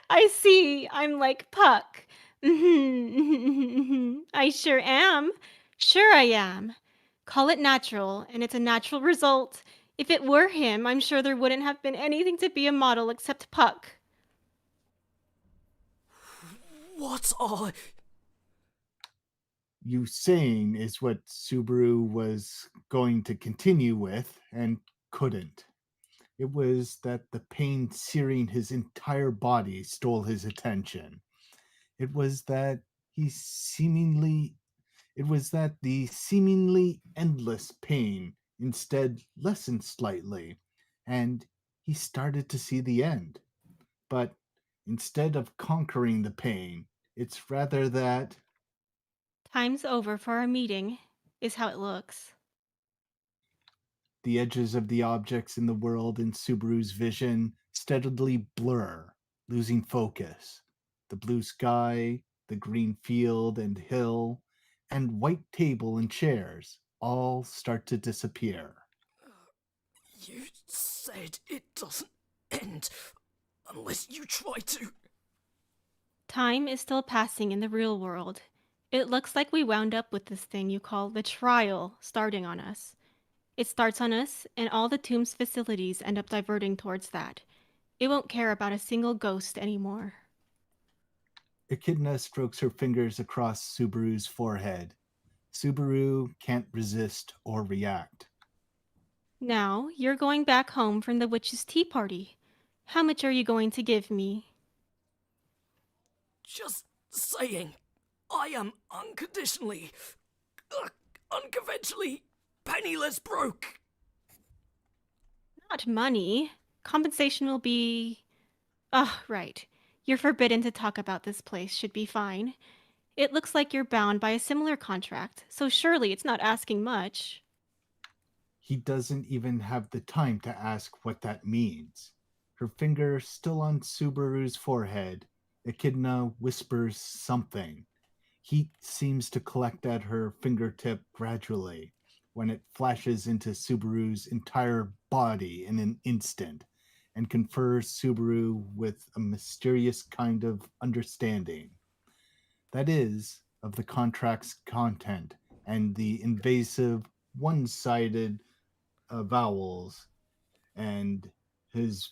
[SPEAKER 6] I see. I'm like Puck. I sure am. Sure I am. Call it natural, and it's a natural result. If it were him, I'm sure there wouldn't have been anything to be a model except Puck.
[SPEAKER 1] What are...
[SPEAKER 11] You saying is what Subaru was going to continue with and couldn't. It was that the pain searing his entire body stole his attention. It was that the seemingly endless pain instead lessened slightly, and he started to see the end. But instead of conquering the pain, it's rather that
[SPEAKER 6] Time's over for our meeting, is how it looks.
[SPEAKER 11] the edges of the objects in the world in Subaru's vision steadily blur, losing focus. The blue sky, the green field and hill, and white table and chairs all start to disappear.
[SPEAKER 1] You said it doesn't end unless you try to.
[SPEAKER 6] Time is still passing in the real world. It looks like we wound up with this thing you call the trial starting on us. It starts on us, and all the tomb's facilities end up diverting towards that. It won't care about a single ghost anymore.
[SPEAKER 11] Echidna strokes her fingers across Subaru's forehead. Subaru can't resist or react.
[SPEAKER 6] Now, you're going back home from the witch's tea party. How much are you going to give me?
[SPEAKER 1] Just saying, I am unconditionally, unconventionally penniless broke.
[SPEAKER 6] Not money. Compensation will be... Ah, right. You're forbidden to talk about this place, should be fine. It looks like you're bound by a similar contract, so surely it's not asking much.
[SPEAKER 11] He doesn't even have the time to ask what that means. Her finger still on Subaru's forehead, Echidna whispers something. Heat seems to collect at her fingertip gradually when it flashes into Subaru's entire body in an instant and confers Subaru with a mysterious kind of understanding. That is, of the contract's content and the invasive, one-sided vowels and his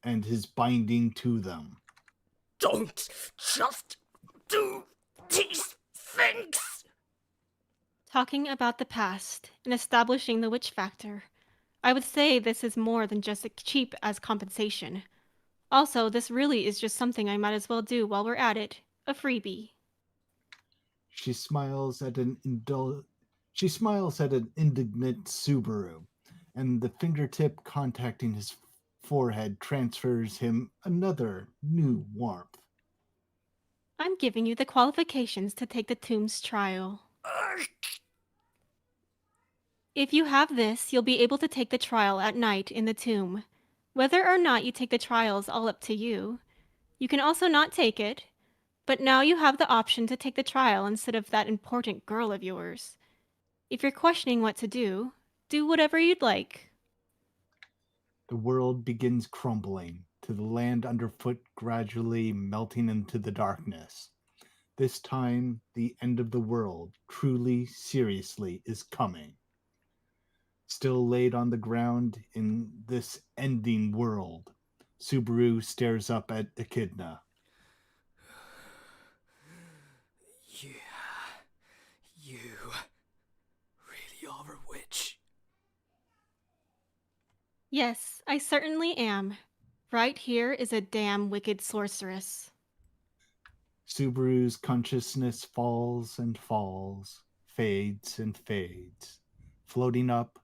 [SPEAKER 11] his binding to them.
[SPEAKER 1] Don't just do these things.
[SPEAKER 6] Talking about the past and establishing the witch factor, I would say this is more than just as cheap as compensation. Also, this really is just something I might as well do while we're at it. A freebie.
[SPEAKER 11] She smiles at an indignant Subaru, and the fingertip contacting his forehead transfers him another new warmth.
[SPEAKER 6] I'm giving you the qualifications to take the tomb's trial. If you have this, you'll be able to take the trial at night in the tomb. Whether or not you take the trial is all up to you. You can also not take it, but now you have the option to take the trial instead of that important girl of yours. If you're questioning what to do whatever you'd like.
[SPEAKER 11] The world begins crumbling, to the land underfoot gradually melting into the darkness. This time, the end of the world, truly, seriously, is coming. Still laid on the ground in this ending world, Subaru stares up at Echidna.
[SPEAKER 1] You really are a witch.
[SPEAKER 6] Yes, I certainly am. Right here is a damn wicked sorceress.
[SPEAKER 11] Subaru's consciousness falls and falls, fades and fades, floating up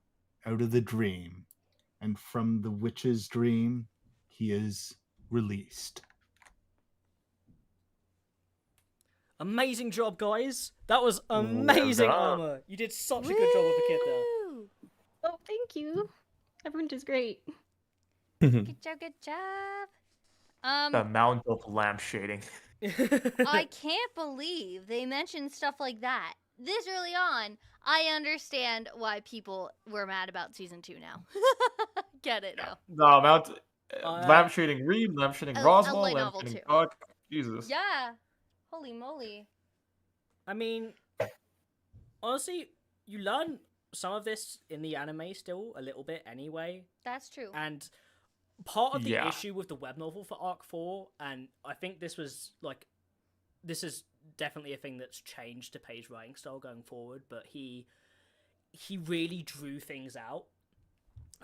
[SPEAKER 11] out of the dream, and from the witch's dream, he is released.
[SPEAKER 1] Amazing job, guys. That was amazing
[SPEAKER 4] done.
[SPEAKER 1] armor. You did such a good job of Echidna.
[SPEAKER 2] Woo!
[SPEAKER 6] Oh, thank you. Everyone does great.
[SPEAKER 2] Good job, good job.
[SPEAKER 4] The amount of lamp shading.
[SPEAKER 2] I can't believe they mentioned stuff like that this early on. I understand why people were mad about season 2 now. Get it now.
[SPEAKER 4] The amount lamp shading Reed, lamp shading
[SPEAKER 2] A
[SPEAKER 4] Roswell,
[SPEAKER 2] light
[SPEAKER 4] lamp
[SPEAKER 2] novel
[SPEAKER 4] shading
[SPEAKER 2] too.
[SPEAKER 4] Buck. Jesus.
[SPEAKER 2] Yeah. Holy moly.
[SPEAKER 1] I mean, honestly, you learn some of this in the anime still a little bit anyway.
[SPEAKER 2] That's true.
[SPEAKER 1] And part of the
[SPEAKER 4] Yeah.
[SPEAKER 1] issue with the web novel for Arc 4, and I think this was like, this is definitely a thing that's changed to Page writing style going forward, but he really drew things out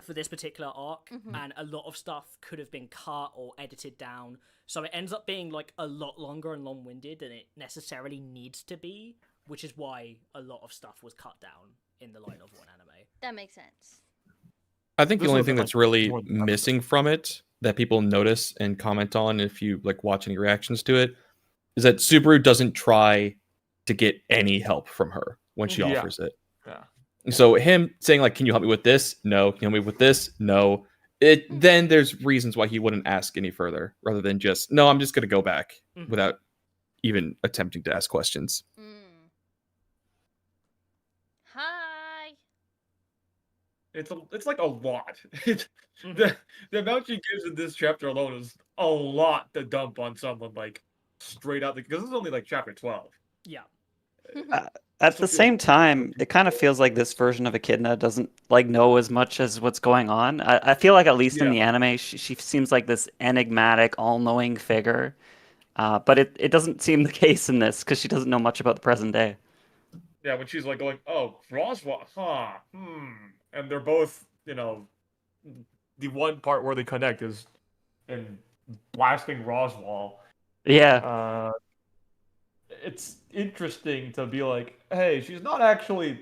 [SPEAKER 1] for this particular arc, and a lot of stuff could have been cut or edited down, so it ends up being like a lot longer and long-winded than it necessarily needs to be, which is why a lot of stuff was cut down in the light novel and anime.
[SPEAKER 2] That makes sense.
[SPEAKER 3] I think
[SPEAKER 4] This
[SPEAKER 3] the only
[SPEAKER 4] would've
[SPEAKER 3] thing
[SPEAKER 4] been,
[SPEAKER 3] that's
[SPEAKER 4] like,
[SPEAKER 3] really
[SPEAKER 4] more than
[SPEAKER 3] missing from it that people notice and comment on if you like watch any reactions to it is that Subaru doesn't try to get any help from her when she
[SPEAKER 4] Yeah.
[SPEAKER 3] offers it.
[SPEAKER 4] Yeah.
[SPEAKER 3] So him saying like, "Can you help me with this?" No. "Can you help me with this?" No. Then there's reasons why he wouldn't ask any further, rather than just, "No, I'm just gonna go back," without even attempting to ask questions.
[SPEAKER 2] Hi.
[SPEAKER 4] It's like a lot. The amount she gives in this chapter alone is a lot to dump on someone like straight out because this is only like chapter 12.
[SPEAKER 1] Yeah.
[SPEAKER 7] At the same time, it kind of feels like this version of Echidna doesn't like know as much as what's going on. I feel like at least in the anime, she seems like this enigmatic, all-knowing figure. But it doesn't seem the case in this because she doesn't know much about the present day.
[SPEAKER 4] Yeah, when she's like going, "Oh, Roswell, and they're both, the one part where they connect is in blasting Roswell.
[SPEAKER 7] Yeah.
[SPEAKER 4] It's interesting to be like, hey, she's not actually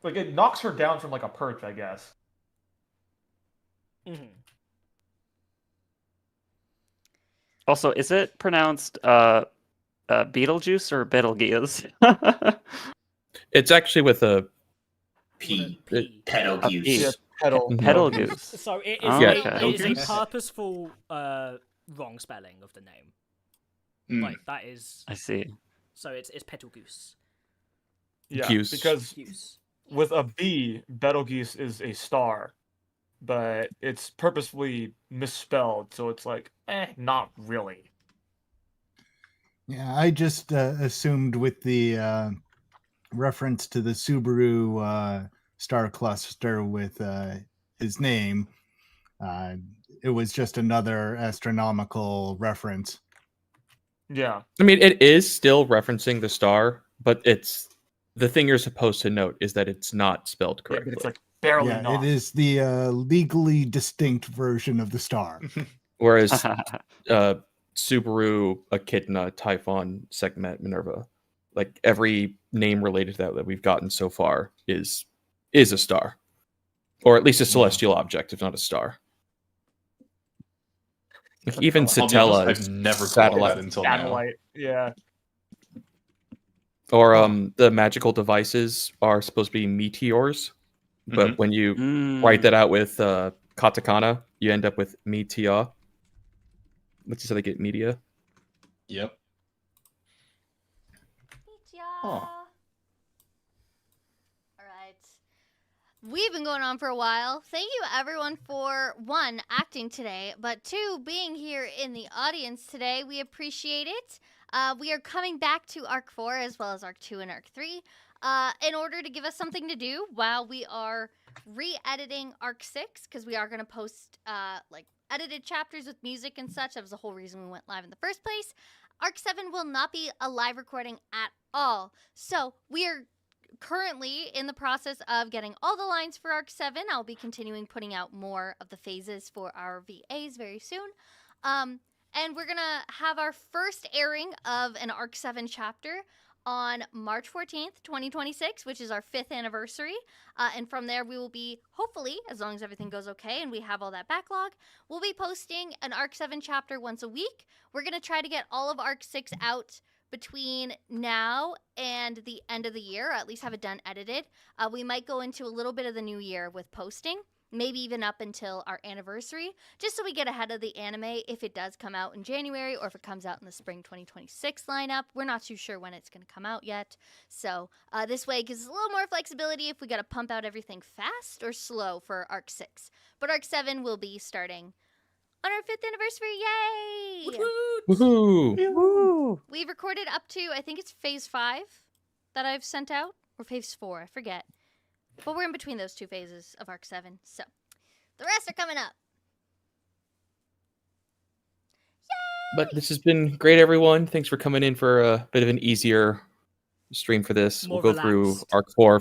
[SPEAKER 4] like it knocks her down from like a perch, I guess.
[SPEAKER 7] Also, is it pronounced Beetlejuice or Betelgeuse?
[SPEAKER 3] It's actually with a
[SPEAKER 8] P.
[SPEAKER 3] It-
[SPEAKER 8] Pedalgeuse.
[SPEAKER 7] Pedalgeuse.
[SPEAKER 1] So it is,
[SPEAKER 7] Oh,
[SPEAKER 1] it is
[SPEAKER 7] okay.
[SPEAKER 1] a purposeful wrong spelling of the name. Like that is.
[SPEAKER 7] I see.
[SPEAKER 1] So it's Petalgoose.
[SPEAKER 4] Yeah,
[SPEAKER 3] Goose.
[SPEAKER 4] because
[SPEAKER 1] Goose.
[SPEAKER 4] with a B, Betelgeuse is a star, but it's purposefully misspelled, so it's like, not really.
[SPEAKER 11] Yeah, I just assumed with the reference to the Subaru star cluster with his name, it was just another astronomical reference.
[SPEAKER 4] Yeah.
[SPEAKER 3] I mean, it is still referencing the star, but it's the thing you're supposed to note is that it's not spelled correctly.
[SPEAKER 4] But it's like barely
[SPEAKER 11] Yeah,
[SPEAKER 4] not.
[SPEAKER 11] it is the legally distinct version of the star.
[SPEAKER 3] Whereas Subaru, Echidna, Typhon, Sekhmet, Minerva, like every name related to that we've gotten so far is a star, or at least a celestial object, if not a star. Like even
[SPEAKER 12] I'll be honest,
[SPEAKER 3] Satella
[SPEAKER 12] I've
[SPEAKER 3] is
[SPEAKER 12] never caught
[SPEAKER 3] satellite.
[SPEAKER 12] that until now.
[SPEAKER 4] Satellite, yeah.
[SPEAKER 3] Or the magical devices are supposed to be meteors, but when you write that out with katakana, you end up with meteor. Which is how they get media.
[SPEAKER 12] Yep.
[SPEAKER 2] All right. We've been going on for a while. Thank you, everyone, for, one, acting today, but two, being here in the audience today. We appreciate it. We are coming back to Arc 4 as well as Arc 2 and Arc 3 in order to give us something to do while we are re-editing Arc 6, because we are going to post, edited chapters with music and such. That was the whole reason we went live in the first place. Arc 7 will not be a live recording at all. So we are currently in the process of getting all the lines for Arc 7. I'll be continuing putting out more of the phases for our VAs very soon. And we're going to have our first airing of an Arc 7 chapter on March 14th, 2026, which is our 5th anniversary. And from there, we will be, hopefully, as long as everything goes okay and we have all that backlog, we'll be posting an Arc 7 chapter once a week. We're going to try to get all of Arc 6 out between now and the end of the year, or at least have it done edited. We might go into a little bit of the new year with posting, maybe even up until our anniversary, just so we get ahead of the anime if it does come out in January or if it comes out in the spring 2026 lineup. We're not too sure when it's going to come out yet. So this way gives us a little more flexibility if we got to pump out everything fast or slow for Arc 6. But Arc 7 will be starting on our 5th anniversary. Yay!
[SPEAKER 3] Woohoo!
[SPEAKER 7] Woo!
[SPEAKER 2] We've recorded up to, I think it's phase 5 that I've sent out, or phase 4, I forget. But we're in between those 2 phases of Arc 7, so the rest are coming up.
[SPEAKER 3] But this has been great, everyone. Thanks for coming in for a bit of an easier stream for this.
[SPEAKER 1] More
[SPEAKER 3] we'll go through
[SPEAKER 1] relaxed.
[SPEAKER 3] Arc 4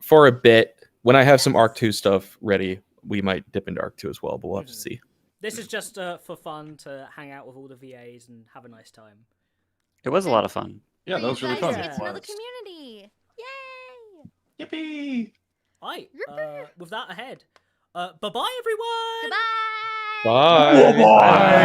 [SPEAKER 3] for a bit. When I have some Arc 2 stuff ready, we might dip into Arc 2 as well, but we'll have to see.
[SPEAKER 1] This is just for fun to hang out with all the VAs and have a nice time.
[SPEAKER 7] It was a lot of fun.
[SPEAKER 4] Yeah, that was really fun.
[SPEAKER 2] Get to know the community. Yay!
[SPEAKER 4] Yippee!
[SPEAKER 1] Right, with that ahead, bye-bye, everyone!
[SPEAKER 2] Goodbye!
[SPEAKER 3] Bye.
[SPEAKER 4] Bye.